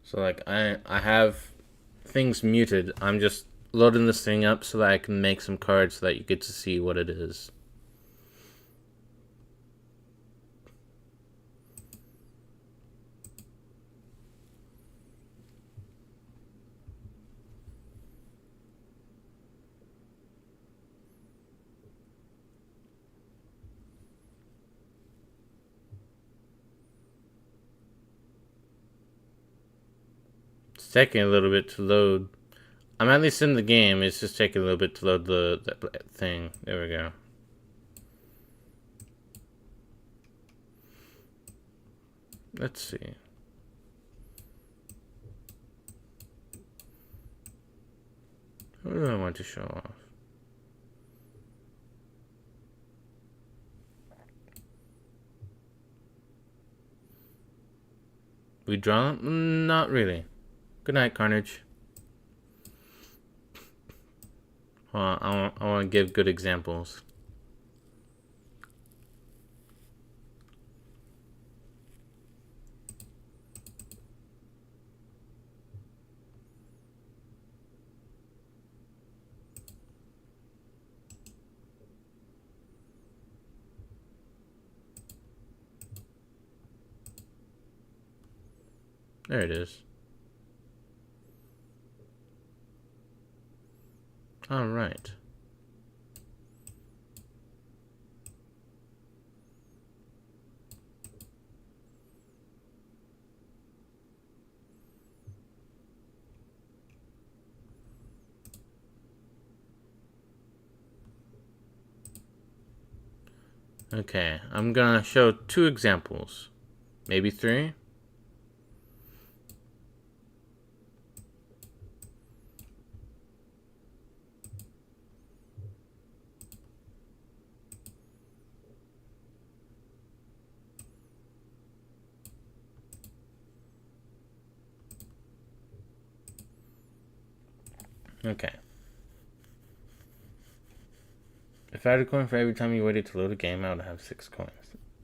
So like I have things muted. I'm just loading this thing up so that I can make some cards so that you get to see what it is. It's taking a little bit to load. I'm at least in the game. It's just taking a little bit to load the thing. There we go. Let's see. What do I want to show off? We draw? Not really. Good night, Carnage. I want to give good examples. There it is. All right. Okay, I'm gonna show 2 examples. Maybe 3? Okay. If I had a coin for every time you waited to load a game, I would have 6 coins.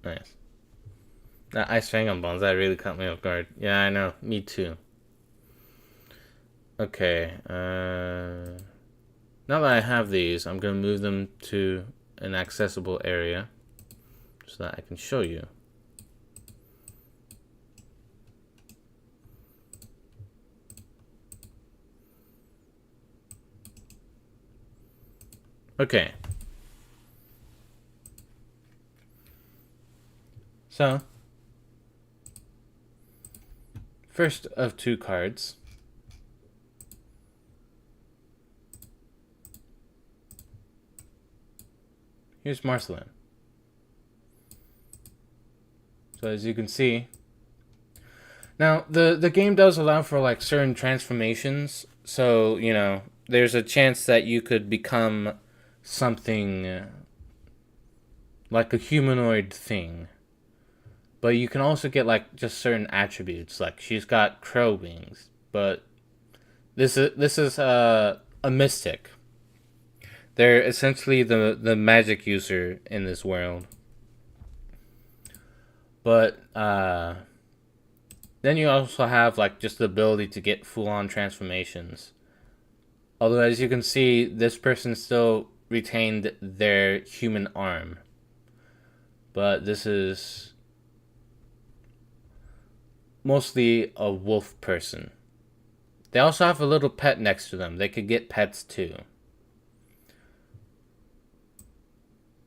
Nice. That Ice Fang Bones, that really caught me off guard. Yeah, I know. Me too. Okay. Now that I have these, I'm going to move them to an accessible area so that I can show you. Okay. So, first of 2 cards. Here's Marceline. So as you can see, now the game does allow for like certain transformations. So, you know, there's a chance that you could become something like a humanoid thing. But you can also get like just certain attributes. Like she's got crow wings, but this is a mystic. They're essentially the magic user in this world. But then you also have like just the ability to get full on transformations. Although as you can see, this person still retained their human arm. But this is mostly a wolf person. They also have a little pet next to them. They could get pets too.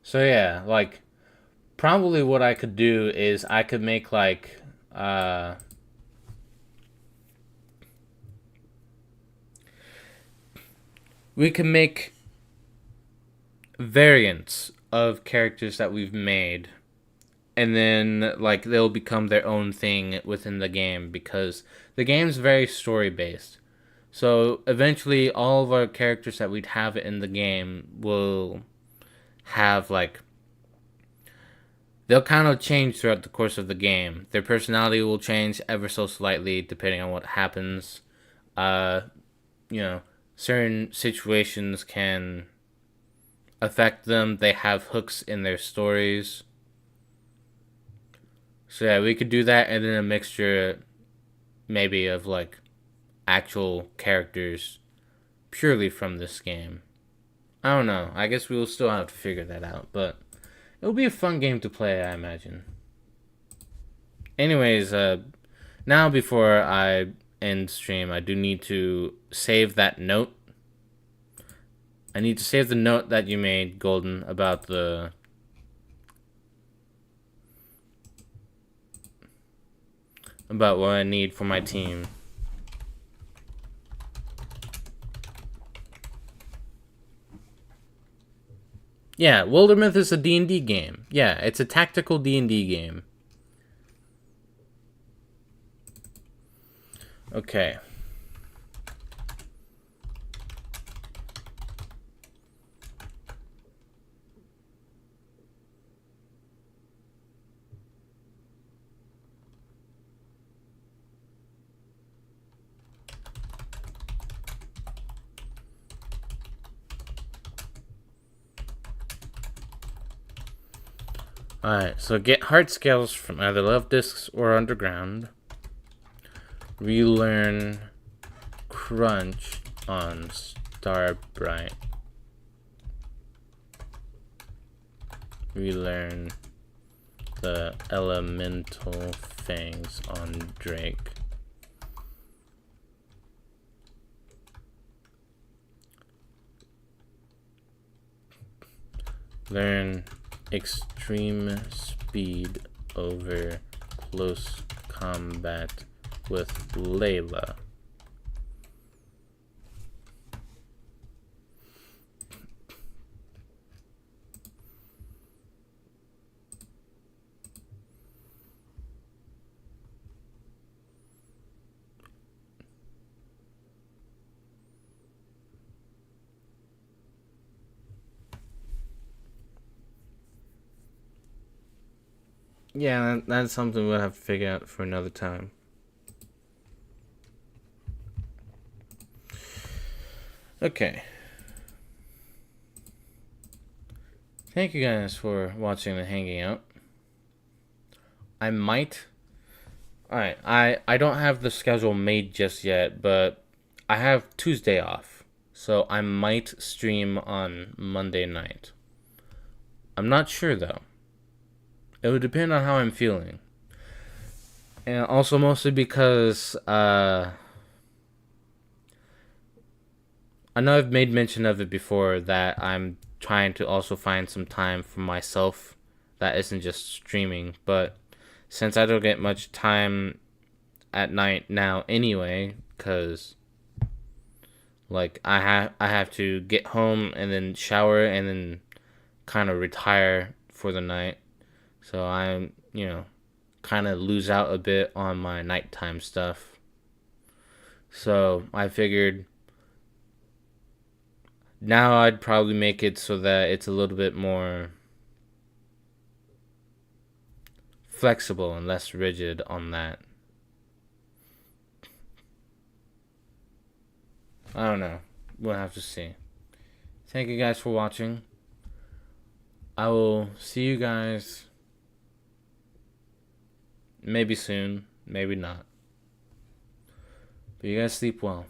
So yeah, like probably what I could do is I could make like we can make variants of characters that we've made, and then like they'll become their own thing within the game because the game's very story based. So eventually all of our characters that we'd have in the game will have like they'll kind of change throughout the course of the game. Their personality will change ever so slightly depending on what happens. Uh, you know, certain situations can affect them. They have hooks in their stories. So yeah, we could do that and then a mixture maybe of like actual characters purely from this game. I don't know. I guess we will still have to figure that out, but it'll be a fun game to play, I imagine. Anyways, now before I end stream, I do need to save that note. I need to save the note that you made, Golden, about what I need for my team. Yeah, Wildermyth is a D&D game. Yeah, it's a tactical D&D game. Okay. Alright, so get heart scales from either Love Discs or Underground. Relearn Crunch on Starbright. Relearn the Elemental Fangs on Drake. Learn extreme speed over close combat with Layla. Yeah, that's something we'll have to figure out for another time. Okay. Thank you guys for watching and hanging out. I might... Alright, I don't have the schedule made just yet, but I have Tuesday off. So I might stream on Monday night. I'm not sure, though. It would depend on how I'm feeling. And also mostly because, I know I've made mention of it before that I'm trying to also find some time for myself that isn't just streaming. But since I don't get much time at night now anyway, because like I have to get home and then shower and then kind of retire for the night. So I'm, kind of lose out a bit on my nighttime stuff. So I figured now I'd probably make it so that it's a little bit more flexible and less rigid on that. I don't know. We'll have to see. Thank you guys for watching. I will see you guys maybe soon, maybe not. But you guys sleep well.